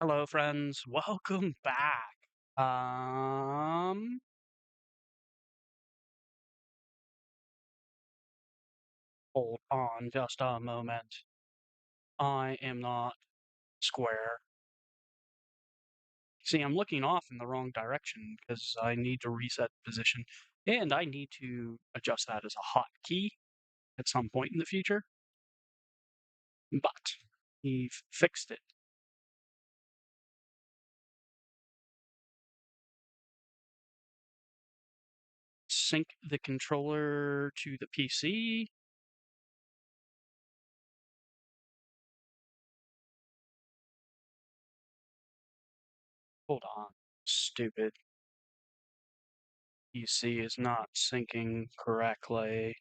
Hello, friends. Welcome back. Um, Hold on just a moment. I am not square. See, I'm looking off in the wrong direction because I need to reset position and I need to adjust that as a hotkey at some point in the future. But we've fixed it. Sync the controller to the PC. Hold on. Stupid. PC is not syncing correctly.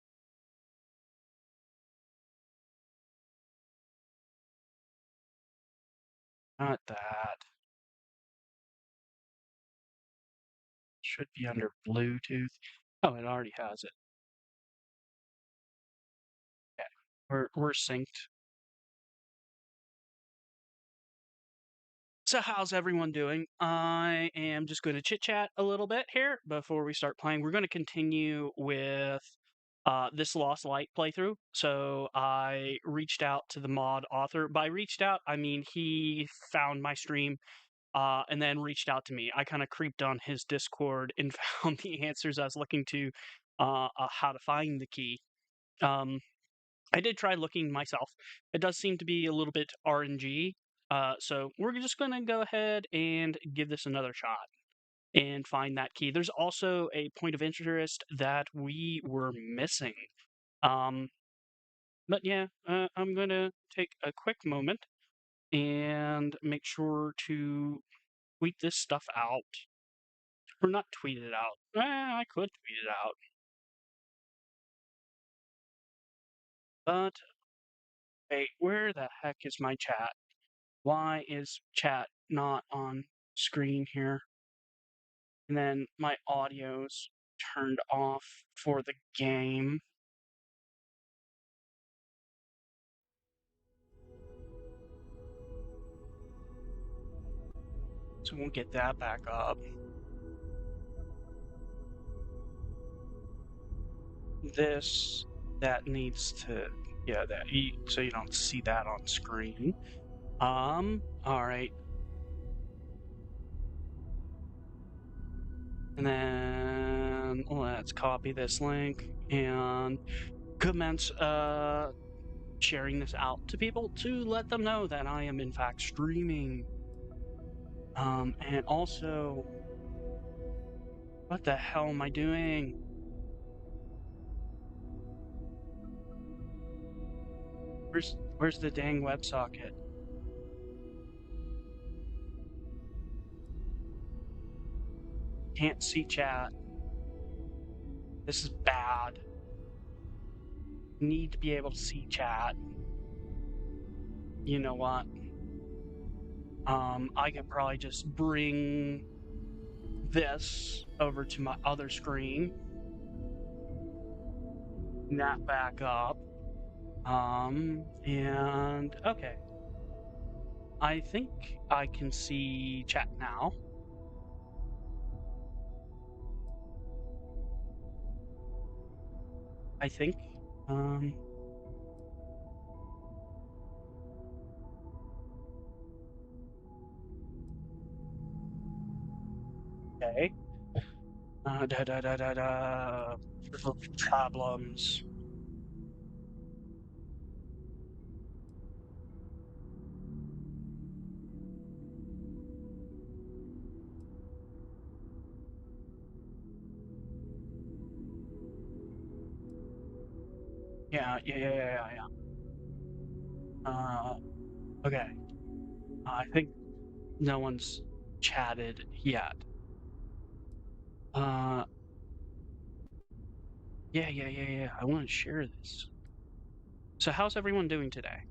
Not that. Should be under Bluetooth. Oh, it already has it. Okay. We're synced. So how's everyone doing? I am just going to chit chat a little bit here before we start playing. We're going to continue with this Lost Light playthrough. So I reached out to the mod author. By reached out, I mean he found my stream and then reached out to me. I kind of creeped on his Discord and found the answers I was looking to how to find the key. Um, I did try looking myself. It does seem to be a little bit RNG. So we're just going to go ahead and give this another shot and find that key. There's also a point of interest that we were missing. Um, but yeah, I'm going to take a quick moment and make sure to tweet this stuff out. Or not tweet it out. I could tweet it out. But, wait, where the heck is my chat? Why is chat not on screen here? And then my audio's turned off for the game. So we'll get that back up. That needs to, yeah, so you don't see that on screen. All right. And then let's copy this link and commence sharing this out to people to let them know that I am in fact streaming. And also, what the hell am I doing? Where's the dang WebSocket? Can't see chat. This is bad. Need to be able to see chat. You know what? I could probably just bring this over to my other screen. That back up. And okay. I think I can see chat now. I think. Okay. Problems. Yeah. Okay. I think no one's chatted yet. Yeah. I want to share this. So how's everyone doing today?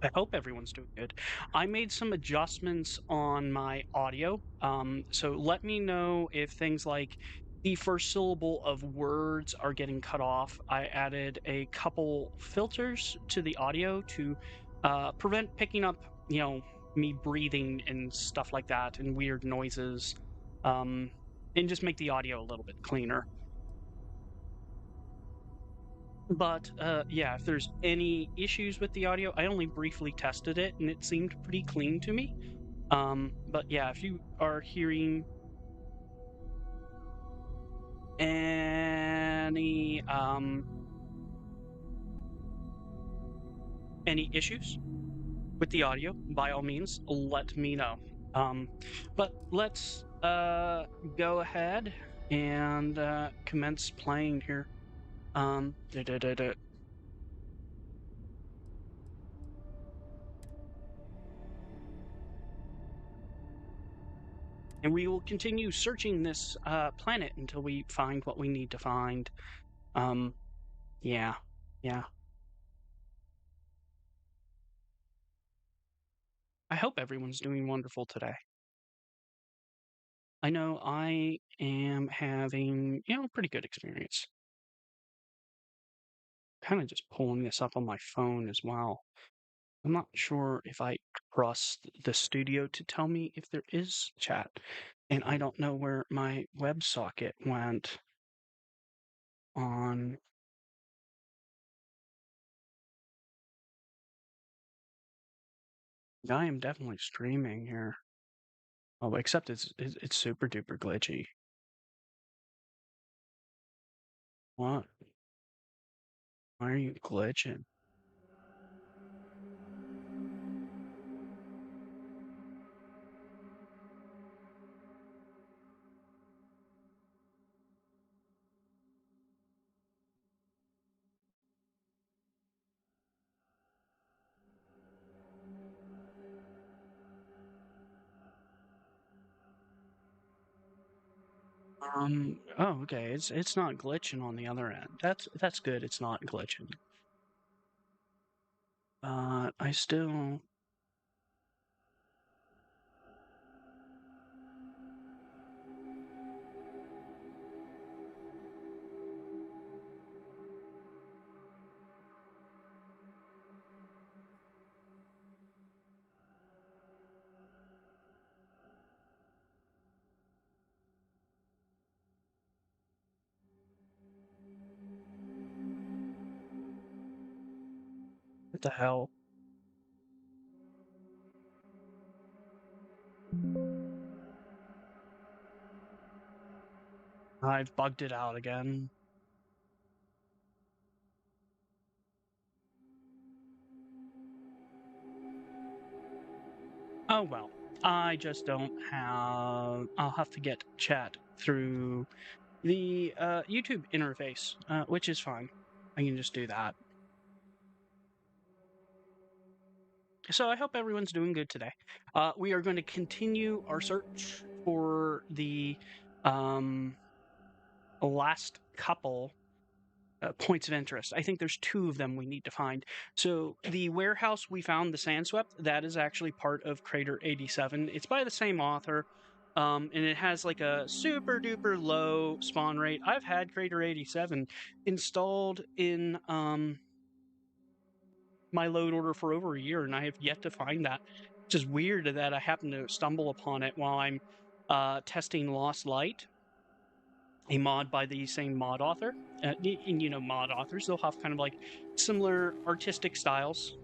I hope everyone's doing good. I made some adjustments on my audio. So let me know if things like the first syllable of words are getting cut off. I added a couple filters to the audio to prevent picking up, me breathing and stuff like that and weird noises, and just make the audio a little bit cleaner. But yeah, if there's any issues with the audio, I only briefly tested it and it seemed pretty clean to me. But yeah, if you are hearing any issues with the audio, by all means, let me know. But let's go ahead and commence playing here. Um, da, da, da, da. And we will continue searching this planet until we find what we need to find. Yeah, yeah. I hope everyone's doing wonderful today. I know I am having, a pretty good experience. Kind of just pulling this up on my phone as well. I'm not sure if I trust the studio to tell me if there is chat. And I don't know where my WebSocket went on. I am definitely streaming here. Oh, except it's super duper glitchy. What? Why are you glitching? Oh, okay. It's not glitching on the other end. That's good. It's not glitching. I still. What the hell? I've bugged it out again. Oh well. I just don't have. I'll have to get chat through the YouTube interface, which is fine. I can just do that. So I hope everyone's doing good today. We are going to continue our search for the last couple points of interest. I think there's two of them we need to find. So the warehouse we found, the Sandswept, that is actually part of Crater 87. It's by the same author. And it has like a super duper low spawn rate. I've had Crater 87 installed in my load order for over a year, and I have yet to find that. Which is weird that I happen to stumble upon it while I'm testing Lost Light, a mod by the same mod author. And mod authors, they'll have kind of like similar artistic styles.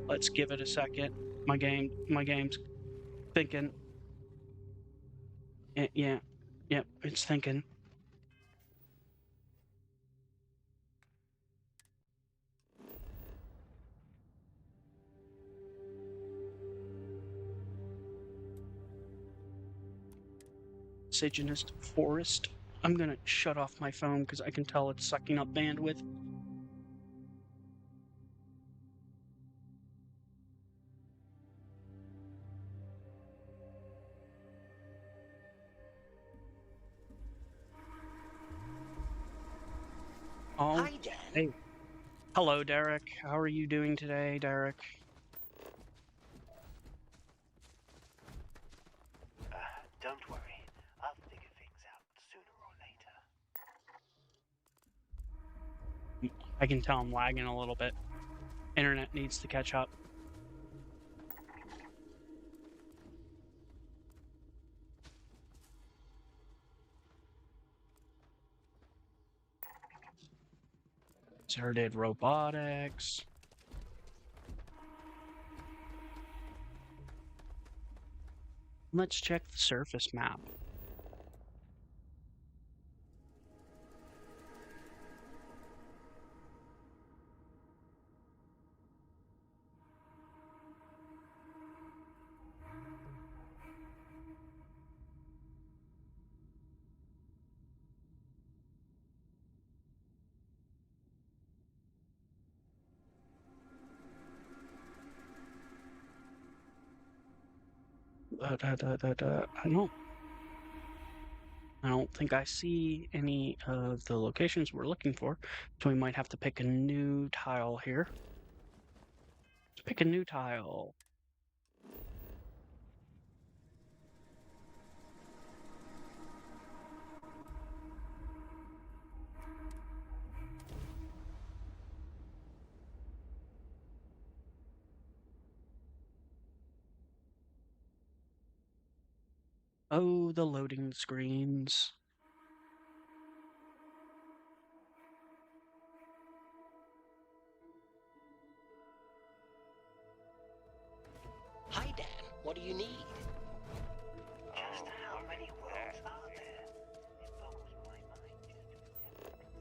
Let's give it a second. My game's thinking. Yeah, it's thinking. Saginist Forest. I'm gonna shut off my phone because I can tell it's sucking up bandwidth. Oh, hi, Dan. hey. Hello, Derek. How are you doing today, Derek? Don't worry. I'll figure things out sooner or later. I can tell I'm lagging a little bit. Internet needs to catch up. Inserted robotics. Let's check the surface map. I don't think I see any of the locations we're looking for, so we might have to pick a new tile here. Let's pick a new tile. Oh, the loading screens. Hi, Dan. What do you need? Just how many worlds are there? It boggles my mind just to attempt.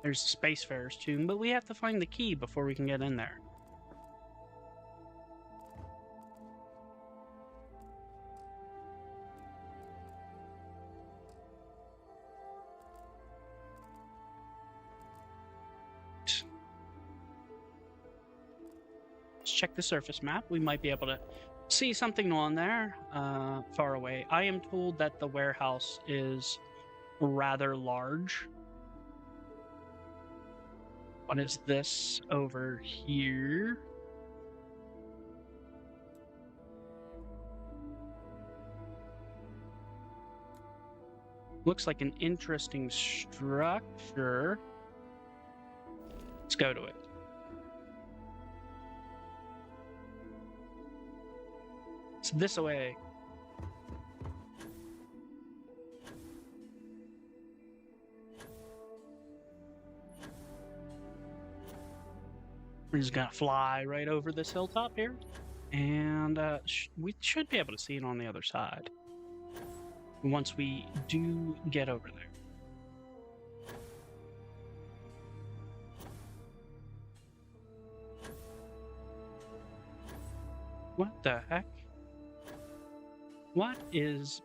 There's the Spacefarer's tomb, but we have to find the key before we can get in there. Let's check the surface map. We might be able to see something on there far away. I am told that the warehouse is rather large. What is this over here? Looks like an interesting structure. Let's go to it. It's this way. We're just gonna fly right over this hilltop here, and we should be able to see it on the other side once we do get over there. What the heck? What is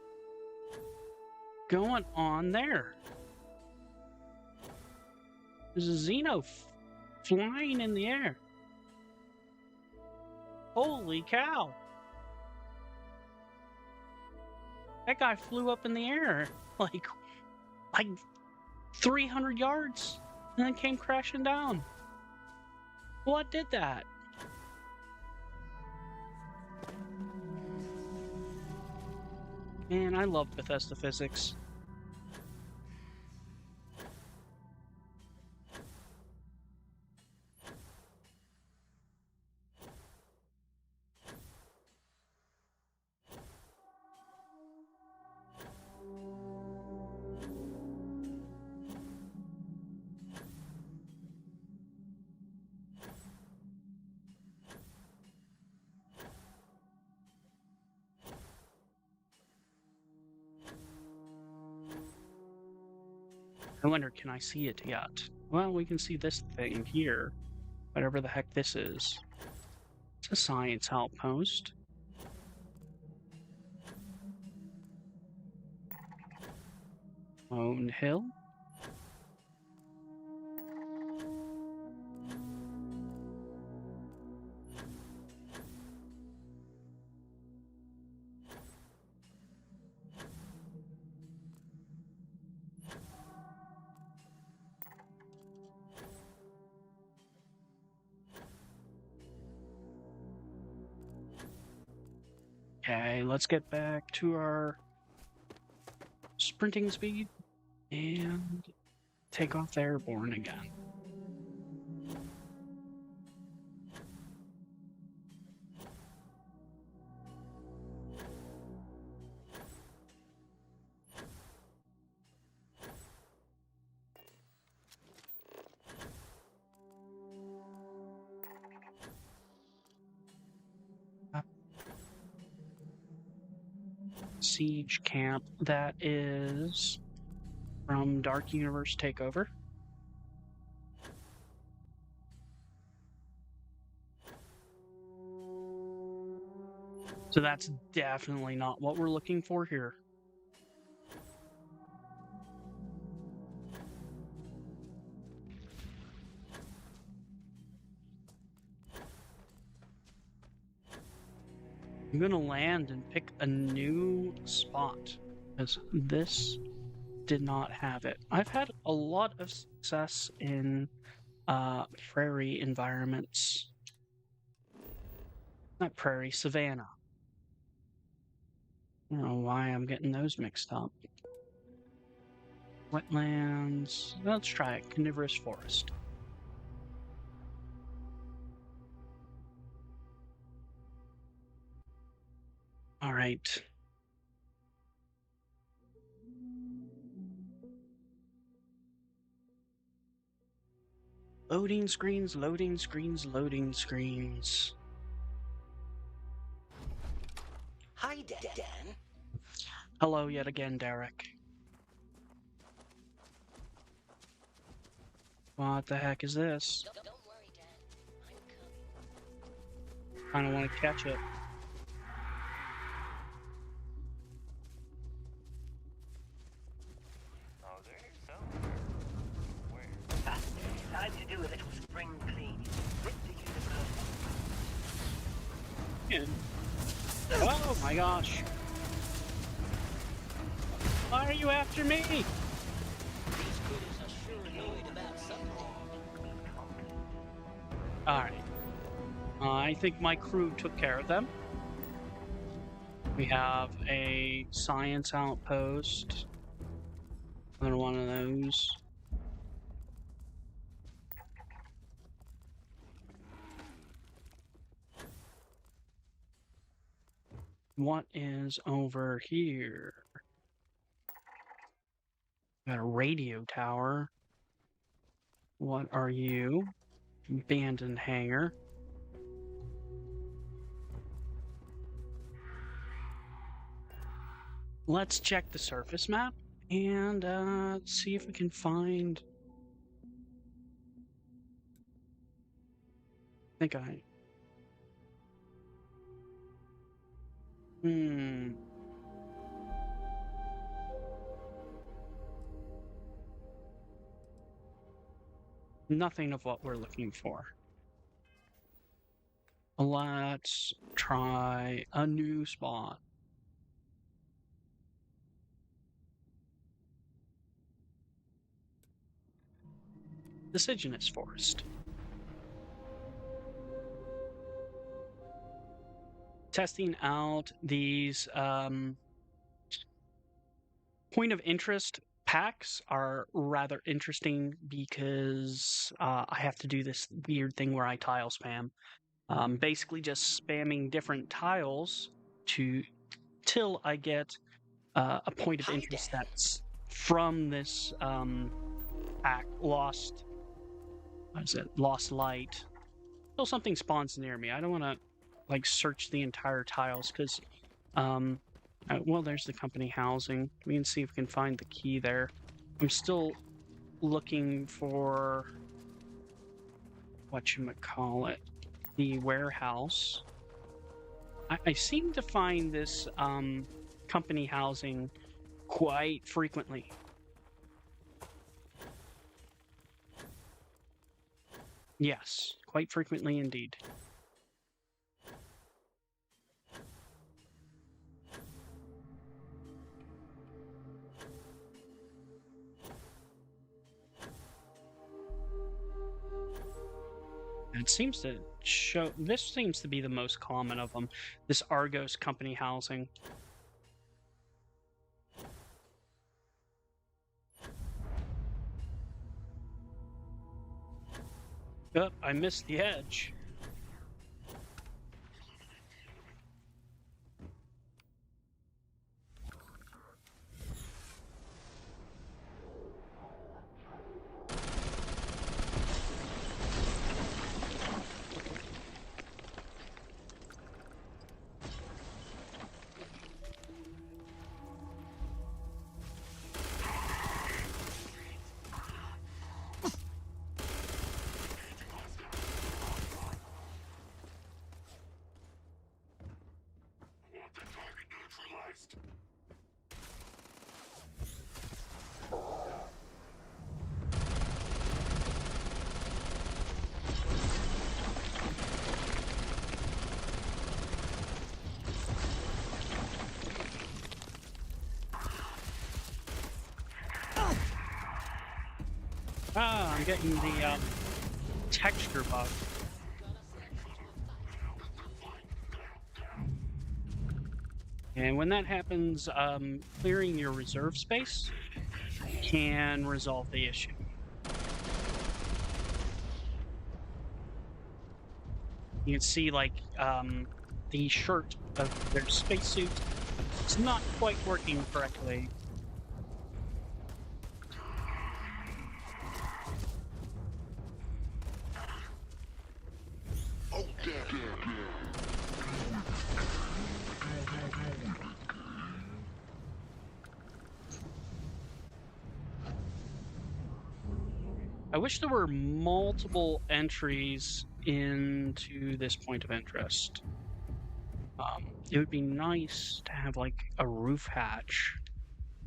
going on there? There's a Xeno flying in the air. Holy cow! That guy flew up in the air like 300 yards and then came crashing down. What did that? Man, I love Bethesda physics. I wonder, can I see it yet? Well, we can see this thing here. Whatever the heck this is. It's a science outpost. Lone Hill. Okay, let's get back to our sprinting speed and take off airborne again. Siege camp that is from Dark Universe Takeover. So that's definitely not what we're looking for here. I'm gonna land and pick a new spot because this did not have it. I've had a lot of success in prairie environments. Not prairie, savanna. I don't know why I'm getting those mixed up. Wetlands. Let's try it. Carnivorous forest. All right. Loading screens, loading screens, loading screens. Hi, Dan. Hello yet again, Derek. What the heck is this? Don't worry, Dan. I'm coming. I don't want to catch it. Oh, there's somewhere. Where? Time to do a little spring cleaning with the universe. Oh my gosh. Why are you after me? These critters are sure annoyed about something. Alright. I think my crew took care of them. We have a science outpost. Another one of those. What is over here? Got a radio tower. What are you? Abandoned hangar. Let's check the surface map and see if we can find. I think I. Nothing of what we're looking for. Let's try a new spot. Deciduous forest. Testing out these point of interest packs are rather interesting because I have to do this weird thing where I tile spam. Basically just spamming different tiles till I get a point of Hi, interest Dan. that's from this pack. Lost light. Till something spawns near me. I don't want to like search the entire tiles because well, there's the company housing. We can see if we can find the key there. I'm still looking for whatchamacallit, the warehouse. I seem to find this company housing quite frequently. Yes, quite frequently indeed. It seems to show. This seems to be the most common of them. This Argos company housing. Oh, I missed the edge. Ah, I'm getting the texture bug. And when that happens, clearing your reserve space can resolve the issue. You can see, like, the shirt of their spacesuit is not quite working correctly. I wish there were multiple entries into this point of interest. It would be nice to have, like, a roof hatch.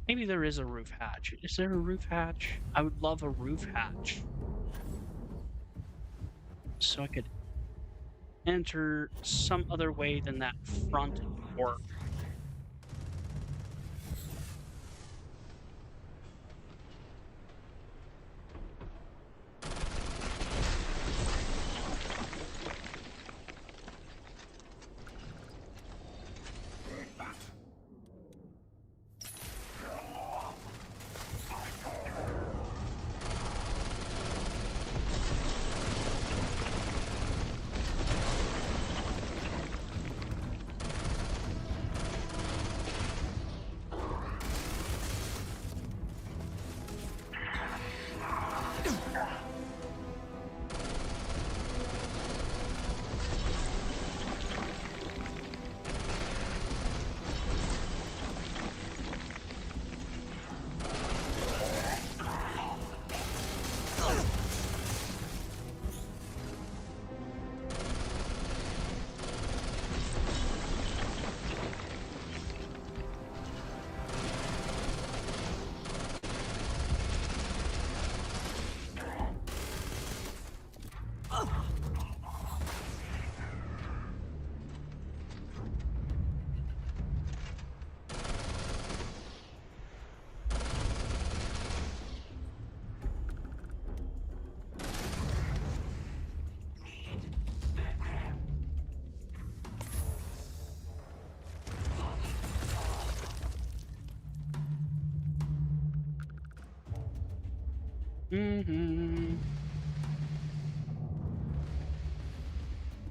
Maybe there is a roof hatch. Is there a roof hatch? I would love a roof hatch. So I could enter some other way than that front door.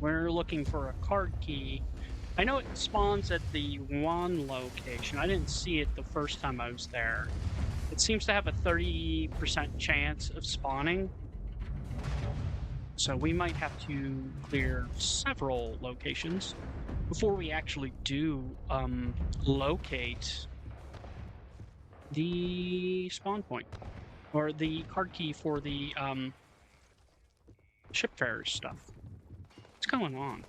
We're looking for a card key. I know it spawns at the one location. I didn't see it the first time I was there. It seems to have a 30% chance of spawning. So we might have to clear several locations before we actually do locate the spawn point. Or the card key for the shipfarers stuff. What's going on?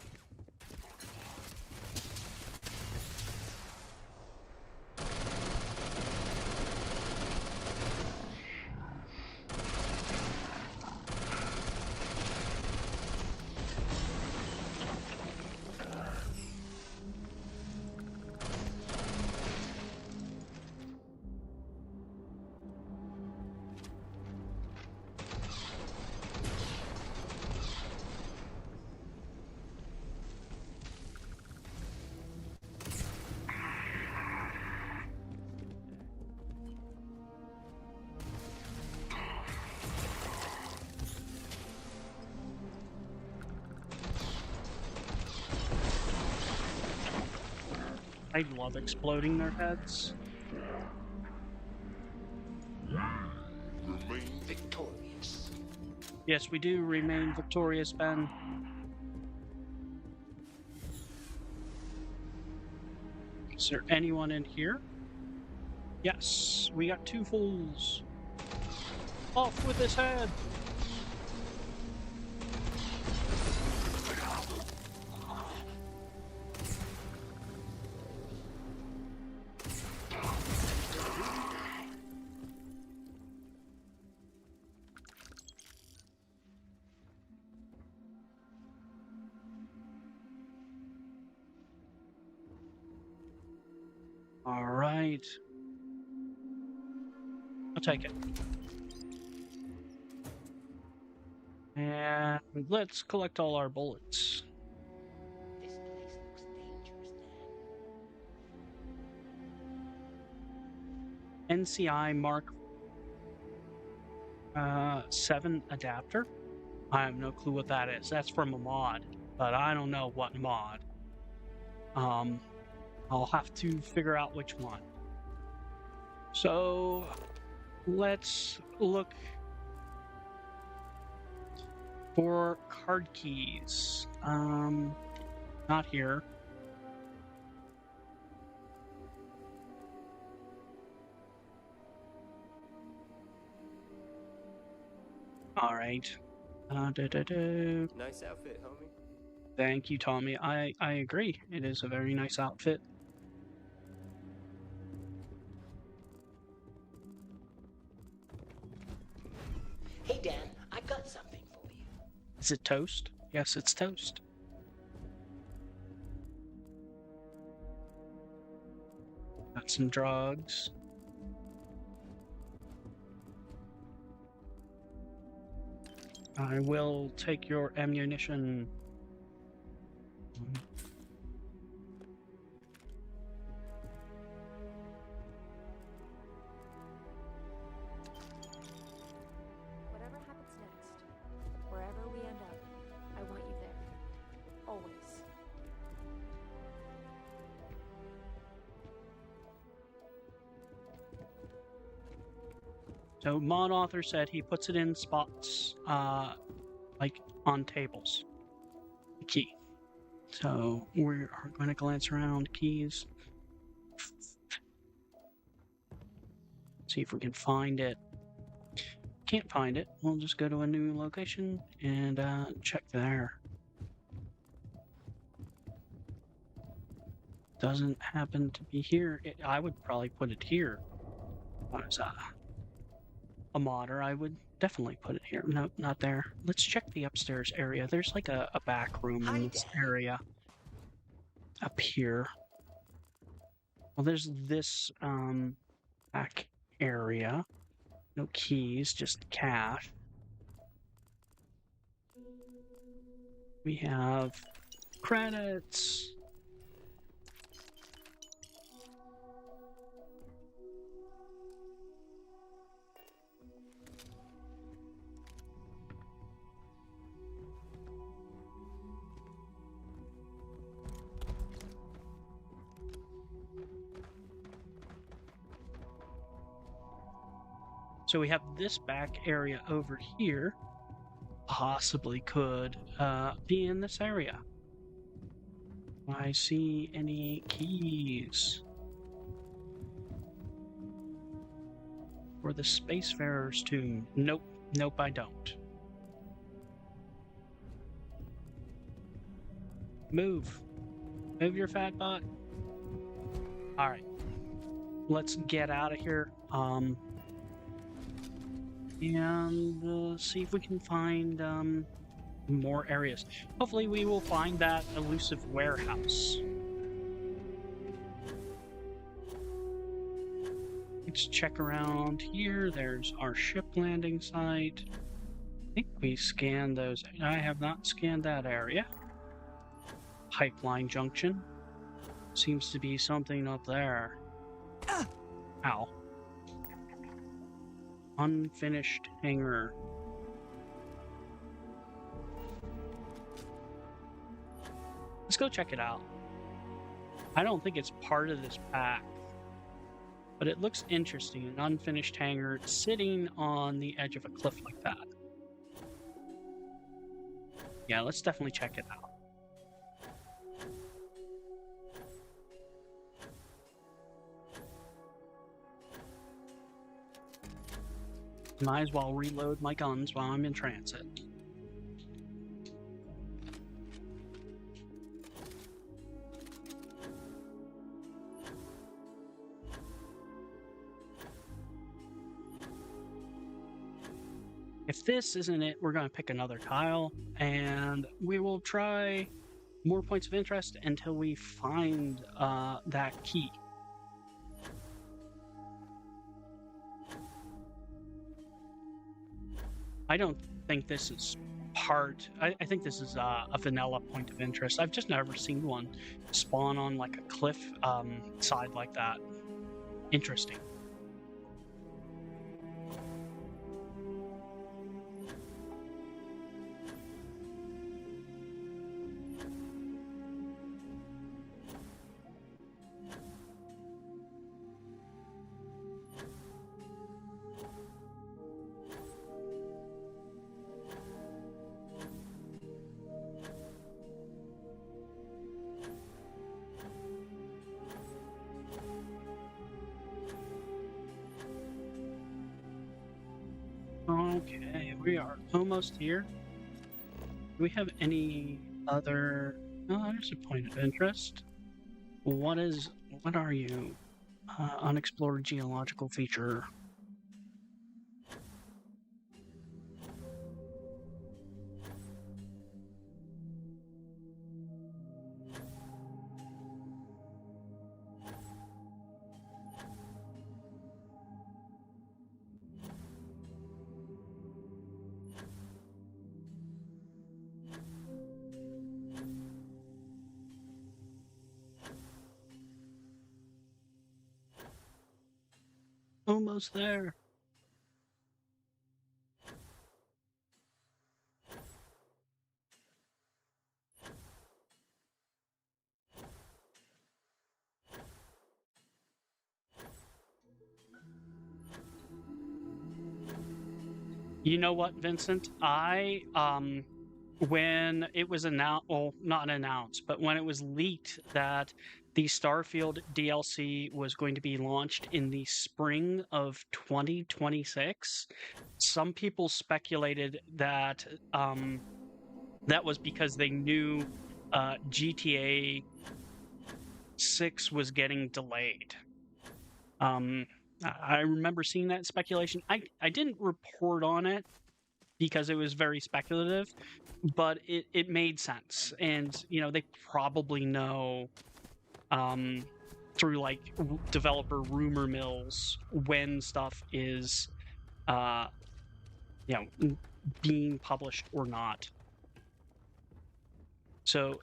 I love exploding their heads. Remain Victorious. Yes, we do remain victorious, Ben. Is there anyone in here? Yes, we got 2 fools. Off with his head! All right. I'll take it. And let's collect all our bullets. This place looks dangerous, Dan. NCI Mark 7 adapter. I have no clue what that is. That's from a mod, but I don't know what mod. I'll have to figure out which one. So let's look for card keys. Not here. All right. Nice outfit, homie. Thank you, Tommy. I agree. It is a very nice outfit. Hey, Dan, I got something for you. Is it toast? Yes, it's toast. Got some drugs. I will take your ammunition. Whatever happens next, wherever we end up, I want you there. Always. So mod author said he puts it in spots, like on tables. The key. So we are going to glance around keys. See if we can find it. Can't find it. We'll just go to a new location and check there. Doesn't happen to be here. I would probably put it here. As a modder, I would definitely put it here. Nope, not there. Let's check the upstairs area. There's like a back room Hi, in this Dan. area. Up here. Well, there's this back area. No keys, just cash. We have credits. So we have this back area over here. Possibly could be in this area. I see any keys for the Spacefarer's tomb? Nope, nope, I don't. Move your fat butt. All right, let's get out of here. And see if we can find more areas. Hopefully we will find that elusive warehouse. Let's check around here. There's our ship landing site. I think we scanned those. I have not scanned that area. Pipeline junction. Seems to be something up there. Ow. Unfinished hangar. Let's go check it out. I don't think it's part of this pack, but it looks interesting. An unfinished hangar sitting on the edge of a cliff like that. Yeah, let's definitely check it out. Might as well reload my guns while I'm in transit. If this isn't it, we're going to pick another tile, and we will try more points of interest until we find that key. I don't think this is part. I think this is a vanilla point of interest. I've just never seen one spawn on like a cliff side like that. Interesting. Okay, we are almost here. Do we have any other... Oh, there's a point of interest. What are you? Unexplored geological feature. Almost there. You know what, Vincent? When it was announced, well, not announced, but when it was leaked that the Starfield DLC was going to be launched in the spring of 2026, some people speculated that that was because they knew GTA 6 was getting delayed. I remember seeing that speculation. I didn't report on it because it was very speculative, but it made sense. And, they probably know through like developer rumor mills when stuff is, being published or not. So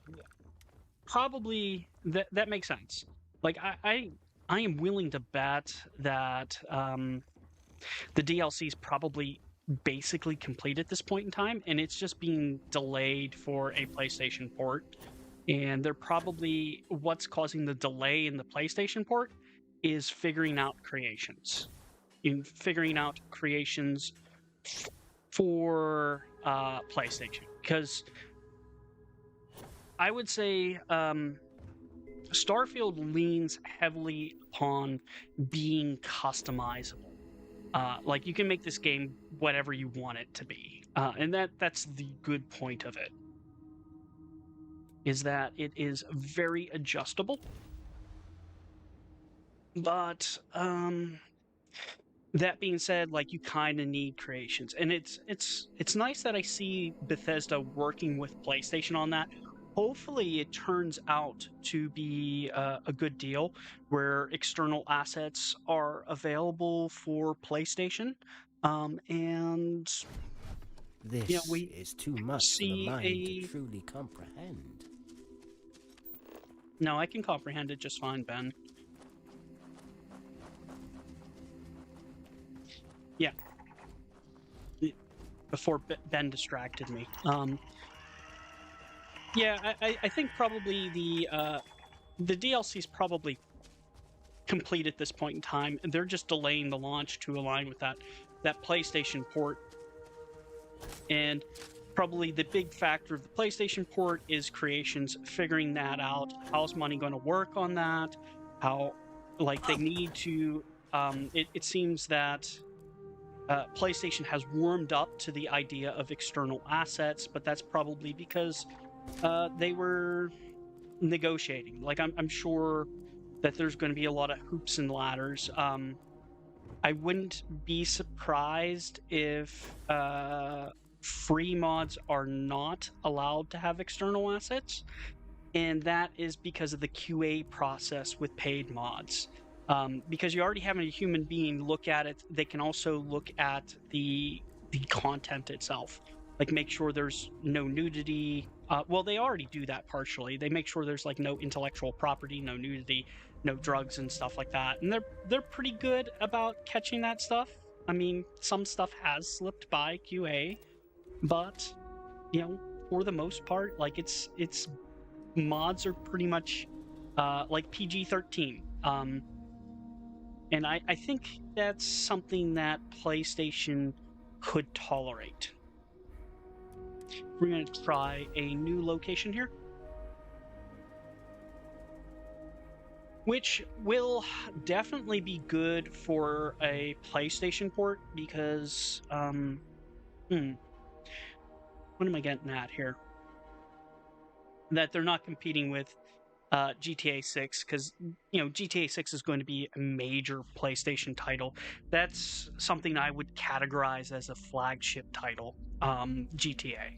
probably that makes sense. Like I am willing to bet that the DLC is probably basically complete at this point in time, and it's just being delayed for a PlayStation port. And they're probably what's causing the delay in the PlayStation port is figuring out creations, for PlayStation, because I would say Starfield leans heavily upon being customizable. Like you can make this game whatever you want it to be, and that's the good point of it. Is that it is very adjustable, but that being said, like you kind of need creations, and it's nice that I see Bethesda working with PlayStation on that. Hopefully it turns out to be a good deal where external assets are available for PlayStation, and This we is too much for the see mind a... to truly comprehend. No, I can comprehend it just fine, Ben. Yeah. Before Ben distracted me. Yeah, I think probably the DLC is probably complete at this point in time, and they're just delaying the launch to align with that PlayStation port. And probably the big factor of the PlayStation port is creations figuring that out. How's money going to work on that? How, like, they need to. It seems that PlayStation has warmed up to the idea of external assets, but that's probably because they were negotiating. Like, I'm sure that there's going to be a lot of hoops and ladders. I wouldn't be surprised if free mods are not allowed to have external assets, and that is because of the QA process with paid mods. Because you already have a human being look at it, they can also look at the content itself, like make sure there's no nudity. Well, they already do that partially. They make sure there's like no intellectual property, no nudity, no drugs and stuff like that, and they're pretty good about catching that stuff. I mean, some stuff has slipped by QA, but for the most part, like it's mods are pretty much like PG-13. And I think that's something that PlayStation could tolerate. We're going to try a new location here, which will definitely be good for a PlayStation port because, what am I getting at here? That they're not competing with GTA 6 because GTA 6 is going to be a major PlayStation title. That's something I would categorize as a flagship title. GTA.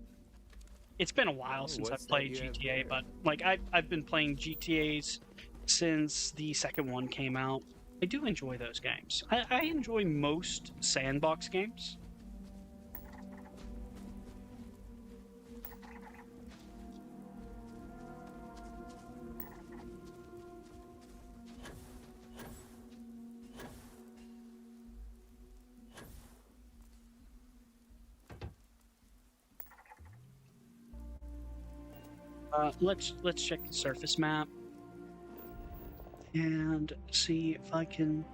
It's been a while since I've played GTA, but like I've been playing GTAs since the second one came out. I do enjoy those games. I enjoy most sandbox games. Let's check the surface map and see if I can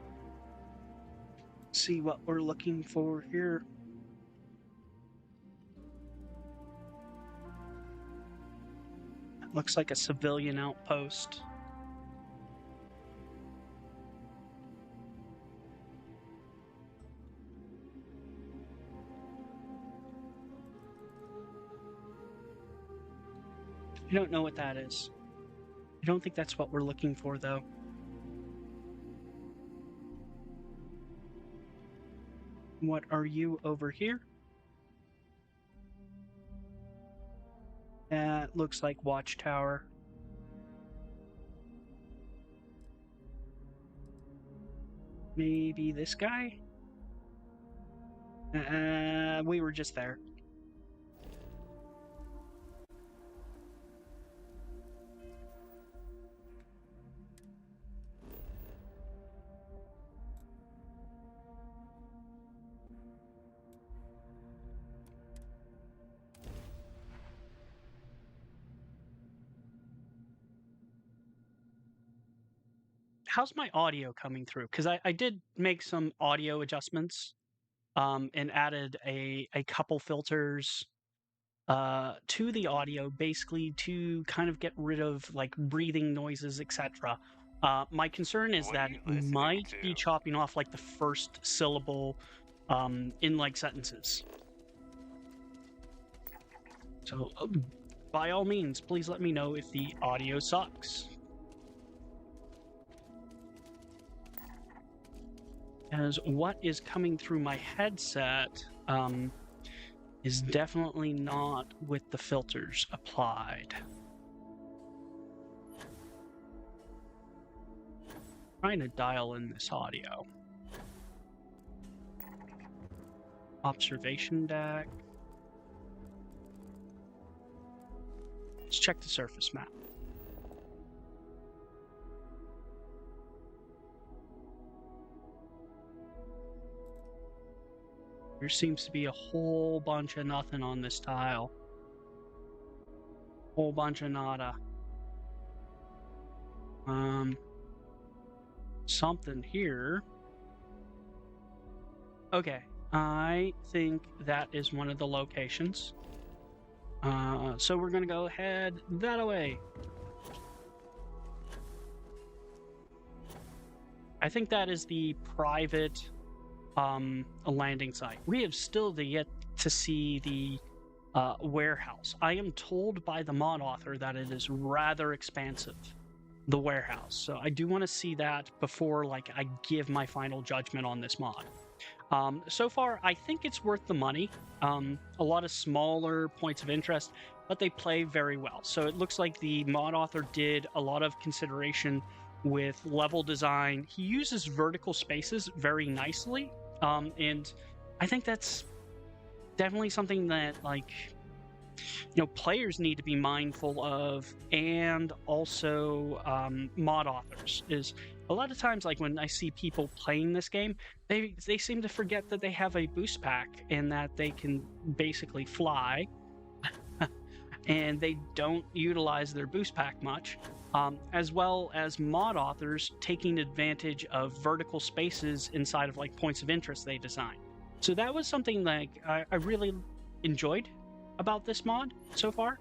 see what we're looking for here. It looks like a civilian outpost. I don't know what that is. I don't think that's what we're looking for, though. What are you over here? That looks like Watchtower. Maybe this guy? We were just there. How's my audio coming through? Because I did make some audio adjustments and added a couple filters to the audio, basically to kind of get rid of like breathing noises, etc. My concern is that it might be chopping off like the first syllable in like sentences. So by all means, please let me know if the audio sucks. As what is coming through my headset is definitely not with the filters applied. Trying to dial in this audio. Observation deck. Let's check the surface map. There seems to be a whole bunch of nothing on this tile. Whole bunch of nada. something here. Okay, I think that is one of the locations. So we're gonna go ahead that away. I think that is the private landing site. We have still yet to see the warehouse. I am told by the mod author that it is rather expansive, the warehouse. So I do want to see that before I give my final judgment on this mod. So far, I think it's worth the money. A lot of smaller points of interest, but they play very well. So it looks like the mod author did a lot of consideration with level design. He uses vertical spaces very nicely, and I think that's definitely something that players need to be mindful of, and also mod authors. Is a lot of times when I see people playing this game, they seem to forget that they have a boost pack and that they can basically fly, and they don't utilize their boost pack much. As well as mod authors taking advantage of vertical spaces inside of points of interest they design. So that was something I really enjoyed about this mod so far.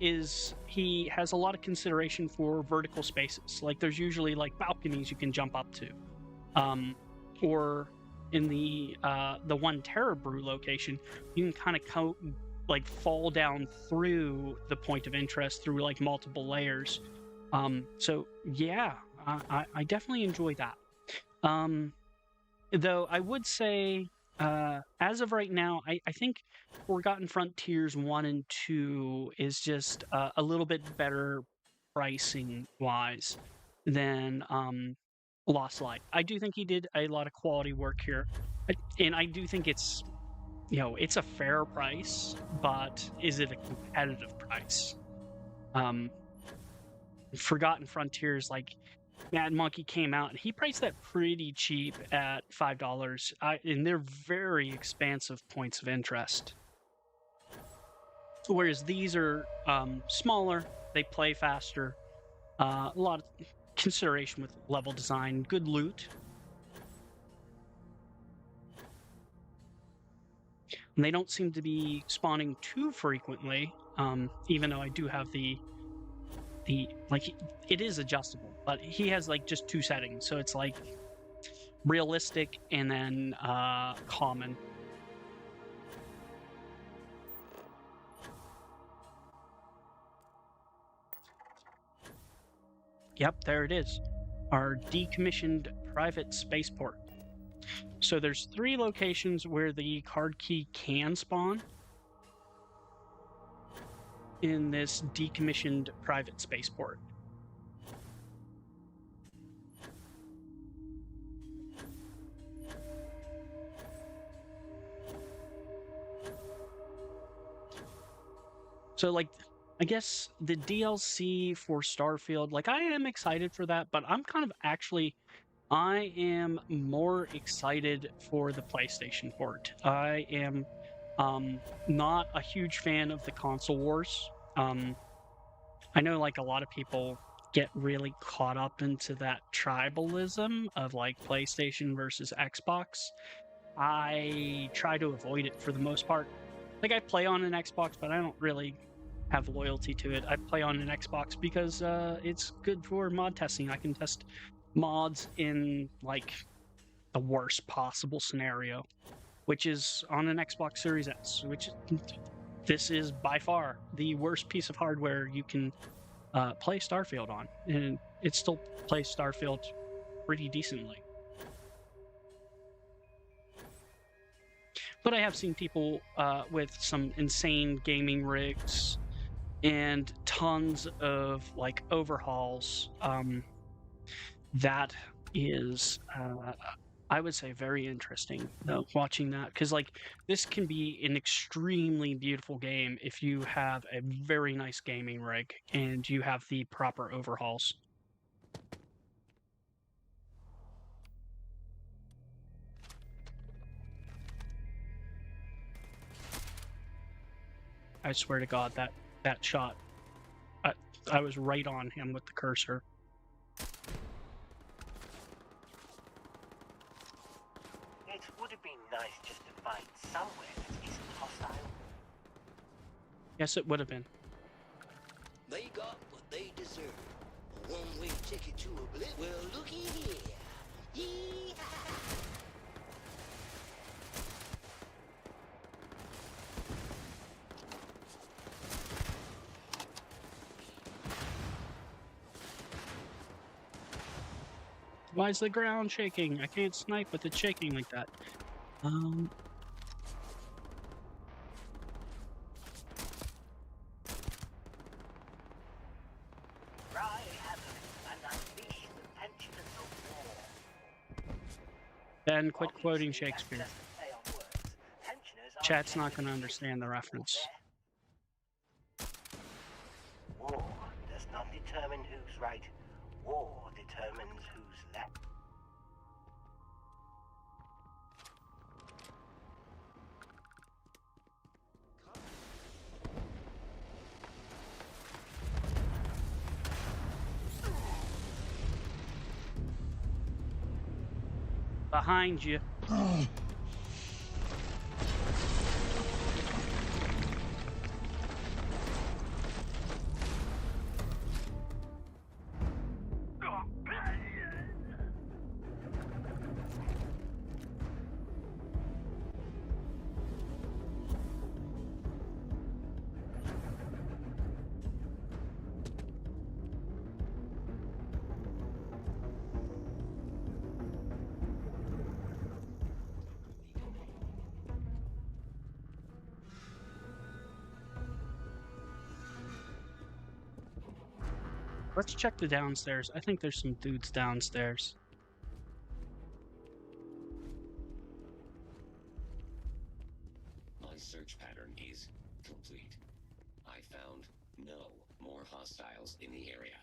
Is he has a lot of consideration for vertical spaces. There's usually balconies you can jump up to, or in the one Terror Brew location, you can kind of fall down through the point of interest through multiple layers. So yeah, I definitely enjoy that. Though I would say, as of right now, I think Forgotten Frontiers 1 and 2 is just a little bit better pricing wise than Lost Light. I do think he did a lot of quality work here, and I do think it's it's a fair price, but is it a competitive price? Forgotten Frontiers, Mad Monkey came out and he priced that pretty cheap at $5, and they're very expansive points of interest. Whereas these are smaller, they play faster, a lot of consideration with level design, good loot. And they don't seem to be spawning too frequently, even though I do have the it is adjustable, but he has just two settings, so it's realistic and then common. Yep, there it is, our decommissioned private spaceport. So there's 3 locations where the card key can spawn in this decommissioned private spaceport. So I guess the DLC for Starfield, I am excited for that, but I am more excited for the PlayStation port. I am not a huge fan of the console wars. I know a lot of people get really caught up into that tribalism of PlayStation versus Xbox. I try to avoid it for the most part. I play on an Xbox, but I don't really have loyalty to it. I play on an Xbox because it's good for mod testing. I can test mods in the worst possible scenario, which is on an Xbox Series S, which this is by far the worst piece of hardware you can play Starfield on, and it still plays Starfield pretty decently. But I have seen people with some insane gaming rigs and tons of overhauls. That is, I would say, very interesting though, watching that, because this can be an extremely beautiful game if you have a very nice gaming rig and you have the proper overhauls. I swear to God, that shot, I was right on him with the cursor. nice just to find somewhere that isn't hostile. Yes, it would have been. They got what they deserve. A one-way ticket to oblivion. Well, looky here. Yee-haw! Why is the ground shaking? I can't snipe with it shaking like that. Rye Hammond and unleash the pensioners of war. Ben, quit quoting Obviously, that's Shakespeare. just a play on words. Pensioners are Chat's not technically going to understand the reference. War does not determine who's right. War determines who's left. Behind you. Let's check the downstairs. I think there's some dudes downstairs. My search pattern is complete. I found no more hostiles in the area.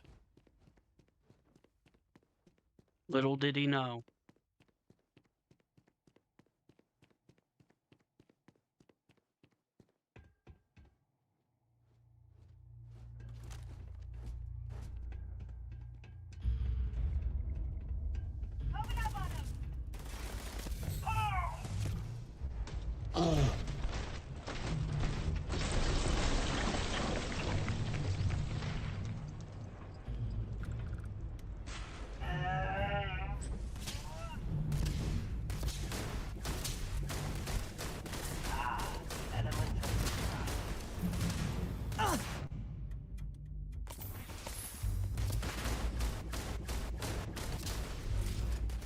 Little did he know.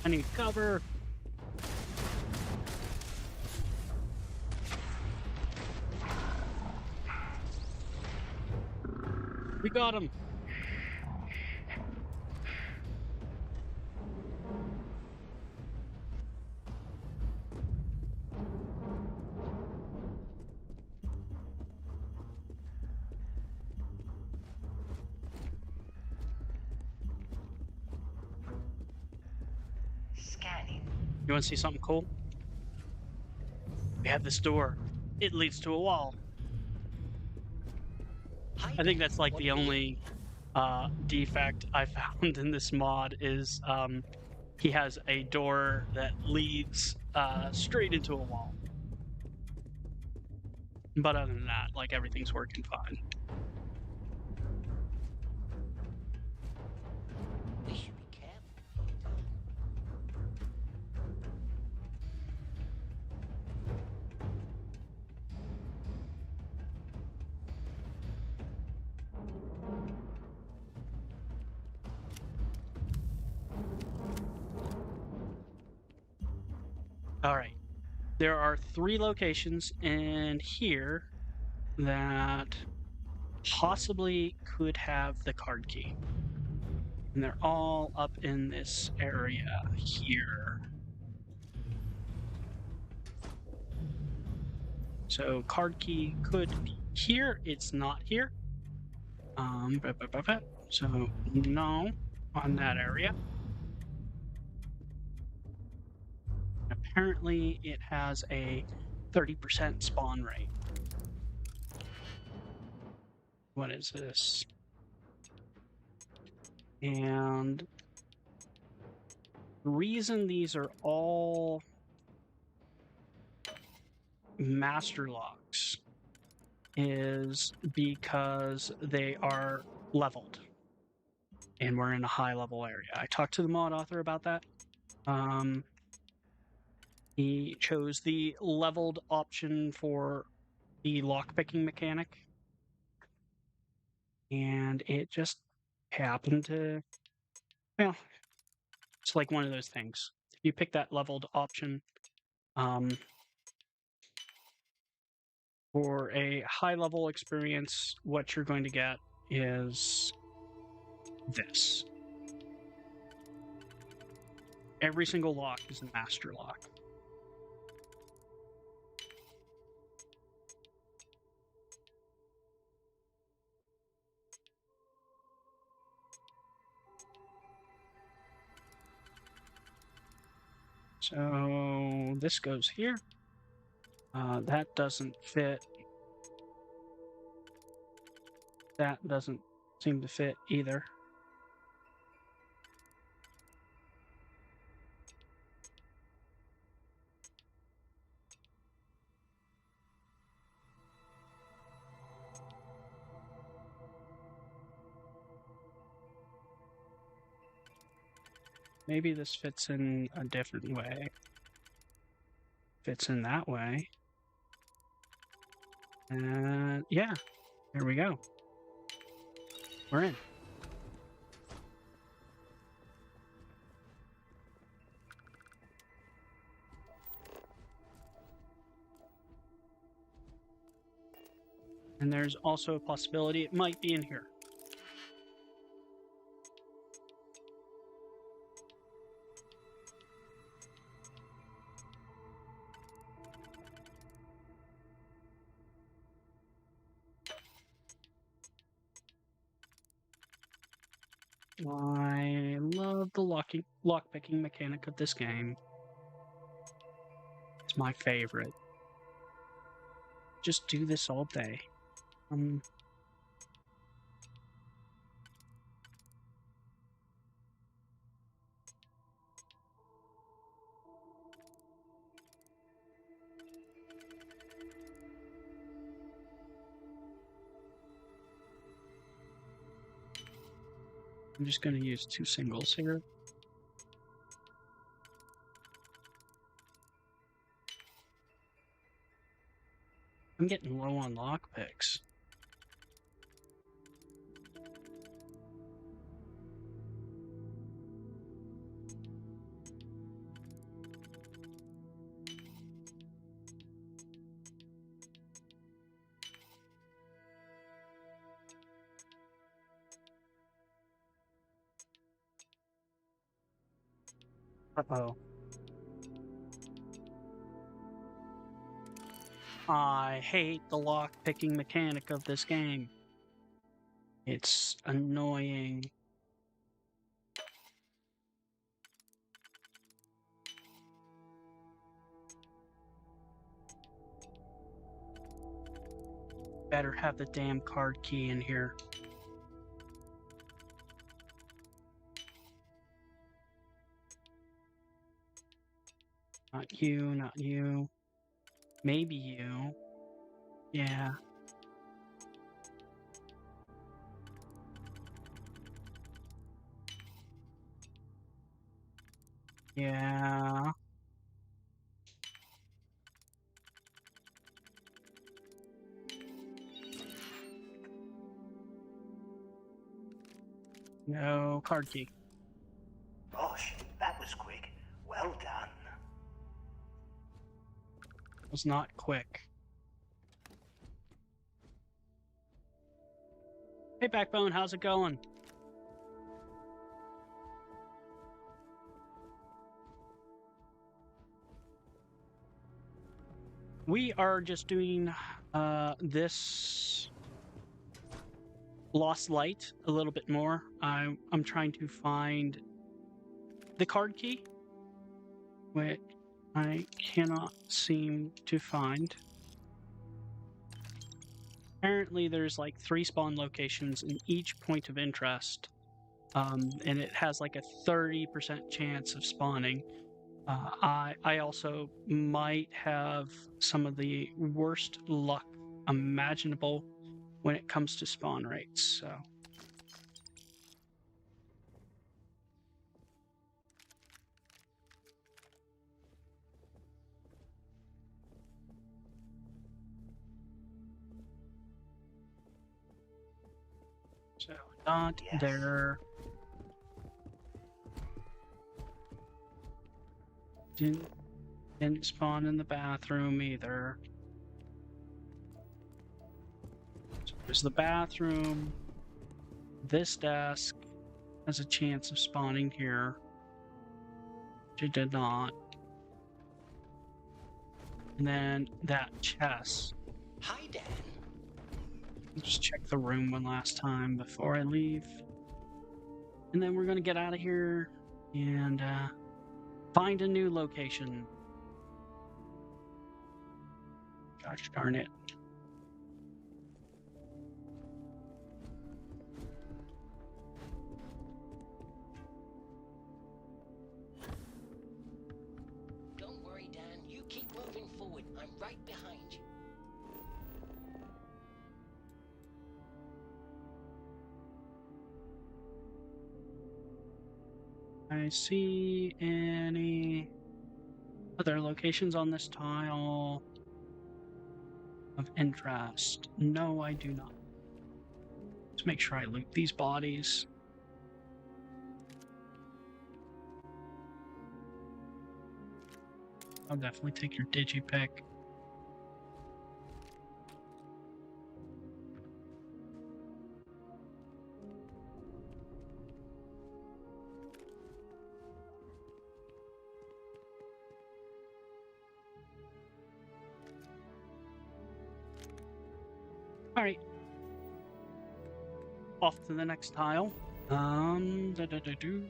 I need cover. We got him. Scanning. You want to see something cool? We have this door. It leads to a wall. I think that's like the only defect I found in this mod is he has a door that leads straight into a wall. But other than that, like everything's working fine. We should be careful. All right. There are 3 locations in here that possibly could have the card key. And they're all up in this area here. So card key could be here. It's not here. So no on that area. Apparently it has a 30% spawn rate. What is this? And the reason these are all master locks is because they are leveled and we're in a high level area. I talked to the mod author about that. He chose the leveled option for the lockpicking mechanic, and it just happened to, well, it's like one of those things. If you pick that leveled option, for a high level experience, what you're going to get is this. Every single lock is a master lock. So this goes here. That doesn't fit. That doesn't seem to fit either. Maybe this fits in a different way. Fits in that way. And yeah, here we go. We're in. And there's also a possibility it might be in here. I love the lockpicking mechanic of this game. It's my favorite. Just do this all day. I'm just going to use 2 singles here. I'm getting low on lockpicks. Uh-oh. I hate the lock-picking mechanic of this game. It's annoying. Better have the damn card key in here. Not you, not you. Maybe you. Yeah. Yeah. No card key. Gosh, that was quick. Well done. It was not quick. Hey, Backbone, how's it going? We are just doing this Lost Light a little bit more. I'm trying to find the card key, which I cannot seem to find. Apparently there's like 3 spawn locations in each point of interest, and it has like a 30% chance of spawning. I also might have some of the worst luck imaginable when it comes to spawn rates, so. So, not Yes. there. Didn't spawn in the bathroom either. So there's the bathroom. This desk has a chance of spawning here. It did not. And then that chest. Hi, Dan. Just check the room one last time before I leave. And then we're gonna get out of here and find a new location. Gosh darn it. Don't worry, Dan. You keep moving forward. I'm right behind you. I see any other locations on this tile of interest? No, I do not. Let's make sure I loot these bodies. I'll definitely take your digipick. All right. Off to the next tile. Da-da-da-do.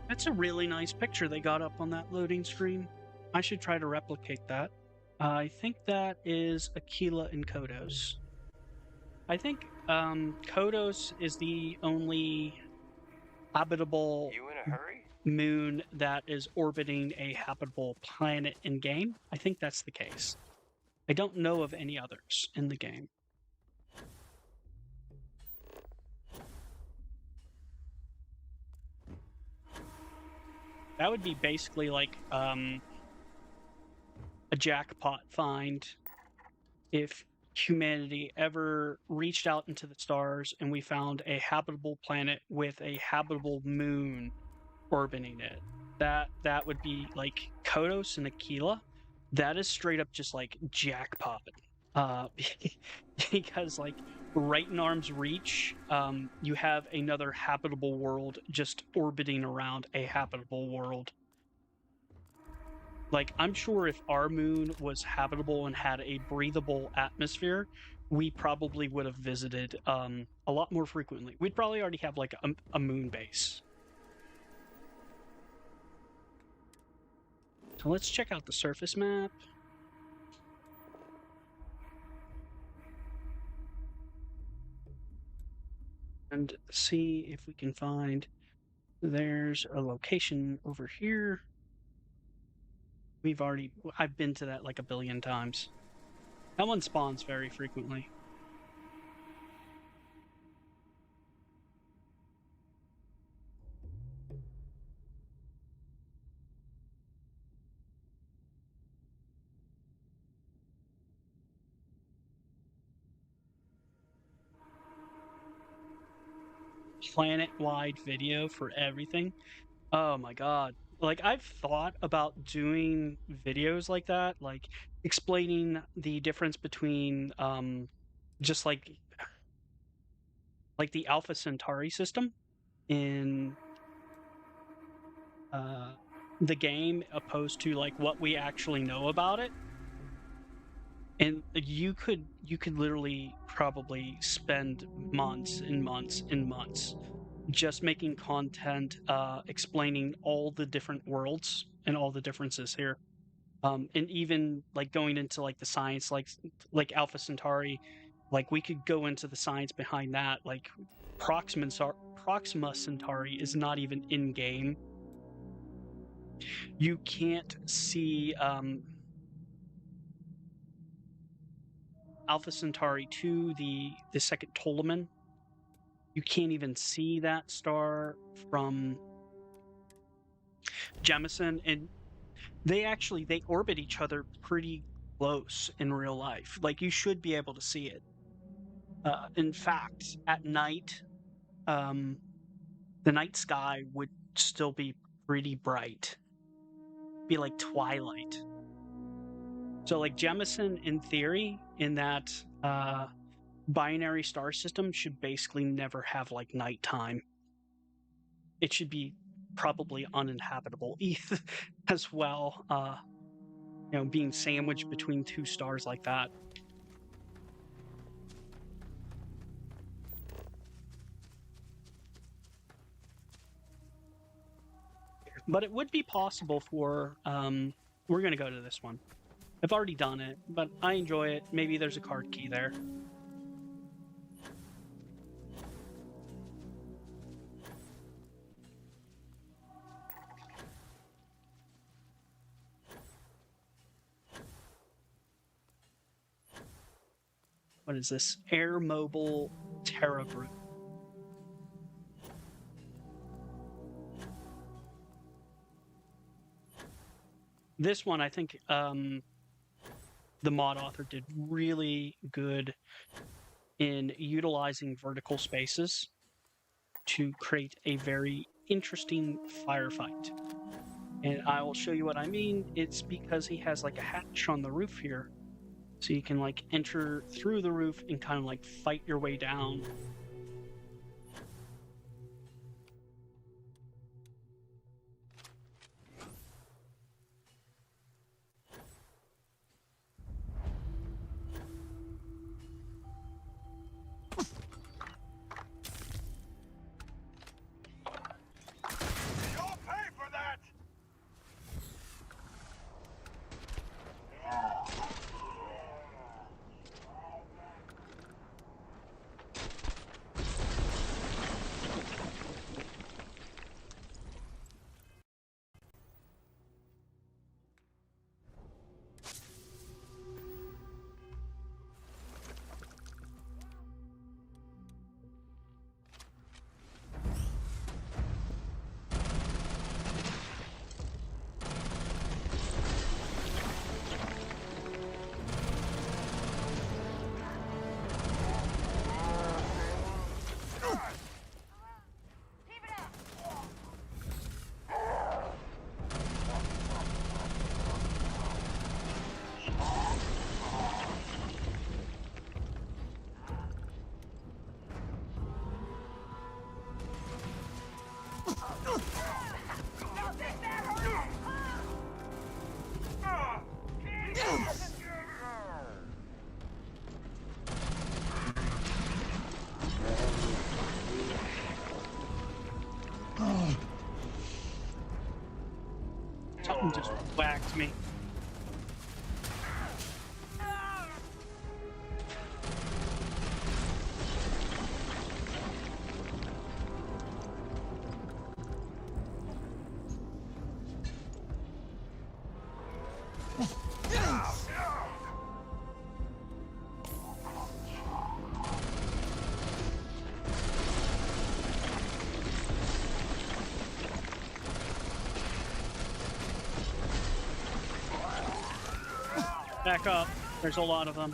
That's a really nice picture they got up on that loading screen. I should try to replicate that. I think that is Aquila and Kodos. I think Kodos is the only habitable You in a hurry? moon that is orbiting a habitable planet in game. I think that's the case. I don't know of any others in the game. That would be basically like a jackpot find if humanity ever reached out into the stars and we found a habitable planet with a habitable moon orbiting it. That would be like Kodos and Aquila. That is straight up just like jackpot. Because like right in arm's reach, you have another habitable world just orbiting around a habitable world. Like, I'm sure if our moon was habitable and had a breathable atmosphere, we probably would have visited a lot more frequently. We'd probably already have like a moon base. So let's check out the surface map. And see if we can find, there's a location over here. I've been to that like a billion times. That one spawns very frequently. Planet-wide video for everything. Oh my god. Like, I've thought about doing videos like that, like explaining the difference between just like the Alpha Centauri system in the game opposed to like what we actually know about it. And you could literally probably spend months and months and months just making content explaining all the different worlds and all the differences here. And even like going into like the science, like Alpha Centauri, like we could go into the science behind that. Like Proxima Centauri is not even in game. You can't see Alpha Centauri 2, the second Ptolemy. You can't even see that star from Jemison, and they orbit each other pretty close in real life. Like you should be able to see it. In fact, at night, um, the night sky would still be pretty bright, be like twilight. So, like Jemison, in theory, in that binary star system, should basically never have like nighttime. It should be probably uninhabitable as well. Being sandwiched between two stars like that. But it would be possible for we're gonna go to this one. I've already done it, but I enjoy it. Maybe there's a card key there. What is this? Air Mobile Terra Brute. This one, I think the mod author did really good in utilizing vertical spaces to create a very interesting firefight. And I will show you what I mean. It's because he has like a hatch on the roof here. So you can like enter through the roof and kind of like fight your way down. You'll pay for that! Something just whacked me. Back up. There's a lot of them.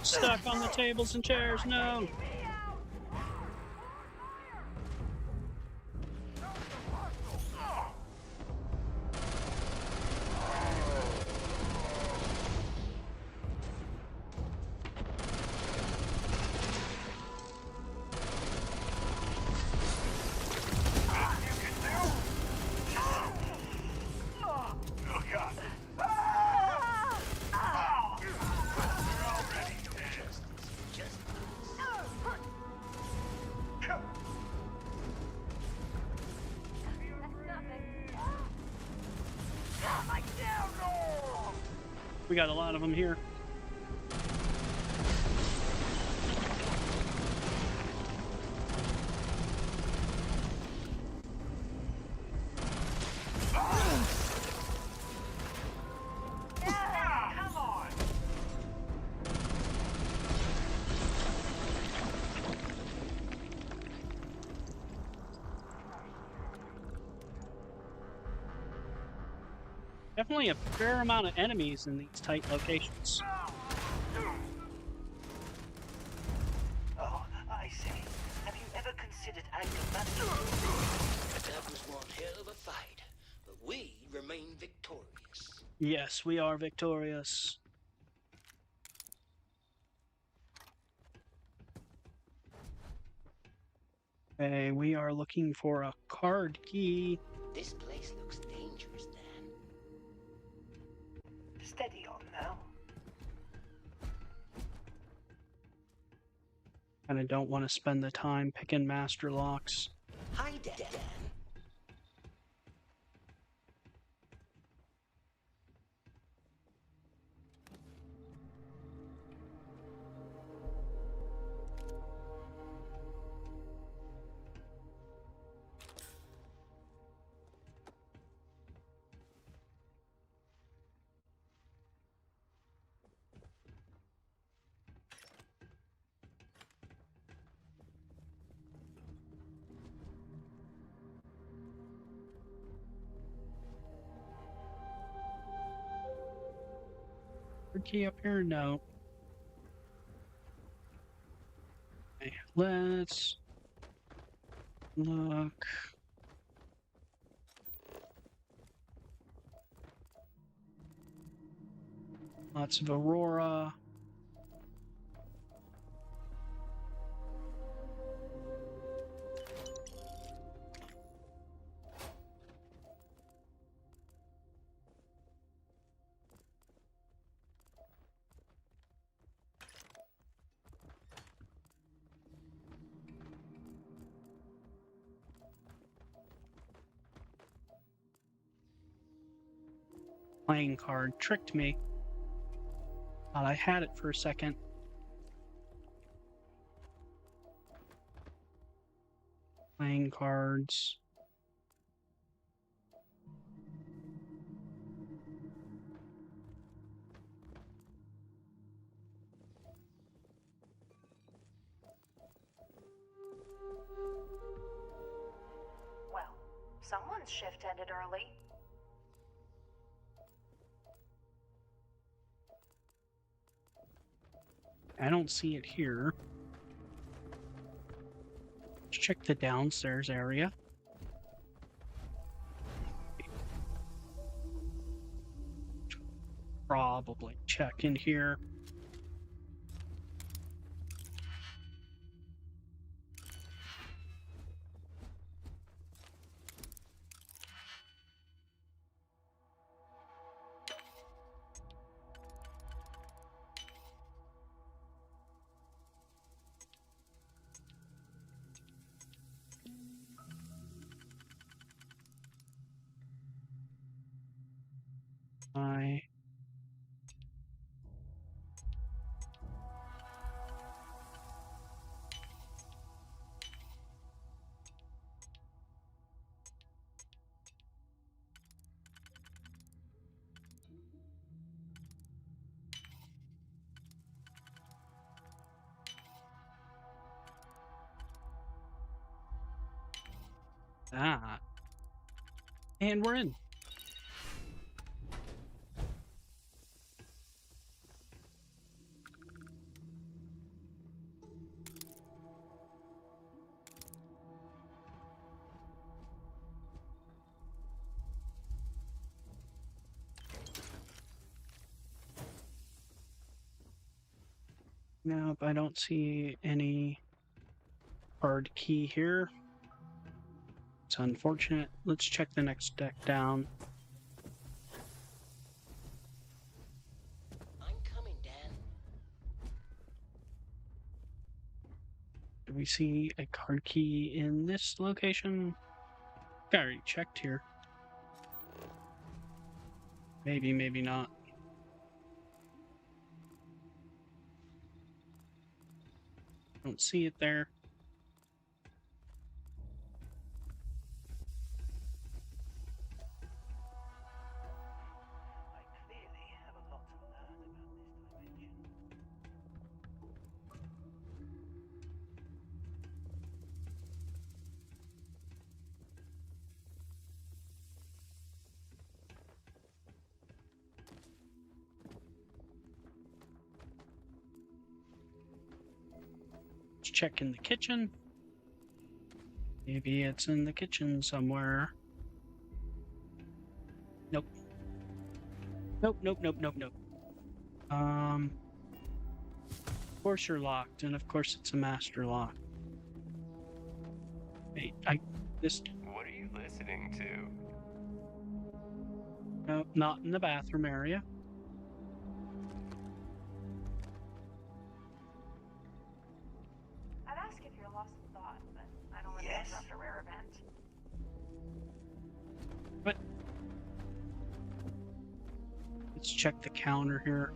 Stuck on the tables and chairs, no! We got a lot of them here. Come on! Definitely a fair amount of enemies in these tight locations. Oh, I say, have you ever considered anger management? That was one hell of a fight, but we remain victorious. Yes, we are victorious. Okay, we are looking for a card key. This place looks dangerous, Dan. Steady on now. And I don't want to spend the time picking master locks. Hi, Dan. Card key up here? No. Okay, let's look. Lots of Aurora. Playing card tricked me. Thought I had it for a second. Playing cards. Well, someone's shift ended early. I don't see it here. Let's check the downstairs area. Probably check in here. I and we're in. Nope, I don't see any card key here. It's unfortunate. Let's check the next deck down. I'm coming, Dan. Do we see a card key in this location? I already checked here. Maybe, maybe not. Don't see it there. I clearly have a lot to learn about this dimension. Let's check in the kitchen. Maybe it's in the kitchen somewhere. Nope. Nope, nope, nope, nope, nope. Of course you're locked, and of course it's a master lock. Wait, What are you listening to? No, not in the bathroom area. I'd ask if you're lost in thought, but I don't want to Yes? interrupt a rare event. But let's check the counter here.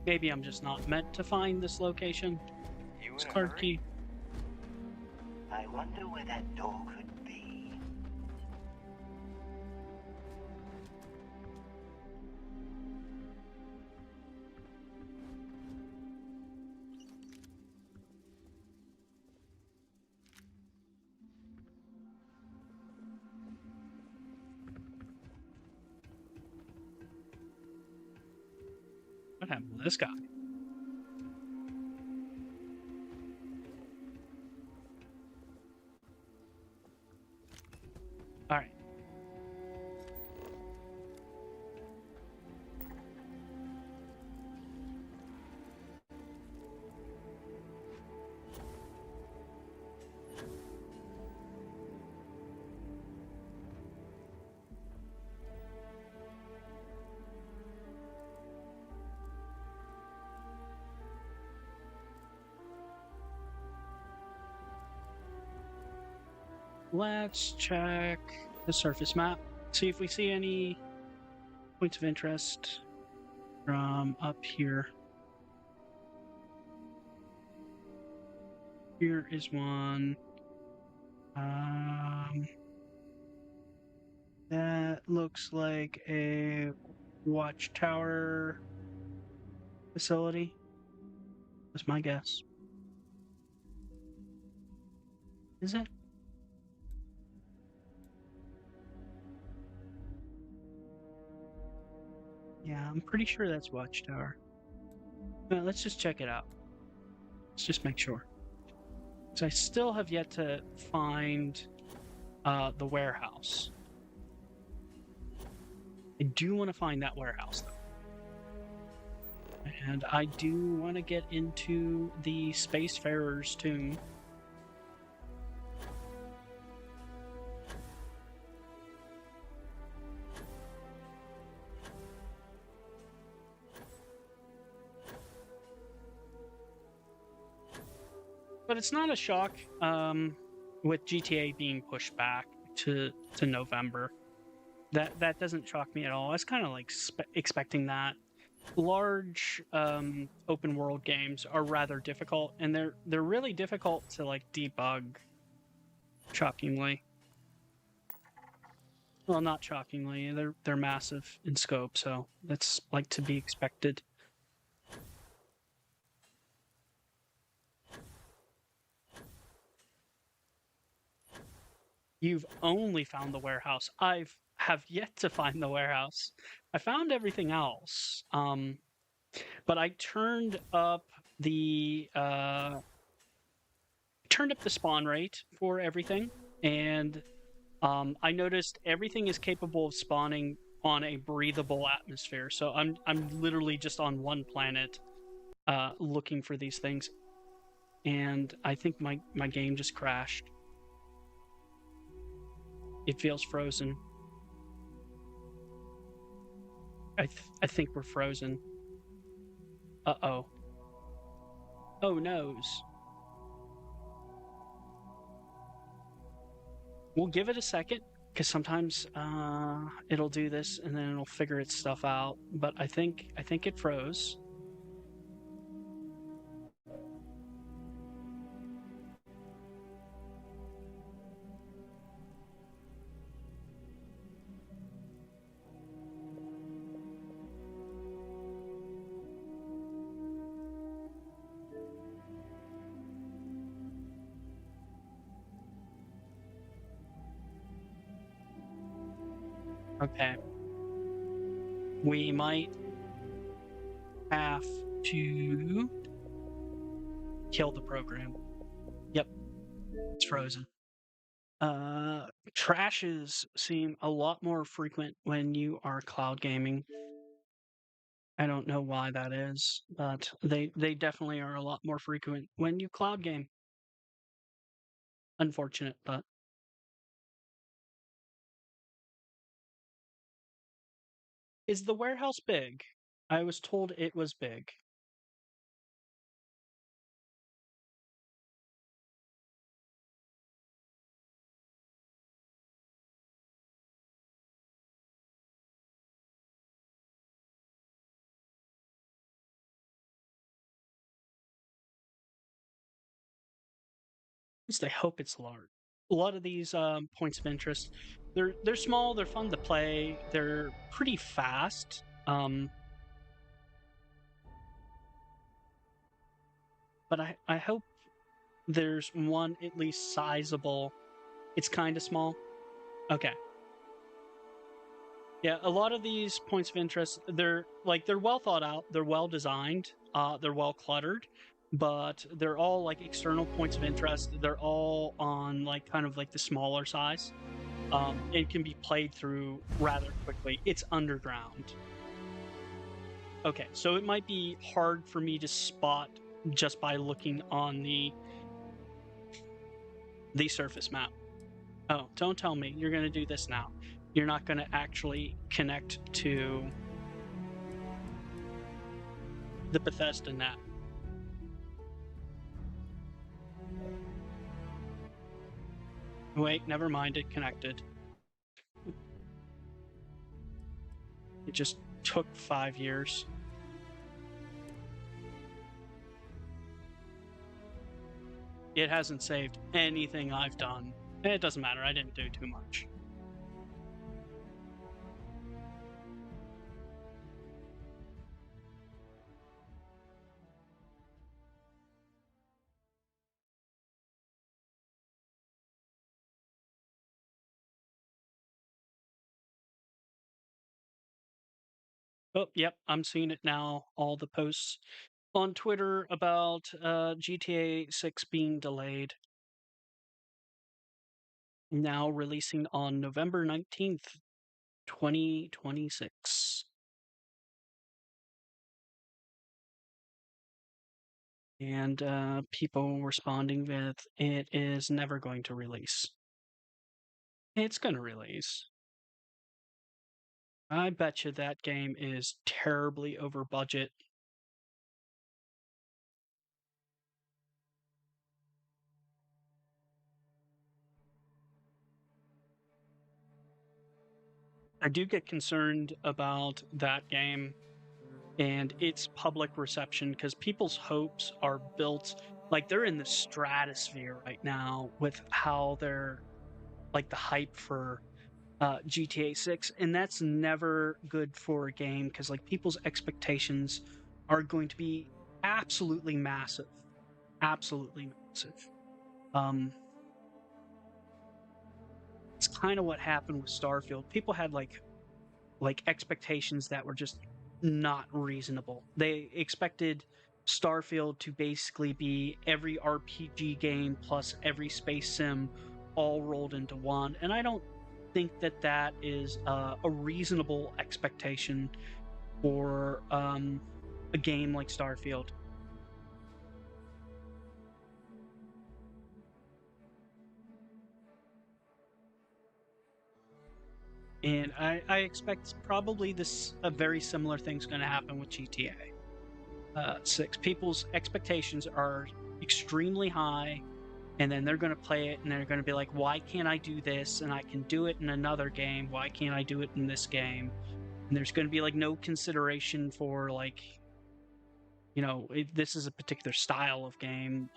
Maybe I'm just not meant to find this location. You It's in a card hurry? key. I wonder where that door could be. What happened to this guy? All right. Let's check the surface map. See if we see any points of interest from up here. Here is one. That looks like a watchtower facility. That's my guess. Is it? Yeah, I'm pretty sure that's watchtower. Let's just check it out. Let's just make sure. So I still have yet to find the warehouse. I do want to find that warehouse, though. And I do want to get into the Spacefarer's tomb. But it's not a shock with GTA being pushed back to November. That doesn't shock me at all. I was kind of like expecting that. Large open world games are rather difficult, and they're really difficult to like debug. Shockingly, well, not shockingly, they're massive in scope, so that's like to be expected. You've only found the warehouse. Have yet to find the warehouse. I found everything else. But I turned up the spawn rate for everything, and I noticed everything is capable of spawning on a breathable atmosphere. So I'm literally just on one planet looking for these things, and I think my game just crashed. It feels frozen. I think we're frozen. Uh-oh. Oh noes. We'll give it a second, because sometimes it'll do this and then it'll figure its stuff out. But I think it froze. Okay. We might have to kill the program. Yep, it's frozen. Crashes seem a lot more frequent when you are cloud gaming. I don't know why that is, but they definitely are a lot more frequent when you cloud game. Unfortunate, but is the warehouse big? I was told it was big. At least I hope it's large. A lot of these points of interest, they're small, they're fun to play, they're pretty fast. But I hope there's one at least sizable. It's kind of small. Okay. Yeah, a lot of these points of interest, they're well thought out, they're well designed, they're well cluttered, but they're all like external points of interest. They're all on like kind of like the smaller size. It can be played through rather quickly. It's underground. Okay, so it might be hard for me to spot just by looking on the surface map. Oh, don't tell me you're going to do this now. You're not going to actually connect to the Bethesda net. Wait, never mind, it connected. It just took 5 years. It hasn't saved anything I've done. It doesn't matter, I didn't do too much. Oh, yep, I'm seeing it now. All the posts on Twitter about GTA 6 being delayed. Now releasing on November 19th, 2026. And people responding with, it is never going to release. It's going to release. I bet you that game is terribly over budget. I do get concerned about that game and its public reception because people's hopes are built like they're in the stratosphere right now with how they're like the hype for GTA 6, and that's never good for a game because like people's expectations are going to be absolutely massive, absolutely massive. It's kind of what happened with Starfield. People had like expectations that were just not reasonable. They expected Starfield to basically be every RPG game plus every space sim all rolled into one, and I don't think that that is a reasonable expectation for a game like Starfield. and I expect probably this a very similar thing's going to happen with GTA 6. People's expectations are extremely high, and then they're going to play it and they're going to be like, why can't I do this and I can do it in another game, why can't I do it in this game? And there's going to be like no consideration for like, this is a particular style of game.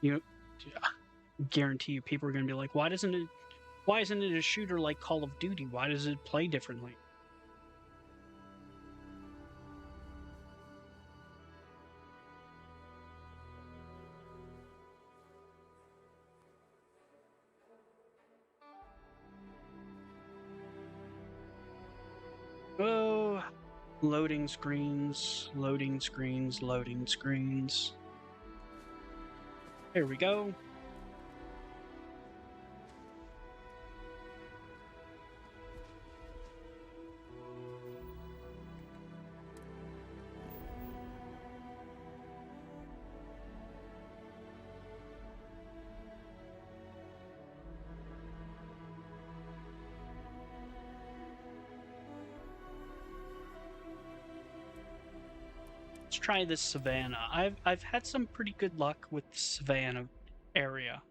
You know, guarantee you people are going to be like, why isn't it a shooter like Call of Duty? Why does it play differently? Oh, loading screens, loading screens, loading screens. There we go. Let's try this Savannah. I've had some pretty good luck with the Savannah area.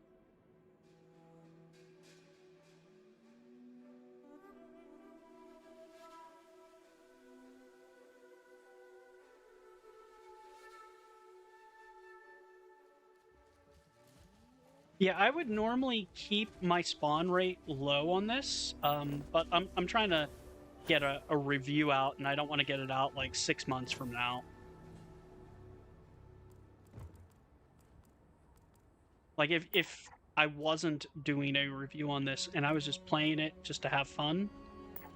Yeah, I would normally keep my spawn rate low on this, but I'm trying to get a review out, and I don't want to get it out like 6 months from now. Like if I wasn't doing a review on this and I was just playing it just to have fun,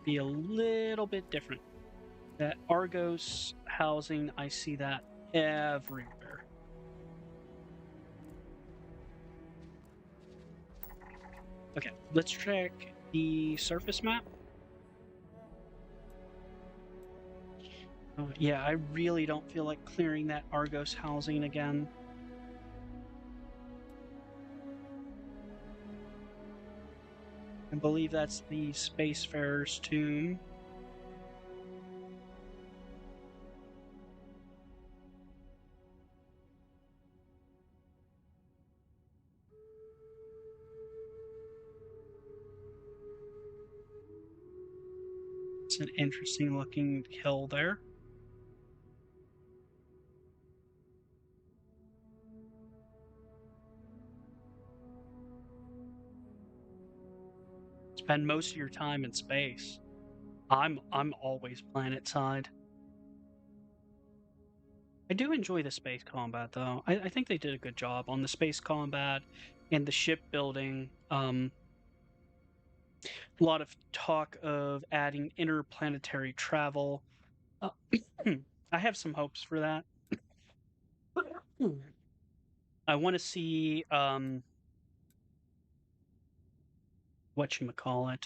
be a little bit different. That Argos housing, I see that everywhere. Okay, let's check the surface map. Oh, yeah, I really don't feel like clearing that Argos housing again. I believe that's the Spacefarer's tomb. It's an interesting looking hill there. Spend most of your time in space. I'm always planet side. I do enjoy the space combat though. I think they did a good job on the space combat and the shipbuilding. A lot of talk of adding interplanetary travel. Uh, I have some hopes for that. I want to see whatchamacallit,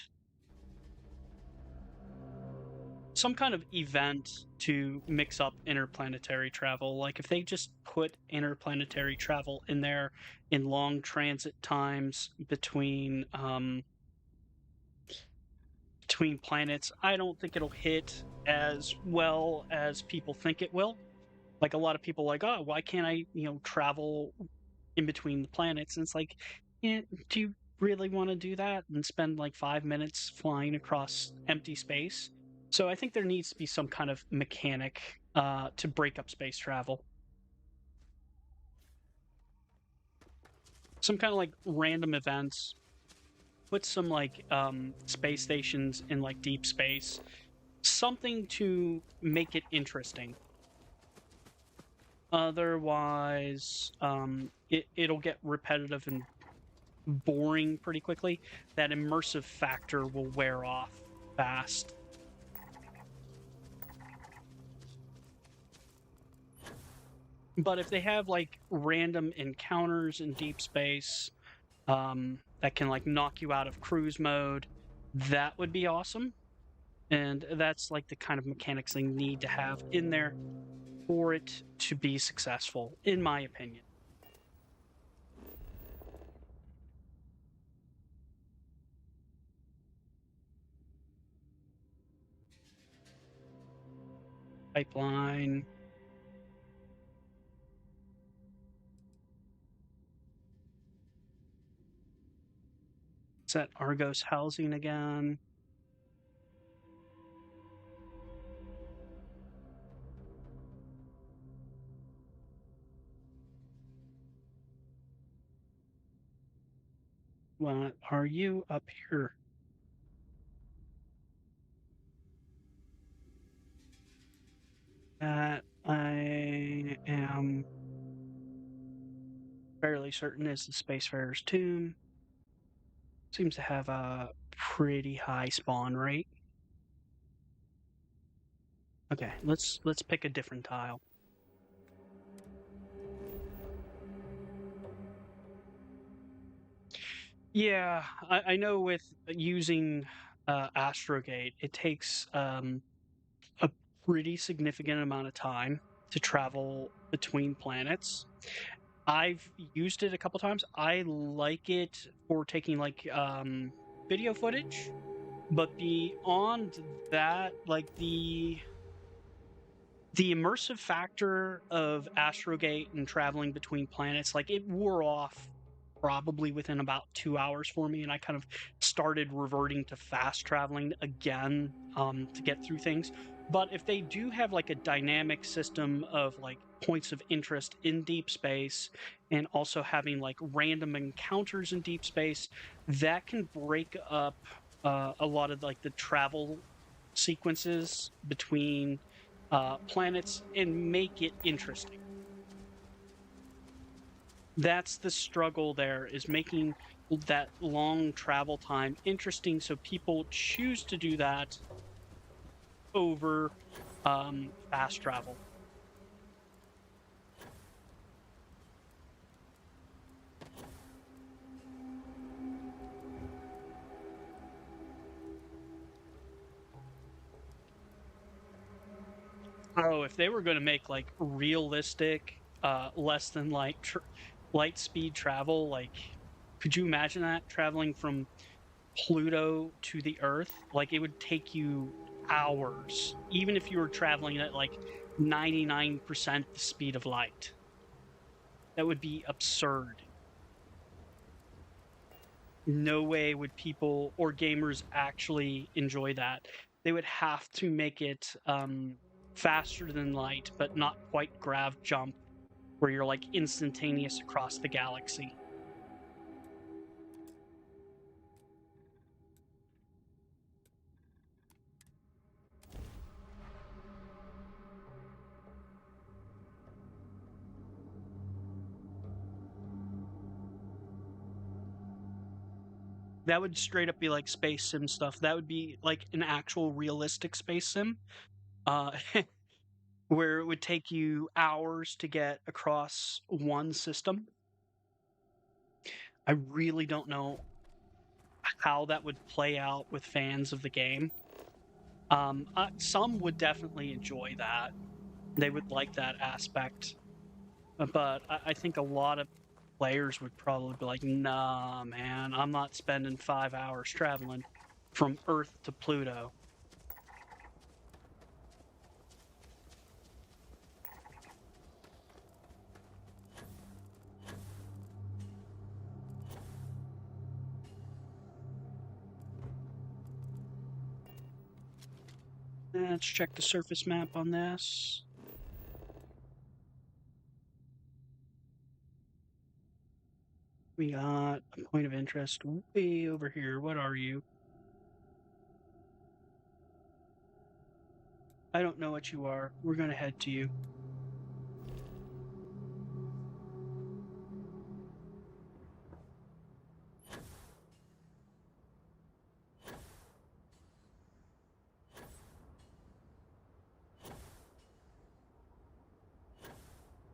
some kind of event to mix up interplanetary travel. Like if they just put interplanetary travel in there in long transit times between planets, I don't think it'll hit as well as people think it will. Like a lot of people like, oh, why can't I, travel in between the planets? And it's like, yeah, do you really want to do that and spend like 5 minutes flying across empty space? So I think there needs to be some kind of mechanic to break up space travel. Some kind of like random events. Put some like space stations in like deep space. Something to make it interesting. Otherwise, it'll get repetitive and boring pretty quickly. That immersive factor will wear off fast. But if they have like random encounters in deep space that can like knock you out of cruise mode, that would be awesome. And that's like the kind of mechanics they need to have in there for it to be successful, in my opinion. pipeline. Is that Argos housing again? What are you up here? That I am fairly certain is the Spacefarer's tomb. Seems to have a pretty high spawn rate. Okay, let's pick a different tile. Yeah, I know with using Astrogate, it takes a pretty significant amount of time to travel between planets. I've used it a couple times. I like it for taking like video footage, but beyond that, like the immersive factor of Astrogate and traveling between planets, like it wore off probably within about 2 hours for me, and I kind of started reverting to fast traveling again to get through things. But if they do have like a dynamic system of like points of interest in deep space and also having like random encounters in deep space, that can break up a lot of like the travel sequences between planets and make it interesting. That's the struggle there, is making that long travel time interesting so people choose to do that over fast travel. Oh, if they were going to make like realistic, less than light speed travel, like, could you imagine that traveling from Pluto to the Earth? Like, it would take you hours, even if you were traveling at like 99% the speed of light. That would be absurd. No way would people or gamers actually enjoy that. They would have to make it faster than light, but not quite grav jump, where you're like instantaneous across the galaxy. That would straight up be like space sim stuff. That would be like an actual realistic space sim, uh, where it would take you hours to get across one system. I really don't know how that would play out with fans of the game. Some would definitely enjoy that. They would like that aspect, but I think a lot of players would probably be like, "Nah, man, I'm not spending 5 hours traveling from Earth to Pluto." Let's check the surface map on this. We got a point of interest way over here. What are you? I don't know what you are. We're going to head to you.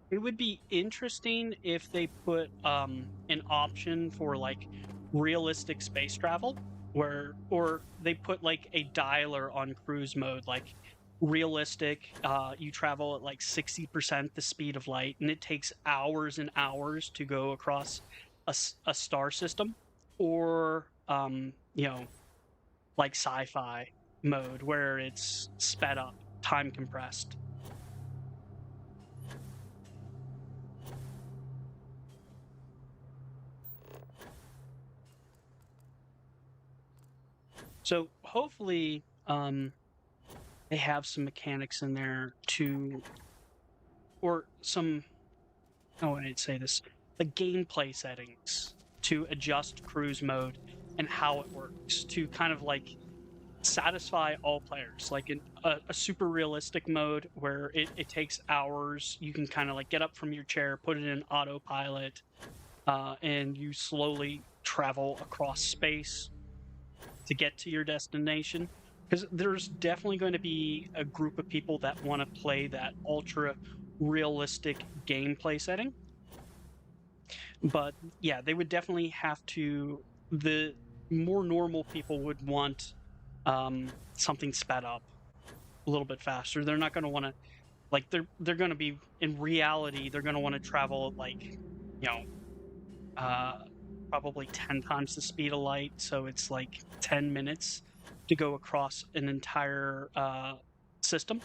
It would be interesting if they put an option for like realistic space travel, where or they put like a dialer on cruise mode, like realistic. You travel at like 60% the speed of light, and it takes hours and hours to go across a star system, or like sci-fi mode where it's sped up, time compressed. So hopefully, they have some mechanics in there or some, how would I say this, the gameplay settings to adjust cruise mode and how it works to kind of like satisfy all players, like in a super realistic mode where it takes hours. You can kind of like get up from your chair, put it in autopilot, and you slowly travel across space to get to your destination. Because there's definitely going to be a group of people that want to play that ultra realistic gameplay setting. But yeah, they would definitely have to. The more normal people would want something sped up a little bit faster. They're not going to want to like they're going to be in reality. They're going to want to travel at like you know uh, probably 10 times the speed of light. So it's like 10 minutes to go across an entire system.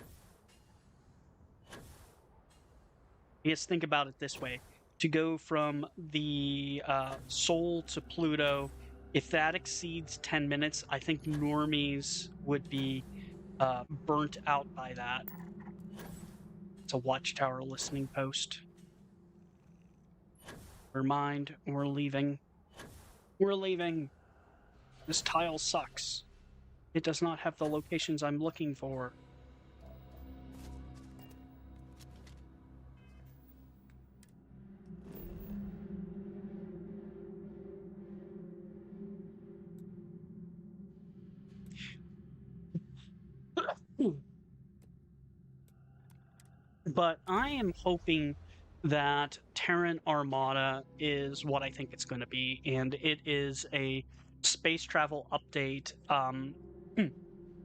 I guess think about it this way: to go from the Sol to Pluto, if that exceeds 10 minutes, I think normies would be burnt out by that. It's a watchtower listening post. Never mind, we're leaving. We're leaving. This tile sucks. It does not have the locations I'm looking for. But I am hoping that Terran Armada is what I think it's going to be, and it is a space travel update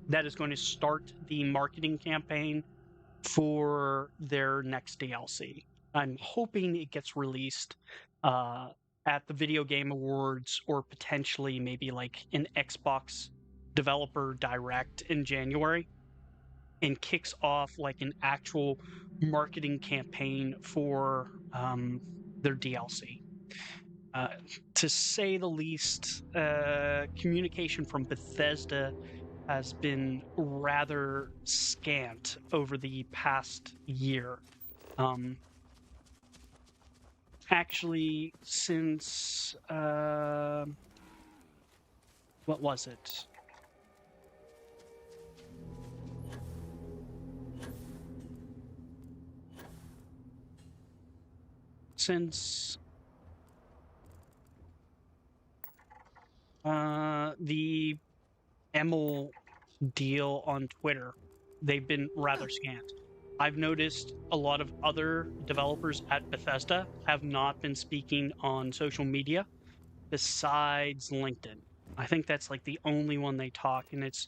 that is going to start the marketing campaign for their next DLC. I'm hoping it gets released at the Video Game Awards or potentially maybe like an Xbox Developer Direct in January and kicks off like an actual marketing campaign for their DLC. To say the least, communication from Bethesda has been rather scant over the past year. Actually, since what was it? Since the Emil deal on Twitter, they've been rather scant. I've noticed a lot of other developers at Bethesda have not been speaking on social media besides LinkedIn. I think that's like the only one they talk, and it's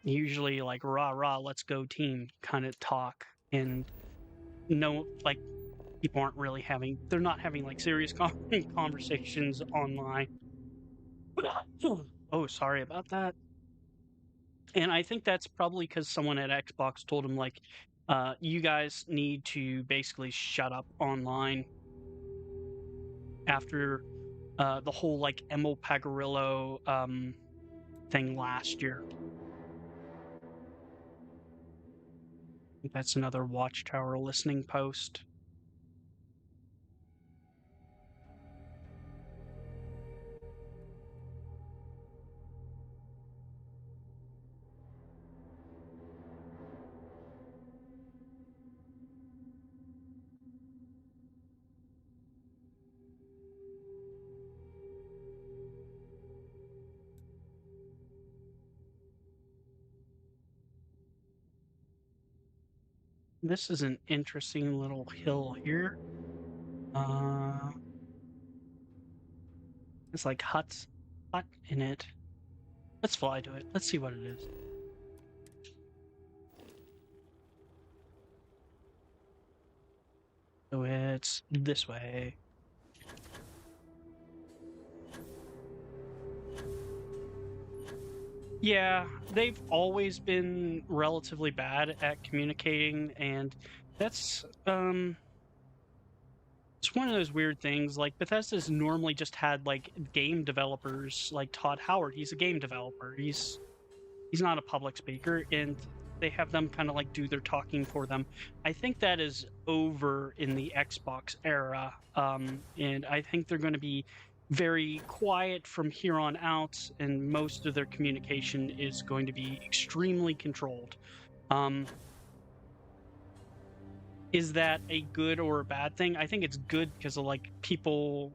usually like rah rah, let's go team kind of talk, and no, like people aren't really they're not having like serious conversations online. Oh, sorry about that. And I think that's probably because someone at Xbox told him like, you guys need to basically shut up online after the whole like Emil Pagarillo thing last year. I think that's another Watchtower listening post. This is an interesting little hill here. It's like hut in it. Let's fly to it. Let's see what it is. So it's this way. Yeah, they've always been relatively bad at communicating, and that's it's one of those weird things. Like Bethesda's normally just had like game developers, like Todd Howard. He's a game developer. He's not a public speaker, and they have them kind of like do their talking for them. I think that is over in the Xbox era, and I think they're going to be very quiet from here on out, and most of their communication is going to be extremely controlled. Is that a good or a bad thing? I think it's good because of like people,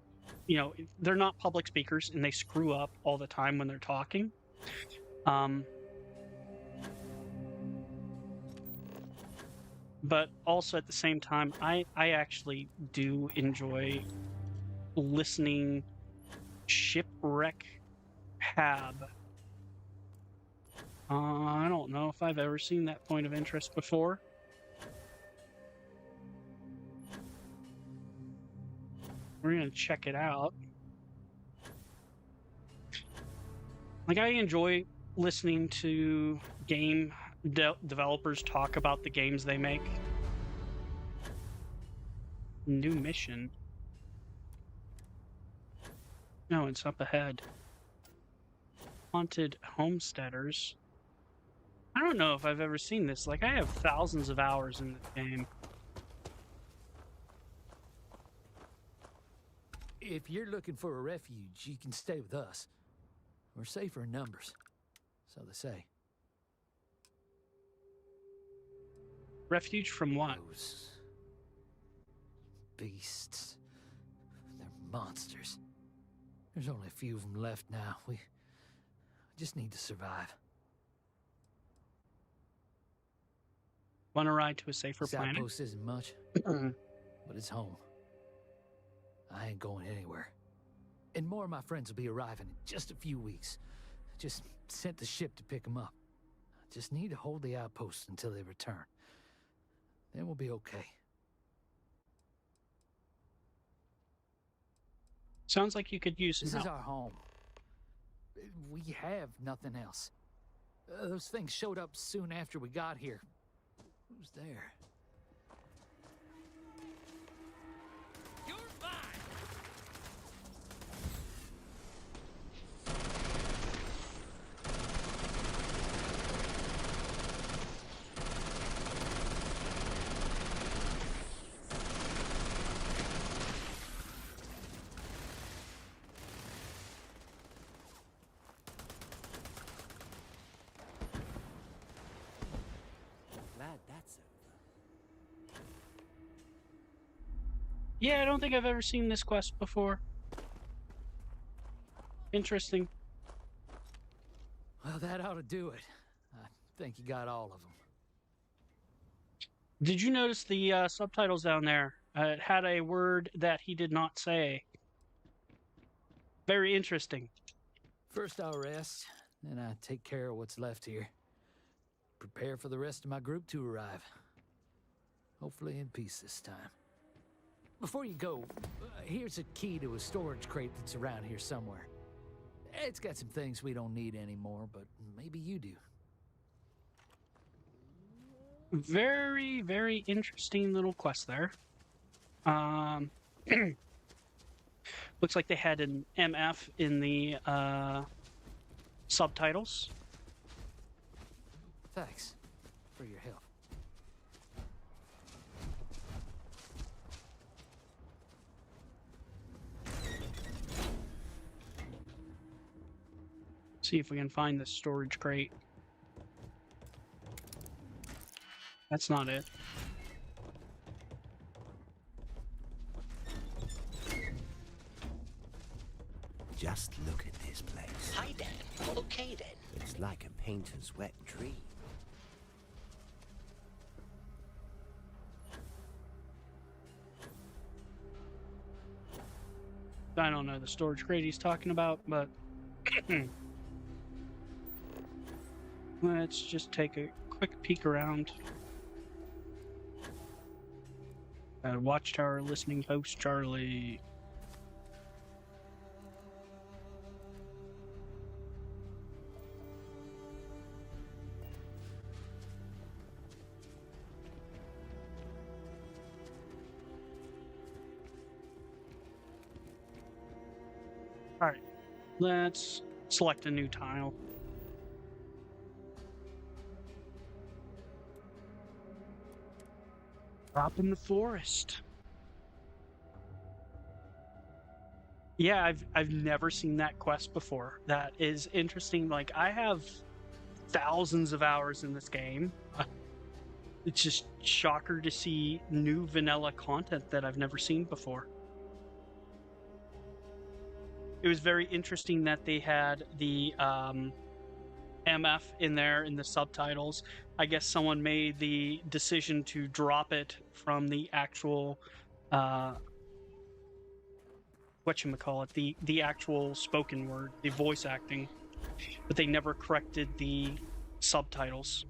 they're not public speakers and they screw up all the time when they're talking. But also at the same time, I actually do enjoy listening Shipwreck Hab. I don't know if I've ever seen that point of interest before. We're gonna check it out. Like, I enjoy listening to game developers talk about the games they make. New mission. No, it's up ahead. Haunted Homesteaders. I don't know if I've ever seen this. Like, I have thousands of hours in this game. If you're looking for a refuge, you can stay with us. We're safer in numbers, so they say. Refuge from what? Those beasts. They're monsters. There's only a few of them left now. We just need to survive. Want to ride to a safer This planet? outpost isn't much, but it's home. I ain't going anywhere. And more of my friends will be arriving in just a few weeks. Just sent the ship to pick them up. I just need to hold the outpost until they return. Then we'll be okay. Sounds like you could use some This is help. our home. We have nothing else. Those things showed up soon after we got here. Who's there? You're mine! Glad that's over. Yeah, I don't think I've ever seen this quest before. Interesting. Well, that ought to do it. I think you got all of them. Did you notice the subtitles down there? It had a word that he did not say. Very interesting. First I'll rest, then I take care of what's left here. Prepare for the rest of my group to arrive. Hopefully in peace this time. Before you go, here's a key to a storage crate that's around here somewhere. It's got some things we don't need anymore, but maybe you do. Very, very interesting little quest there. Looks like they had an MF in the subtitles. Thanks for your help. See if we can find the storage crate. That's not it. Just look at this place. Hi, Dan. Okay, then. It's like a painter's wet dream. I don't know the storage crate he's talking about, but let's just take a quick peek around. Watchtower listening post Charlie. All right, let's select a new tile. Drop in the forest. Yeah, I've never seen that quest before. That is interesting. Like, I have thousands of hours in this game. It's just shocker to see new vanilla content that I've never seen before. It was very interesting that they had the MF in there in the subtitles. I guess someone made the decision to drop it from the actual whatchamacallit, the actual spoken word, the voice acting, but they never corrected the subtitles.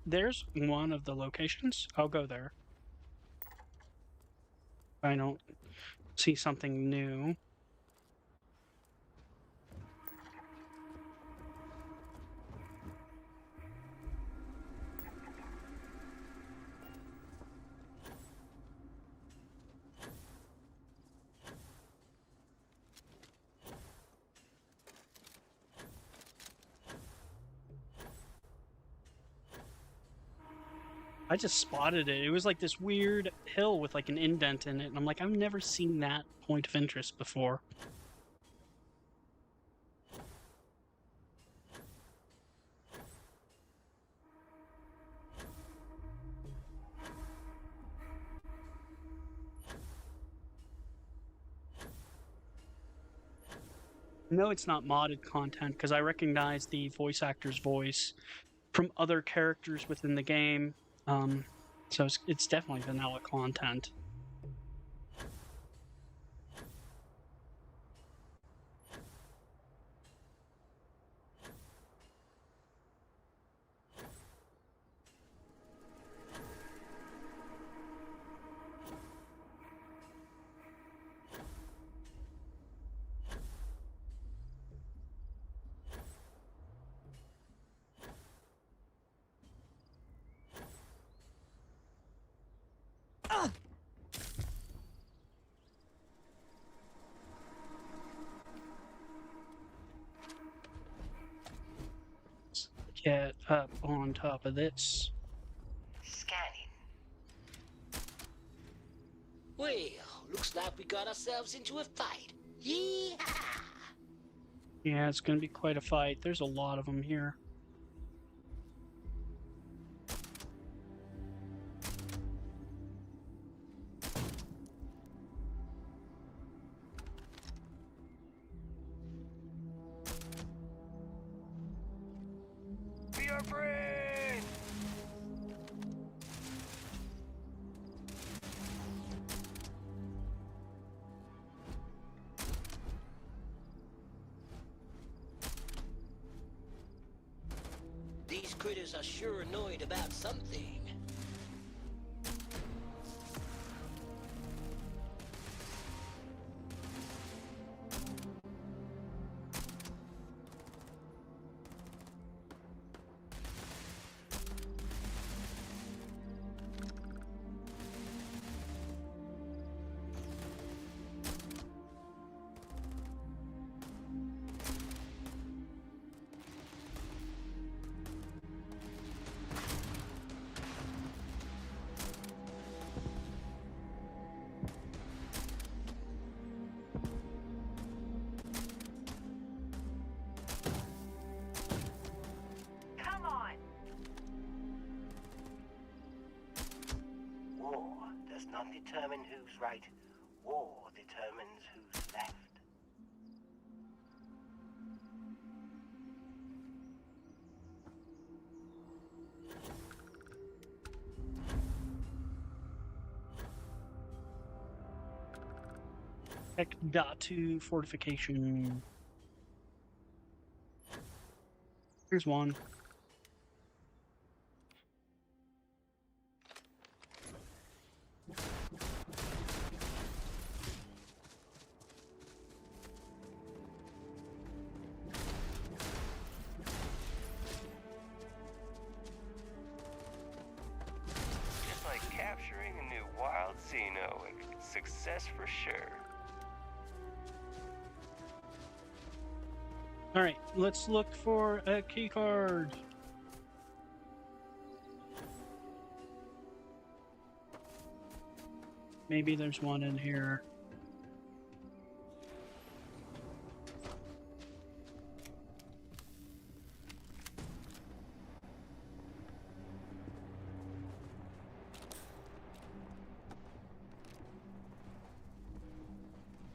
There's one of the locations. I'll go there. I don't see something new. I just spotted it. It was like this weird hill with like an indent in it, and I'm like, I've never seen that point of interest before. No, it's not modded content because I recognize the voice actor's voice from other characters within the game. So it's definitely vanilla content. Get up on top of this. Scanning. Well, looks like we got ourselves into a fight. Yee-haw! Yeah, it's going to be quite a fight. There's a lot of them here. Be afraid! These critters are sure annoyed about something. Come on! War does not determine who's right. War determines who's left. Datu fortification. Here's one. wild scene, Owen. Success for sure. All right, let's look for a key card. Maybe there's one in here.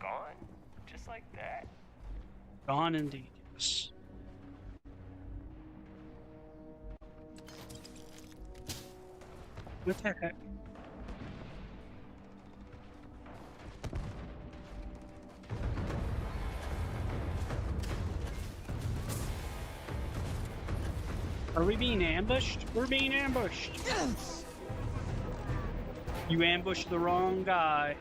Gone? Just like that? Gone indeed, yes. What the heck? Are we being ambushed? We're being ambushed. You ambushed the wrong guy.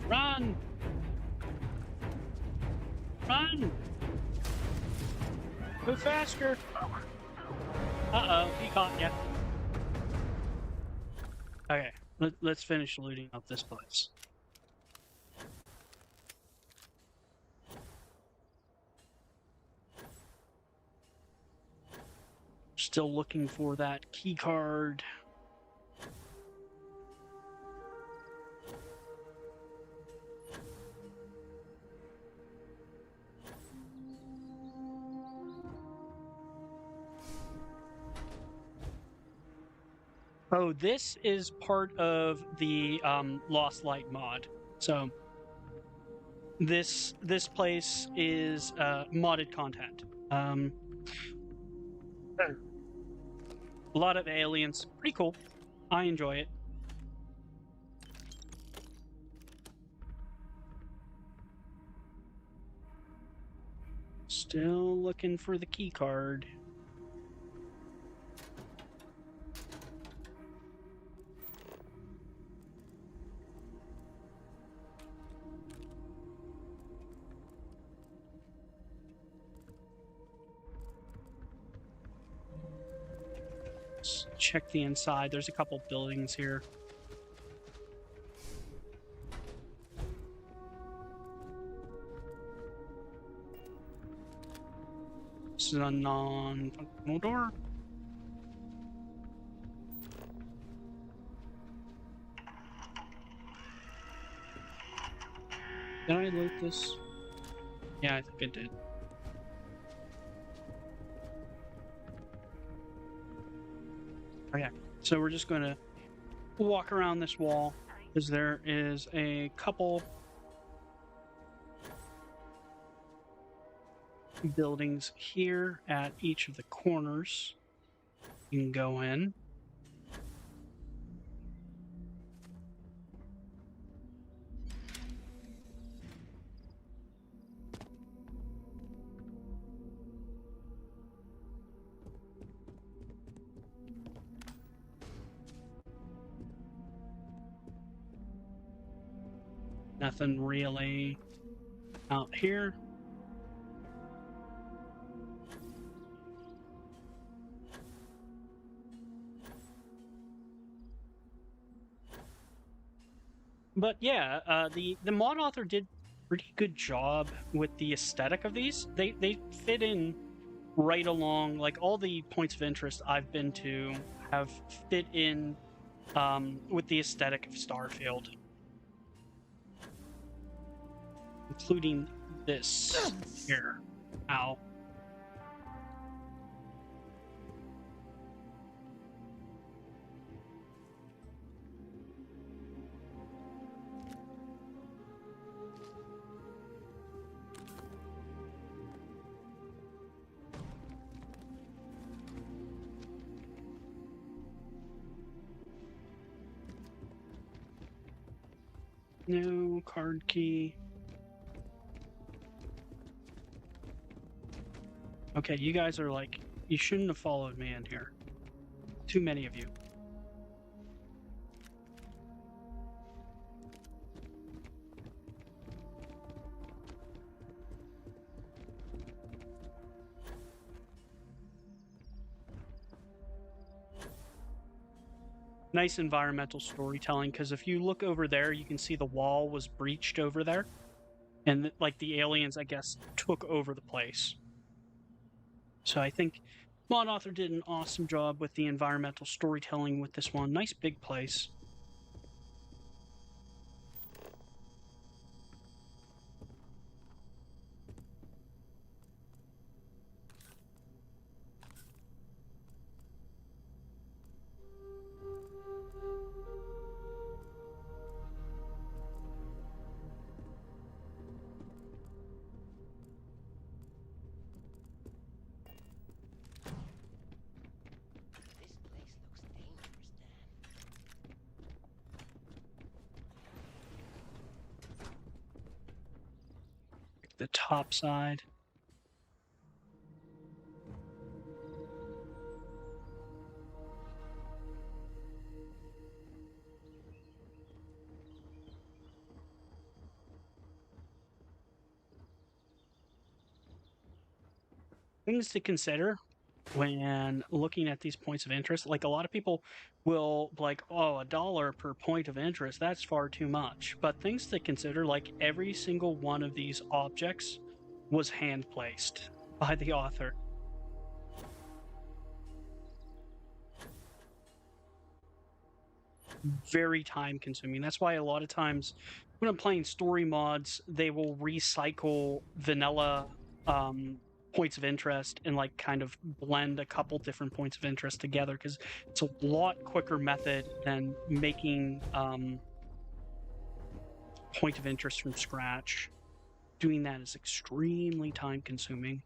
Run! Run! Go faster! Uh-oh, he caught ya. Okay, let's finish looting up this place. Still looking for that key card. Oh, this is part of the Lost Light mod. So this place is modded content. A lot of aliens, pretty cool. I enjoy it. Still looking for the key card. Let's check the inside. There's a couple buildings here. This is a non-functional door. Did I loot this? Yeah, I think I did. Okay, so we're just going to walk around this wall because there is a couple buildings here at each of the corners. You can go in. Nothing really out here. but yeah, the mod author did pretty good job with the aesthetic of these. They fit in right along, like all the points of interest I've been to have fit in with the aesthetic of Starfield, including this here. Ow. No card key. Okay, you guys are like, you shouldn't have followed me in here. Too many of you. Nice environmental storytelling, because if you look over there, you can see the wall was breached over there. And like the aliens, I guess, took over the place. So I think mod author did an awesome job with the environmental storytelling with this one. Nice big place. This place looks dangerous, Dan. The top side. Things to consider when looking at these points of interest. Like a lot of people will like, oh, $1 per point of interest, that's far too much. But things to consider, like every single one of these objects was hand placed by the author. Very time consuming. That's why a lot of times when I'm playing story mods, they will recycle vanilla points of interest and like kind of blend a couple different points of interest together, because it's a lot quicker method than making point of interest from scratch. Doing that is extremely time consuming.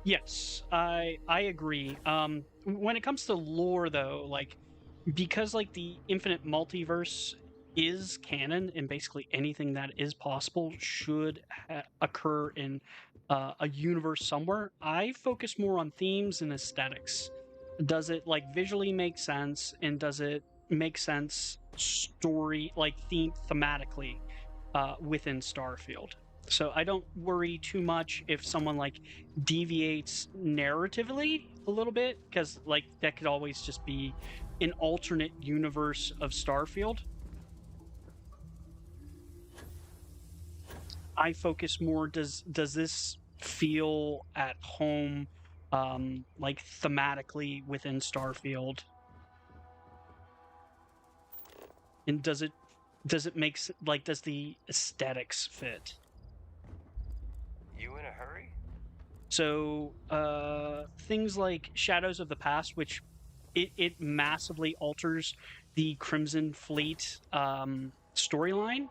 Yes, I agree. When it comes to lore, though, like because like the infinite multiverse is canon, and basically anything that is possible should occur in a universe somewhere, I focus more on themes and aesthetics. Does it like visually make sense, and does it make sense story like thematically within Starfield? So I don't worry too much if someone like deviates narratively a little bit, because like that could always just be an alternate universe of Starfield. I focus more, does this feel at home like thematically within Starfield? And does it make like, does the aesthetics fit? You in a hurry? So things like Shadows of the Past, which it massively alters the Crimson Fleet storyline,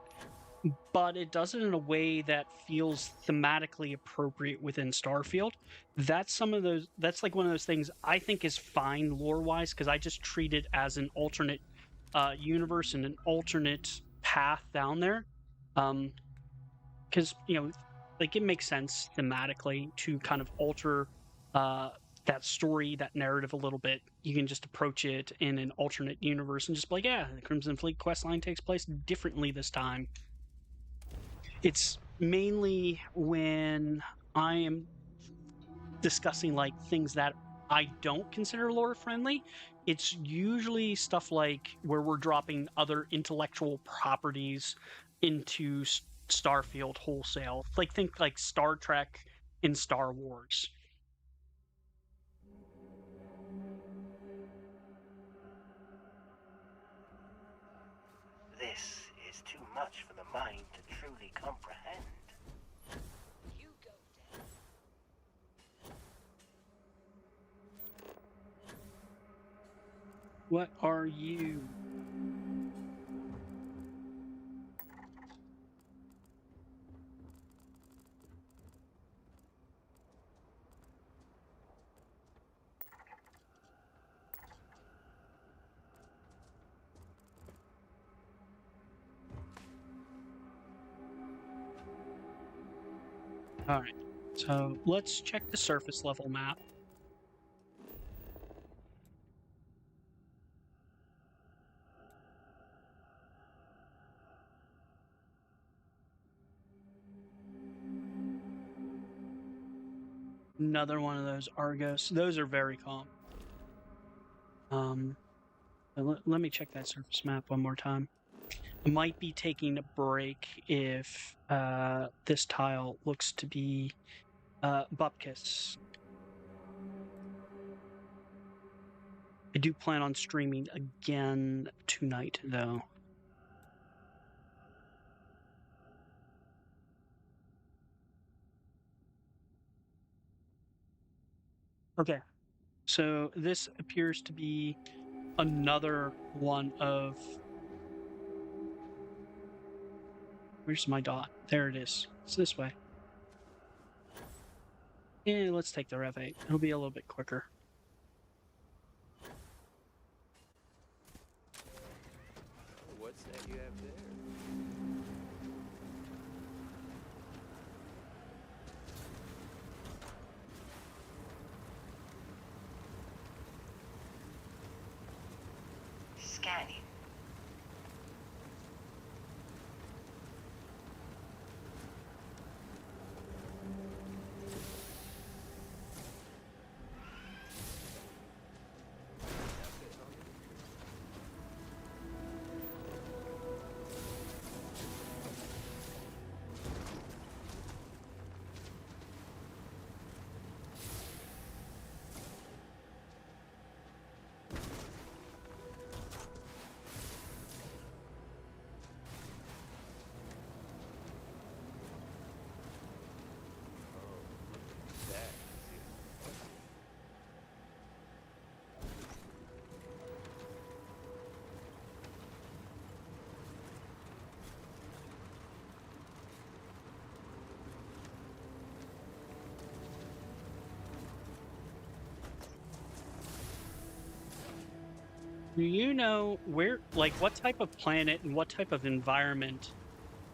but it does it in a way that feels thematically appropriate within Starfield. That's like one of those things I think is fine lore wise, because I just treat it as an alternate universe and an alternate path down there. Because like it makes sense thematically to kind of alter that story, that narrative a little bit, you can just approach it in an alternate universe and just be like, yeah, the Crimson Fleet questline takes place differently this time. It's mainly when I am discussing like things that I don't consider lore friendly. It's usually stuff like where we're dropping other intellectual properties into Starfield wholesale. Like think like Star Trek and Star Wars. This is too much for the mind to truly comprehend. You go down. What are you? All right, so let's check the surface level map. Another one of those Argos. Those are very calm. Let me check that surface map one more time. I might be taking a break if this tile looks to be Bupkis. I do plan on streaming again tonight, though. Okay, so this appears to be another one of... Where's my dot? There it is. It's this way. Yeah, let's take the Rev 8. It'll be a little bit quicker. What's that you have there? Scanning. Do you know where, like, what type of planet and what type of environment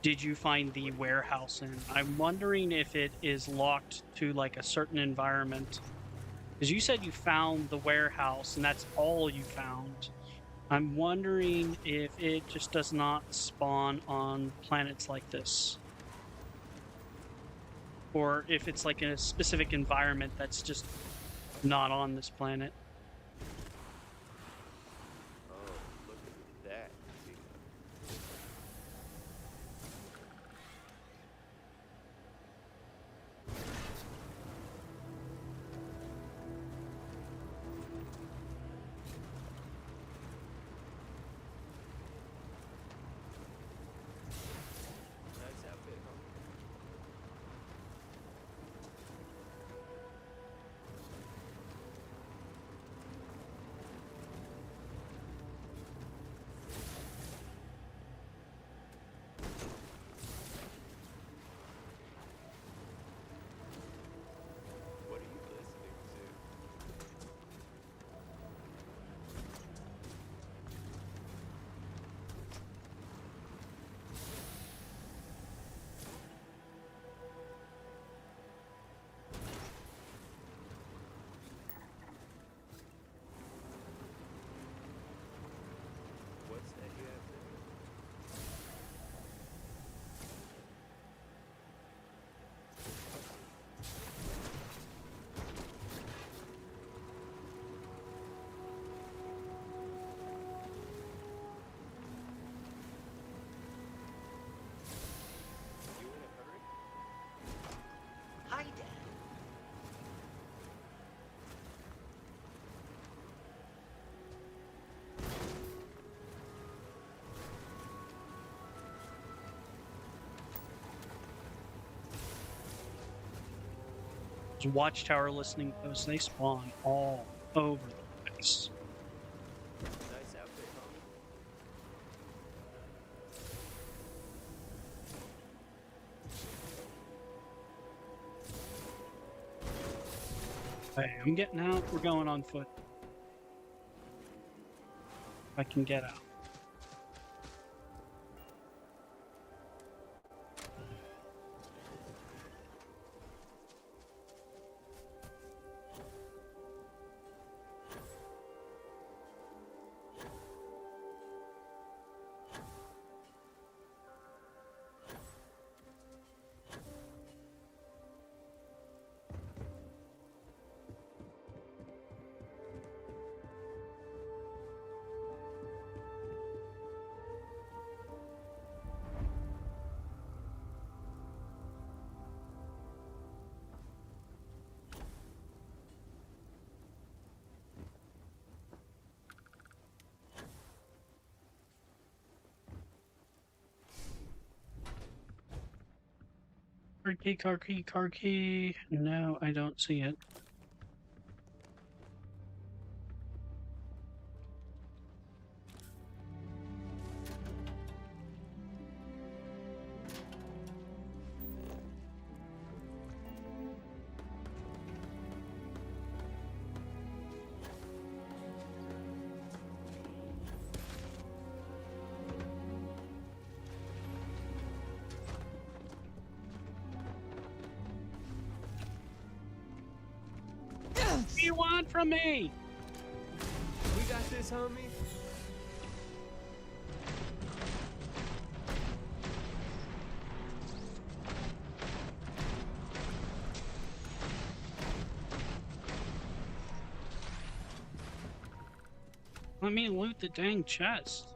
did you find the warehouse in? I'm wondering if it is locked to, like, a certain environment. Because you said you found the warehouse and that's all you found. I'm wondering if it just does not spawn on planets like this. Or if it's like a specific environment that's just not on this planet. Oh, look at that. Nice outfit, huh? Those watchtower listening posts, they spawn all over the place. Nice outfit, homie. Hey, I'm getting out. We're going on foot. If I can get out. Card key, card key, card key. No, I don't see it. What do you want from me? We got this, homie. Let me loot the dang chest.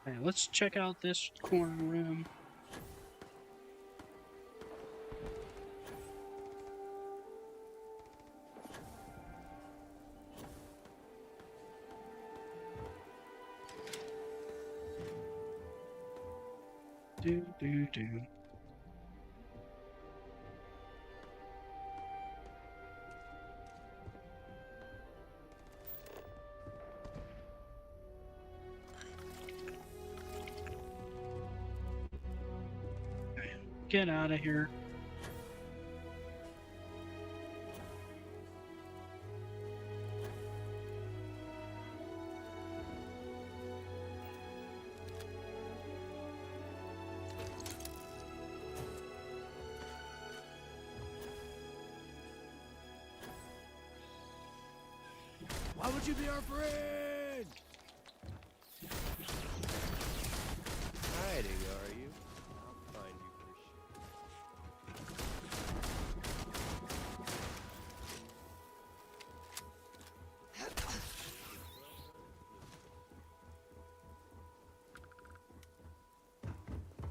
Okay, let's check out this corner room. Do. Get out of here. Why would you be our friend? Hiding, are you? I'll find you for sure.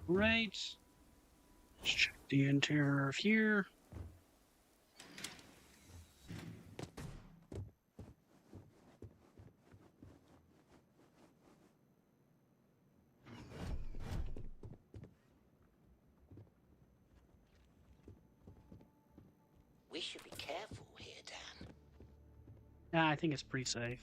Right. Let's check the interior of here. We should be careful here, Dan. Yeah, I think it's pretty safe.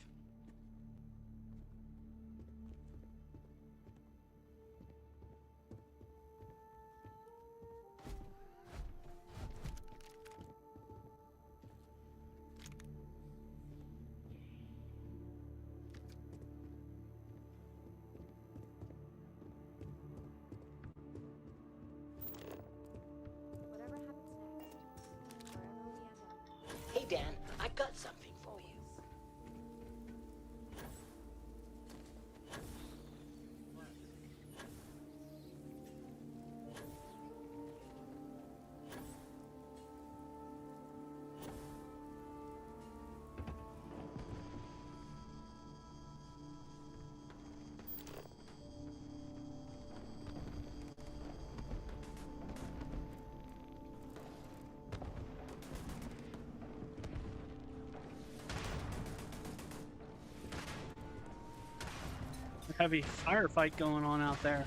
Whatever happens next, wherever we end up, Hey, Dan, I got something for you. Heavy firefight going on out there.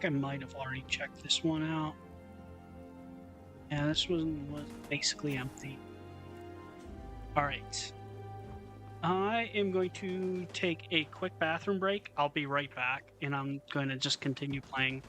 think I might have already checked this one out. Yeah, this one was basically empty. Alright. I am going to take a quick bathroom break. I'll be right back, and I'm going to just continue playing.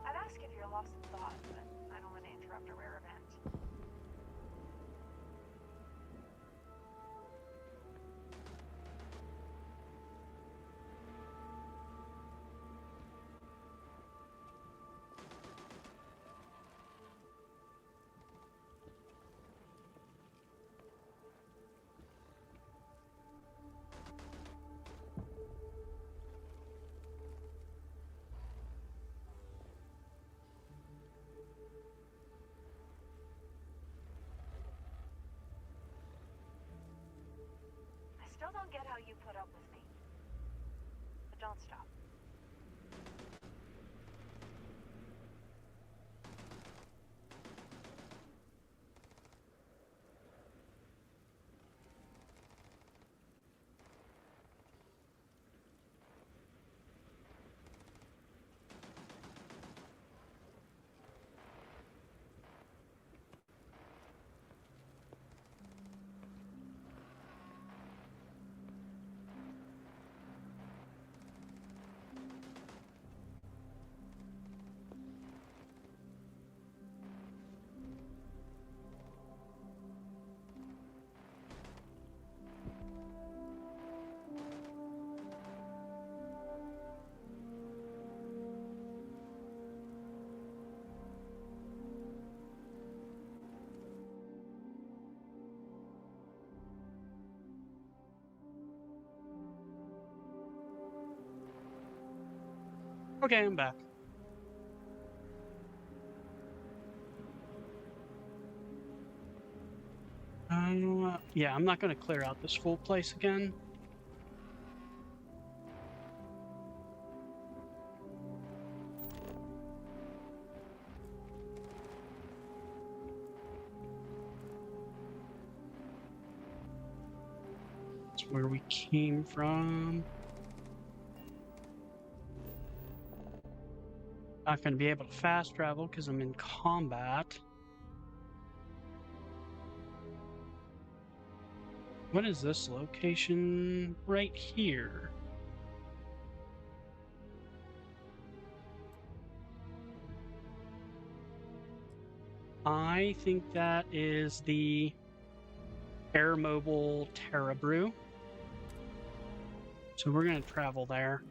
I'd ask if you're lost in thought, but I don't want to interrupt a rare event. I still don't get how you put up with me. But don't stop. Okay, I'm back. Yeah, I'm not going to clear out this full place again. That's where we came from. Not going to be able to fast travel because I'm in combat. What is this location right here? I think that is the Air Mobile Terra Brew. So we're going to travel there.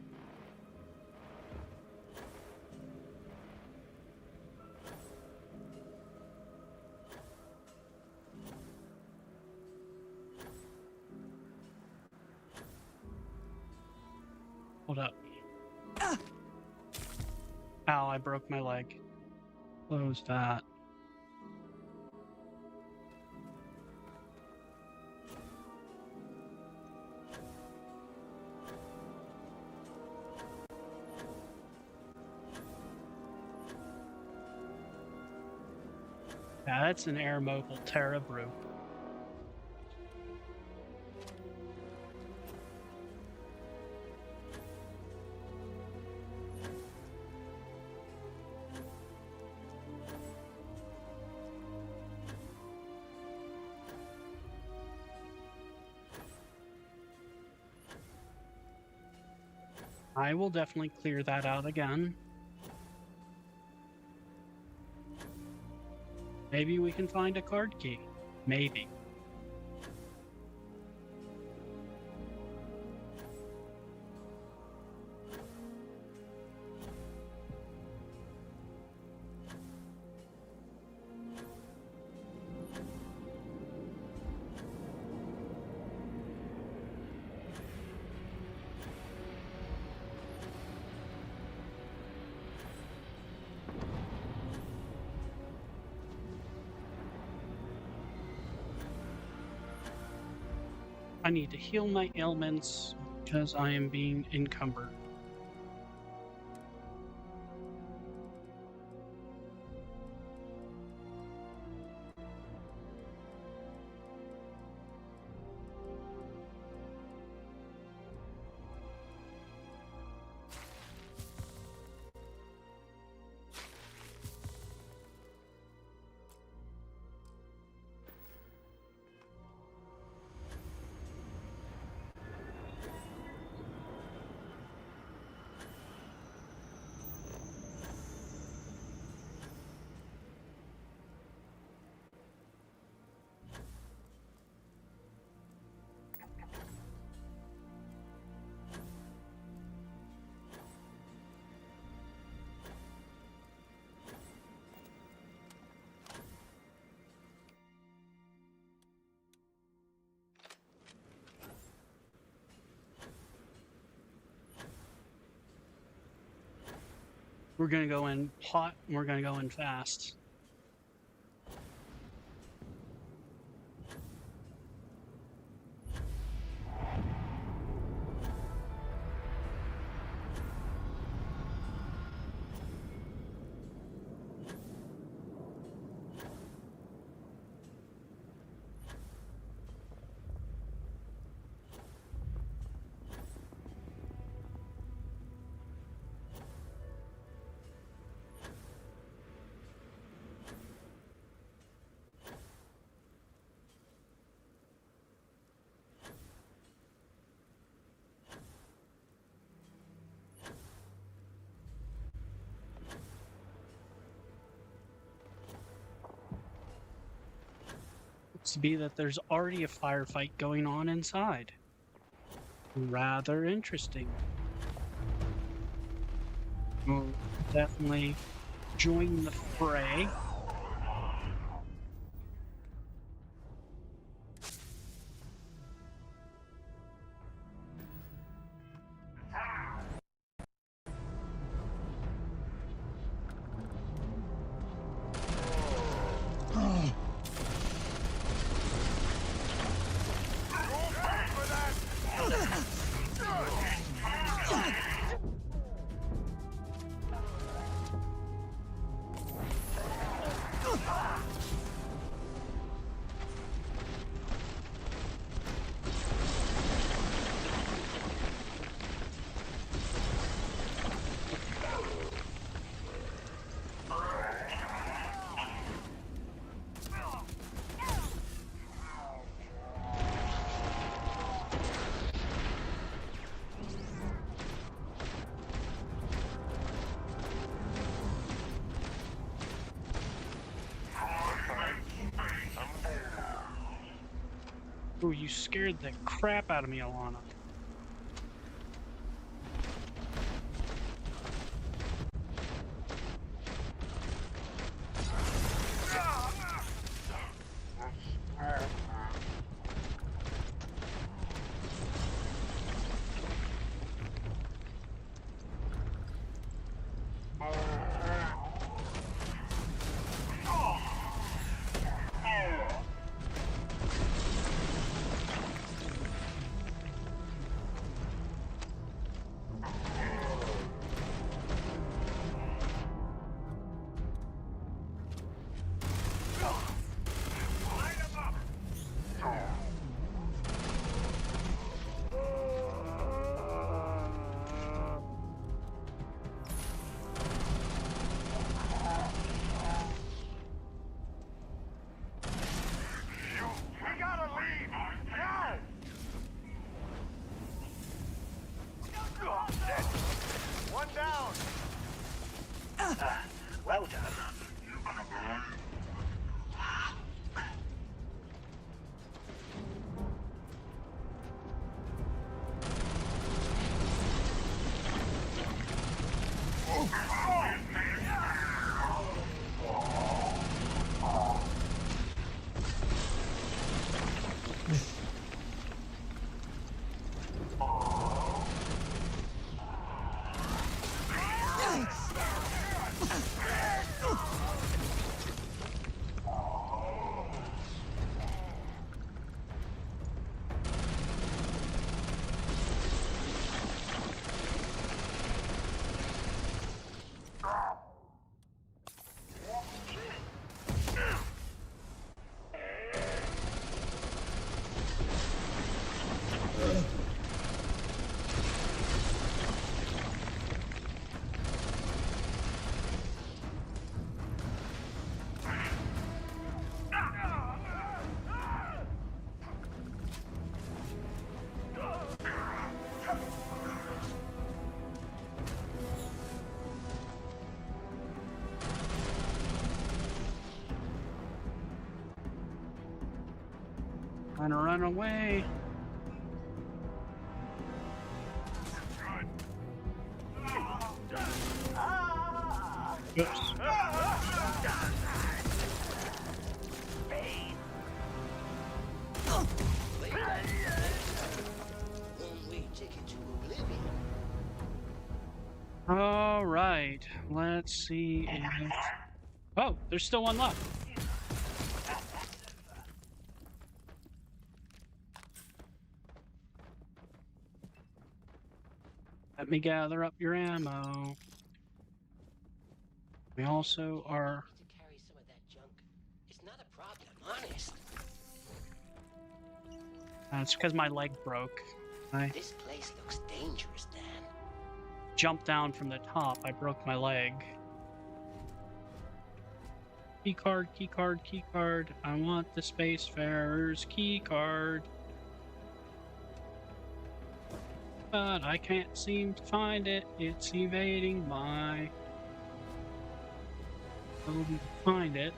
Hold up. Ow, I broke my leg. Close that. Yeah, that's an Air Mobile Terra Brew. I will definitely clear that out again. Maybe we can find a card key. Maybe. I need to heal my ailments because I am being encumbered. We're going to go in hot and we're going to go in fast. Looks to be that there's already a firefight going on inside. Rather interesting. We'll definitely join the fray. Ooh, you scared the crap out of me, Alana. Well done. Trying to run away. Oops. They got one-way ticket to oblivion. All right. Let's see if... Oh, there's still one left. Let me gather up your ammo. We also are... To carry some of that junk. It's not a problem, honest. It's because my leg broke. I This place looks dangerous, Dan. jumped down from the top. I broke my leg. Key card, key card, key card. I want the Spacefarer's key card. But I can't seem to find it. It's evading my ability to find it.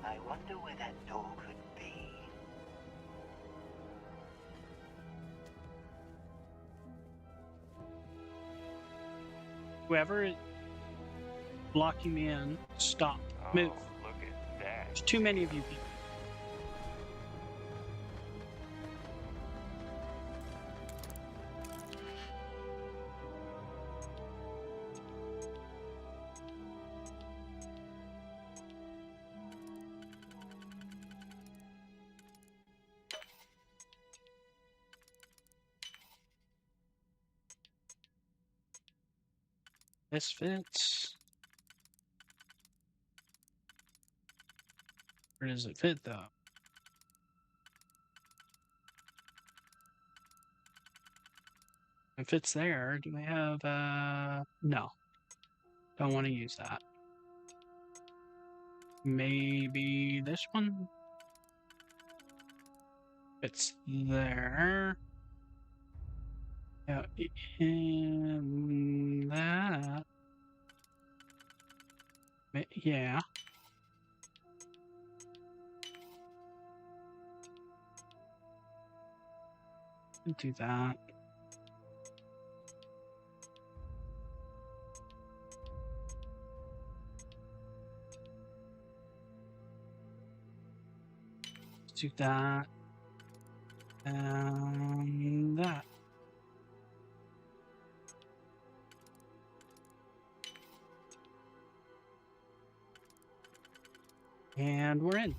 I wonder where that door could be. Whoever is blocking me in, stop. Move. Look at that. There's too many of you people. This fits. Where does it fit, though? If it's there, do we have, no. Don't want to use that. Maybe this one? It's there. Yeah, and that. Yeah. Do that. Do that. And that. And we're in.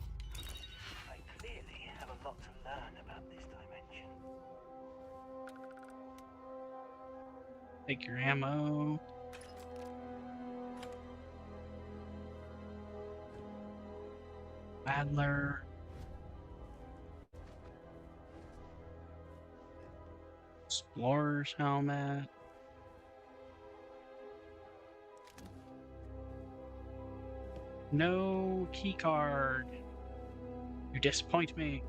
I clearly have a lot to learn about this dimension. Take your ammo. Adler. Explorer's helmet. No key card. You disappoint me.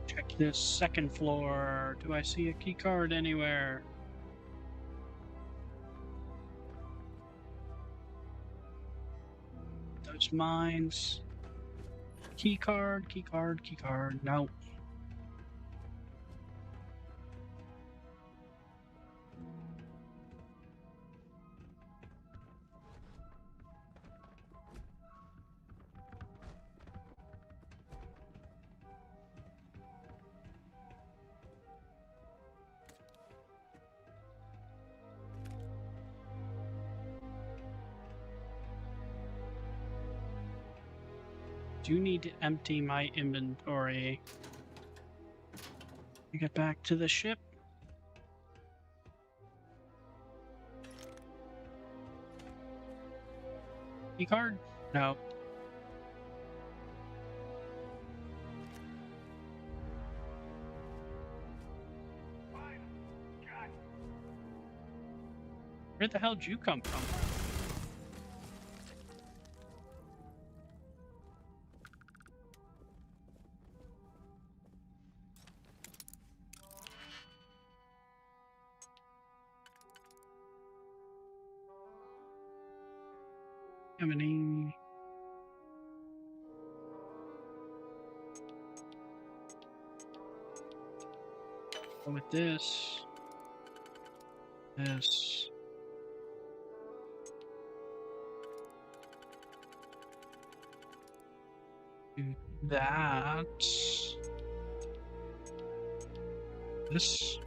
Check this second floor. Do I see a key card anywhere? Those mines. Key card, key card, key card. No. Do need to empty my inventory to get back to the ship. Key card? No. Where the hell did you come from? Have any? Go with this. This. Do that. This.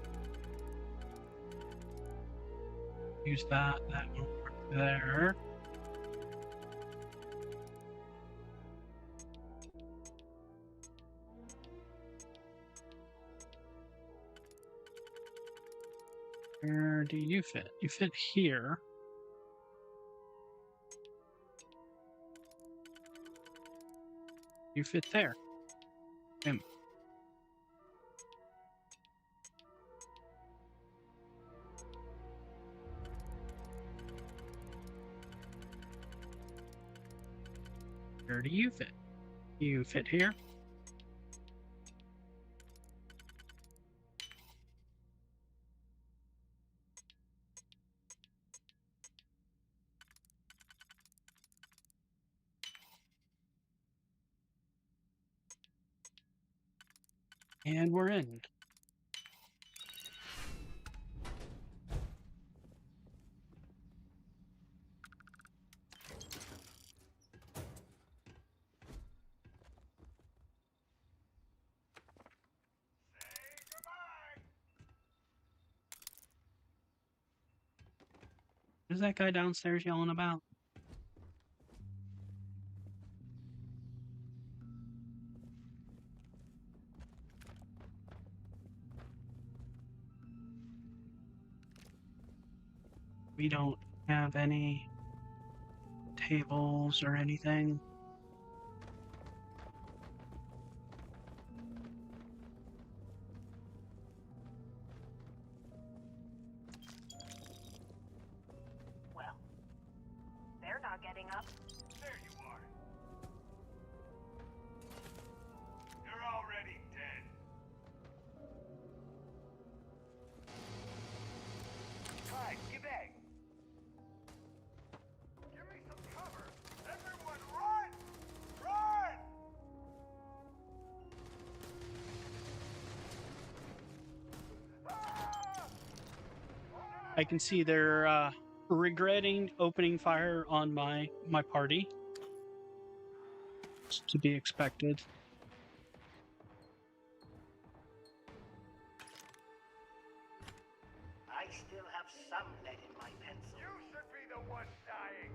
Use that. That won't work there. Where do you fit? You fit here. You fit there. Boom. Where do you fit? You fit here. And we're in. What is that guy downstairs yelling about? We don't have any tables or anything. Well, they're not getting up. There you are. You're already dead. Hi, get back. Give me some cover. Everyone run! Run! Ah! I can see they're regretting opening fire on my party. It's to be expected. I still have some lead in my pencil. You should be the one dying.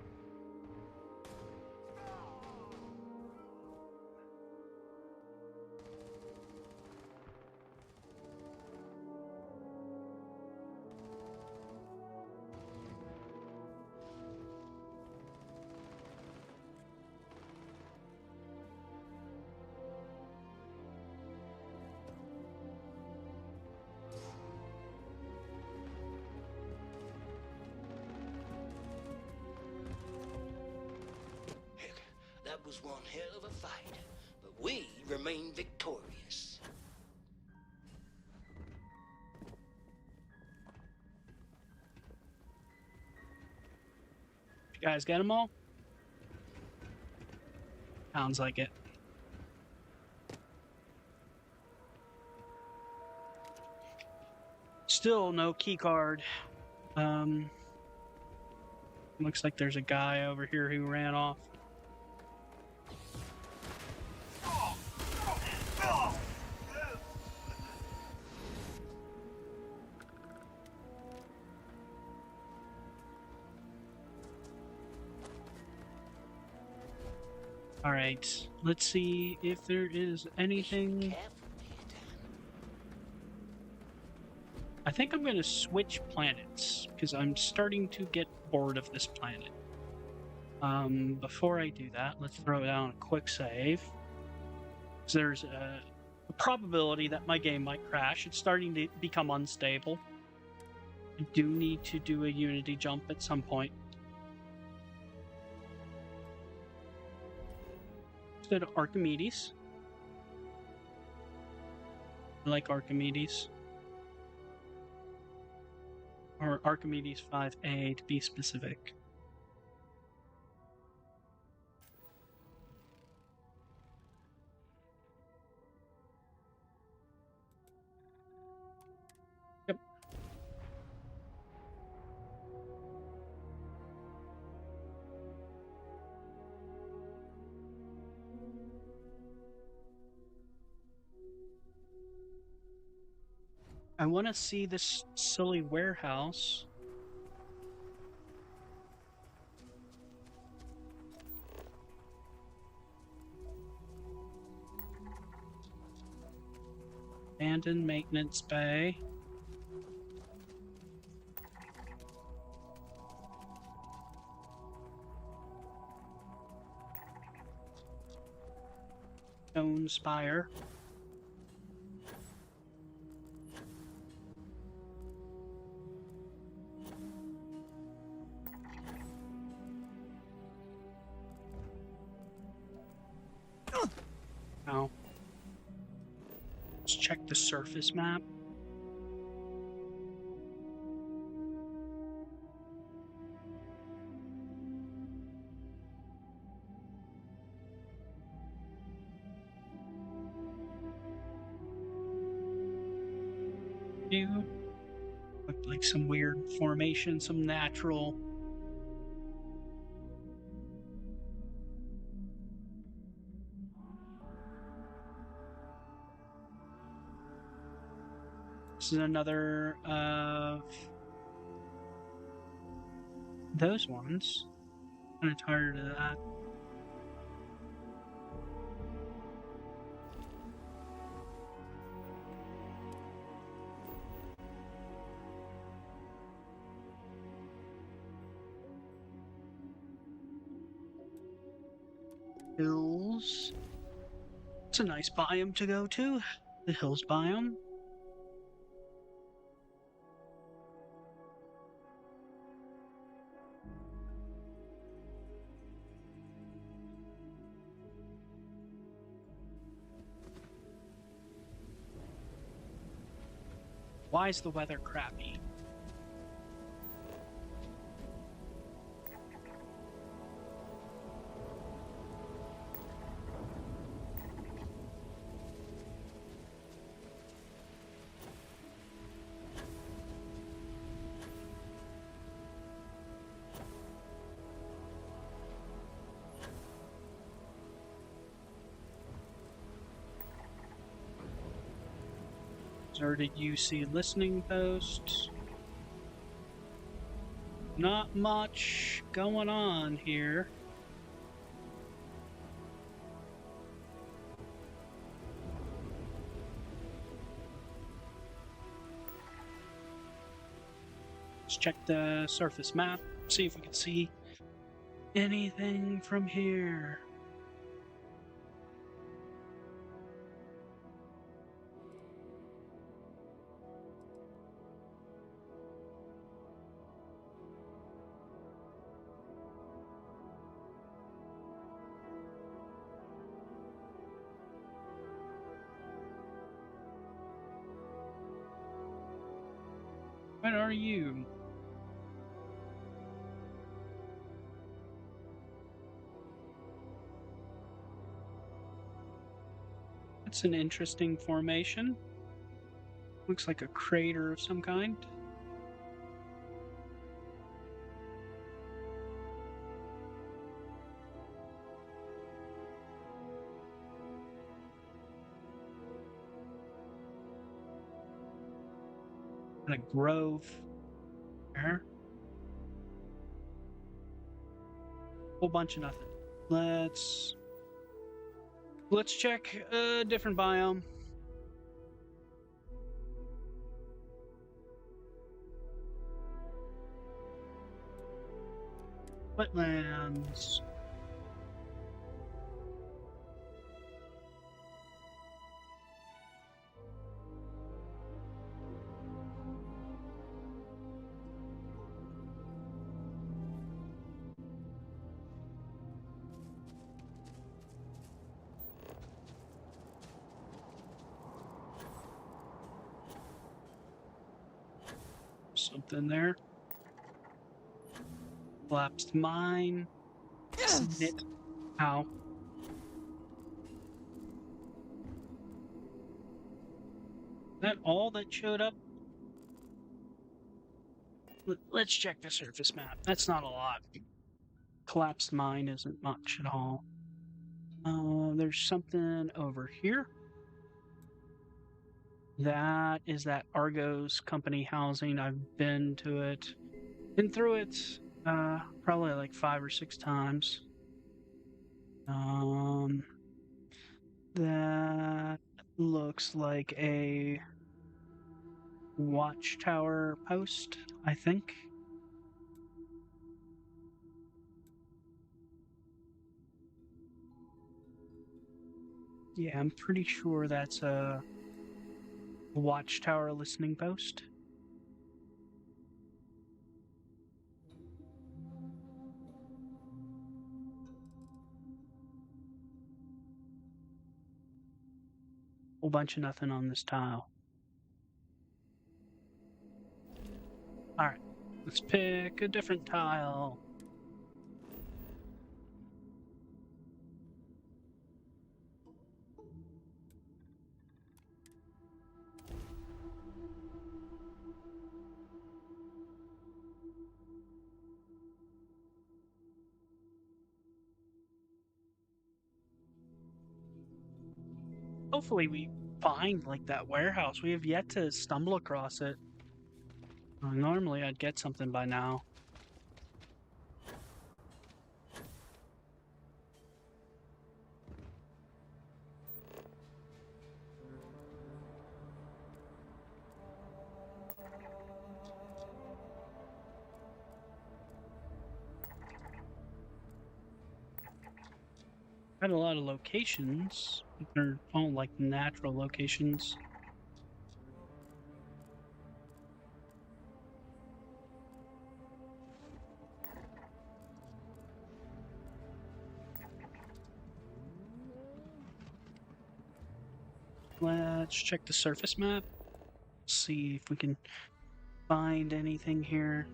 was one hell of a fight, but we remain victorious. You guys get them all? Sounds like it. Still no key card. Looks like there's a guy over here who ran off. All right, let's see if there is anything. Careful, Peter. I think I'm going to switch planets because I'm starting to get bored of this planet. Before I do that, let's throw down a quick save. So there's a probability that my game might crash. It's starting to become unstable. I do need to do a Unity jump at some point. Let's go to Archimedes. I like Archimedes. Or Archimedes 5A to be specific. Yep. I want to see this silly warehouse. Abandoned maintenance bay. Stone spire. Now, let's check the surface map. Looked like some weird formation, some natural. This is another of those ones. Kind of tired of that. Hills. It's a nice biome to go to. The hills biome. Why is the weather crappy? Deserted UC listening post. Not much going on here. Let's check the surface map, see if we can see anything from here. What are you? That's an interesting formation. Looks like a crater of some kind. And a grove there. Whole bunch of nothing. Let's check a different biome. Wetlands. Something there. Collapsed mine. Snit. Ow. Is that all that showed up? Let's check the surface map. That's not a lot. Collapsed mine isn't much at all. There's something over here. That is that Argos company housing. I've been to it. Been through it probably like 5 or 6 times. That looks like a watchtower post, I think. Yeah, I'm pretty sure that's a watchtower listening post. Whole bunch of nothing on this tile. Alright, let's pick a different tile. Hopefully we find like that warehouse. We have yet to stumble across it. Normally I'd get something by now. Had a lot of locations. They're all like natural locations. Let's check the surface map. See if we can find anything here.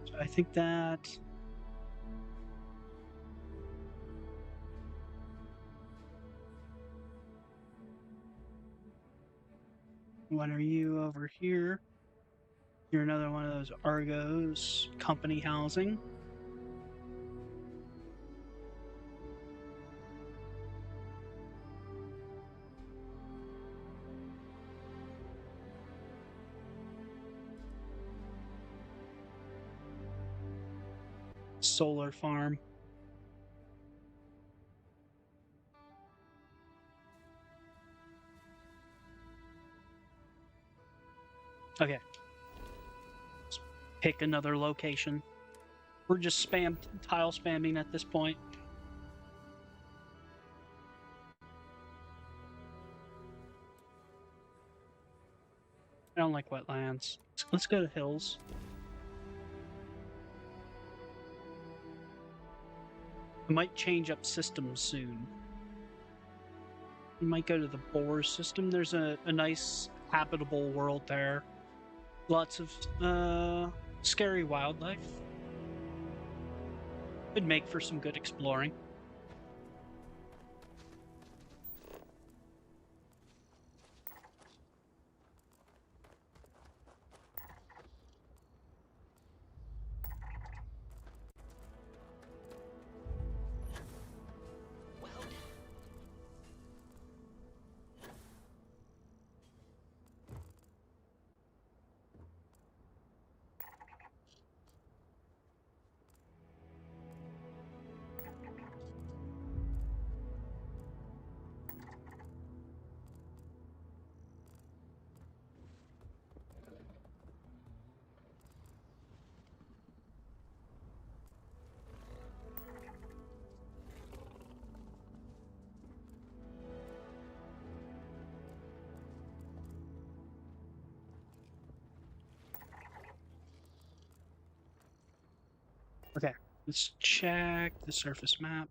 So I think that what are you over here? You're another one of those Argos company housing. Solar farm. Okay. Let's pick another location. We're just tile spamming at this point. I don't like wetlands. Let's go to hills. I might change up systems soon. We might go to the Bohr system. There's a nice habitable world there. Lots of scary wildlife. Would make for some good exploring. Well done. Okay, let's check the surface map.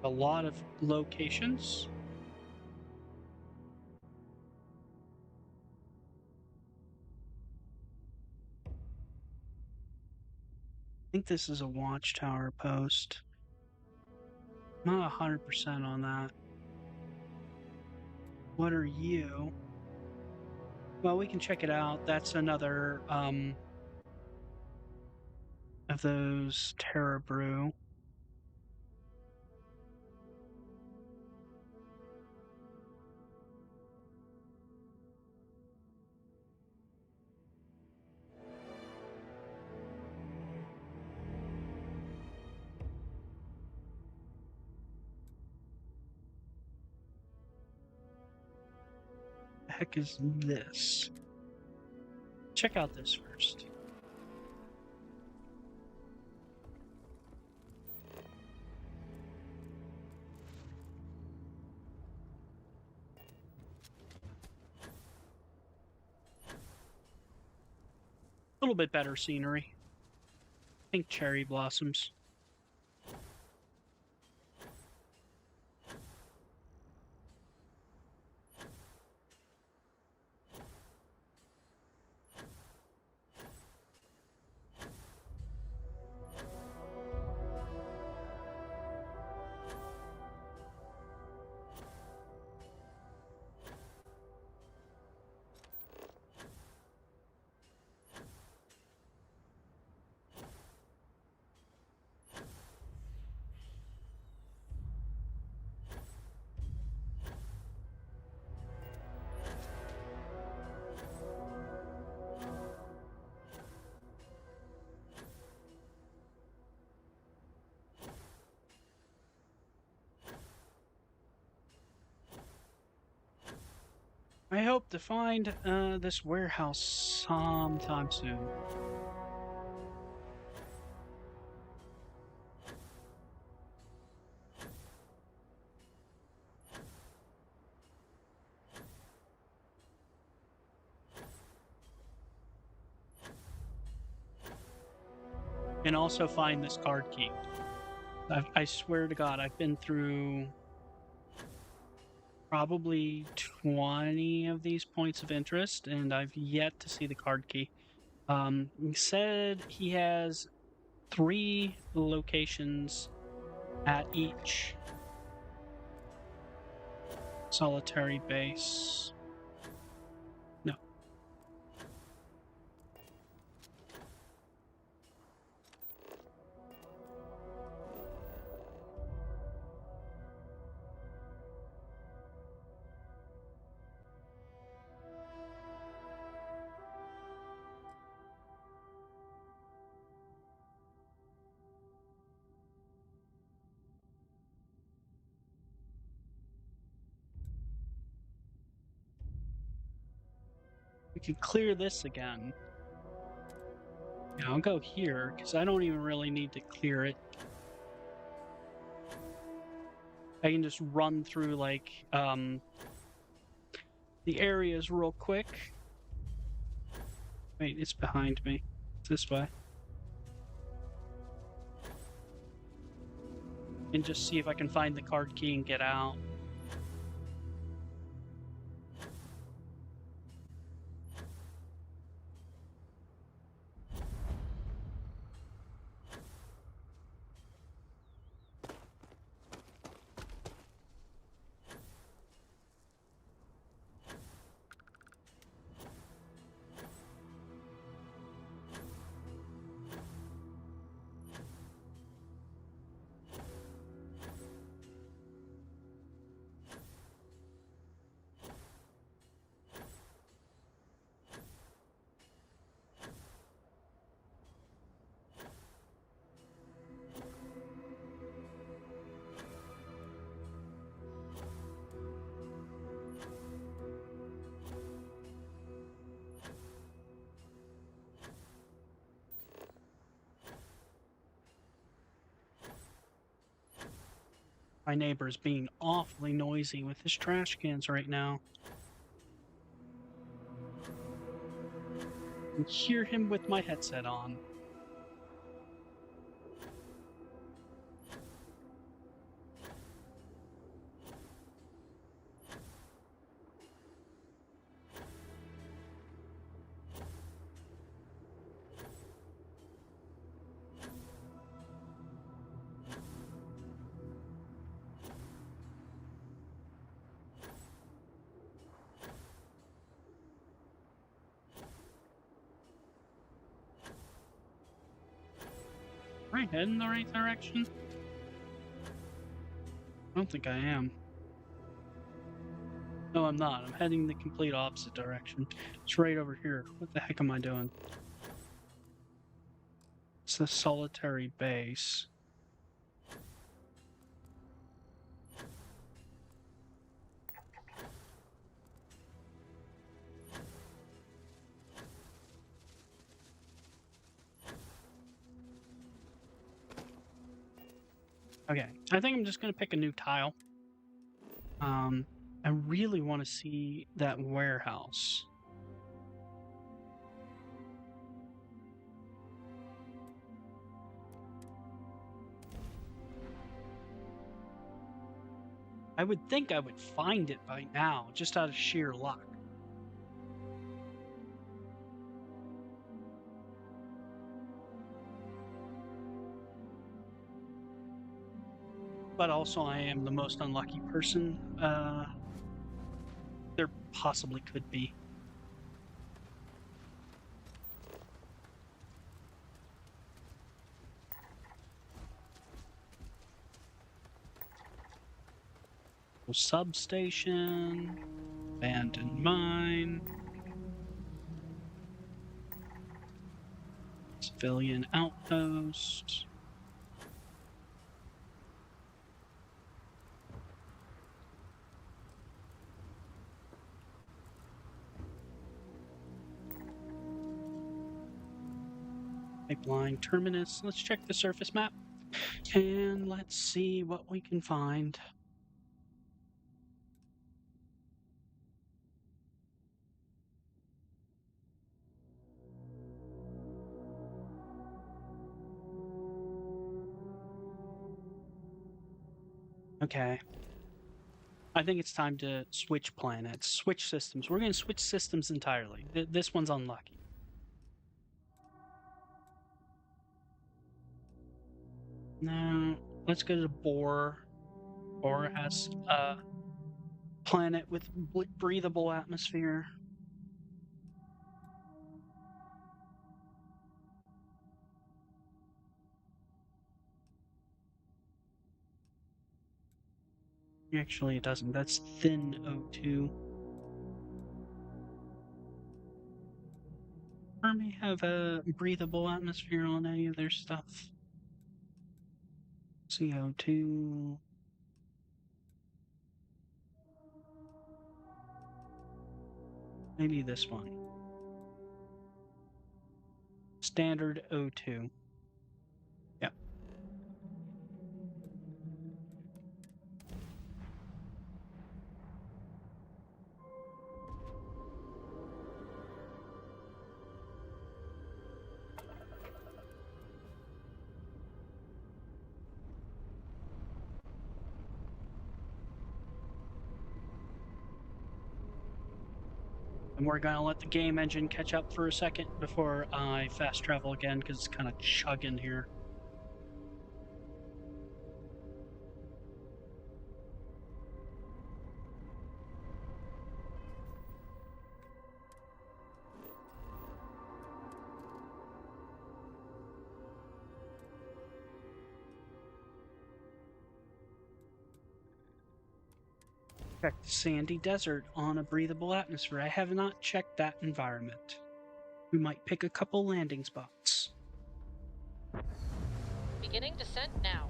A lot of locations. I think this is a watchtower post. Not 100% on that. What are you? Well, we can check it out. That's another of those Terra Brew. The heck is this? Check out this first. A little bit better scenery. Pink cherry blossoms. I hope to find this warehouse sometime soon. And also find this card key. I swear to God, I've been through probably 20 of these points of interest, and I've yet to see the card key. He said he has 3 locations at each solitary base. No. We could clear this again. Yeah, I'll go here, because I don't even really need to clear it. I can just run through, like, the areas real quick. Wait, it's behind me. It's this way. and just see if I can find the card key and get out. My neighbor's being awfully noisy with his trash cans right now. I can hear him with my headset on. Am I heading the right direction? I don't think I am. No, I'm not. I'm heading the complete opposite direction. It's right over here. What the heck am I doing? It's the solitary base. Okay, I think I'm just gonna pick a new tile. I really want to see that warehouse. I would think I would find it by now, just out of sheer luck. But also, I am the most unlucky person there possibly could be. Substation, abandoned mine, civilian outpost. Pipeline terminus. Let's check the surface map and let's see what we can find. Okay. I think it's time to switch planets, switch systems. We're going to switch systems entirely. This one's unlucky. Now, let's go to Bohr. Bohr has a planet with breathable atmosphere. Actually, it doesn't. That's thin O2. Or may have a breathable atmosphere on any of their stuff. CO2. Maybe this one. Standard O2. Yep. And we're gonna let the game engine catch up for a second before I fast travel again, because it's kind of chugging here. Check the sandy desert on a breathable atmosphere. I have not checked that environment. We might pick a couple landing spots. Beginning descent now.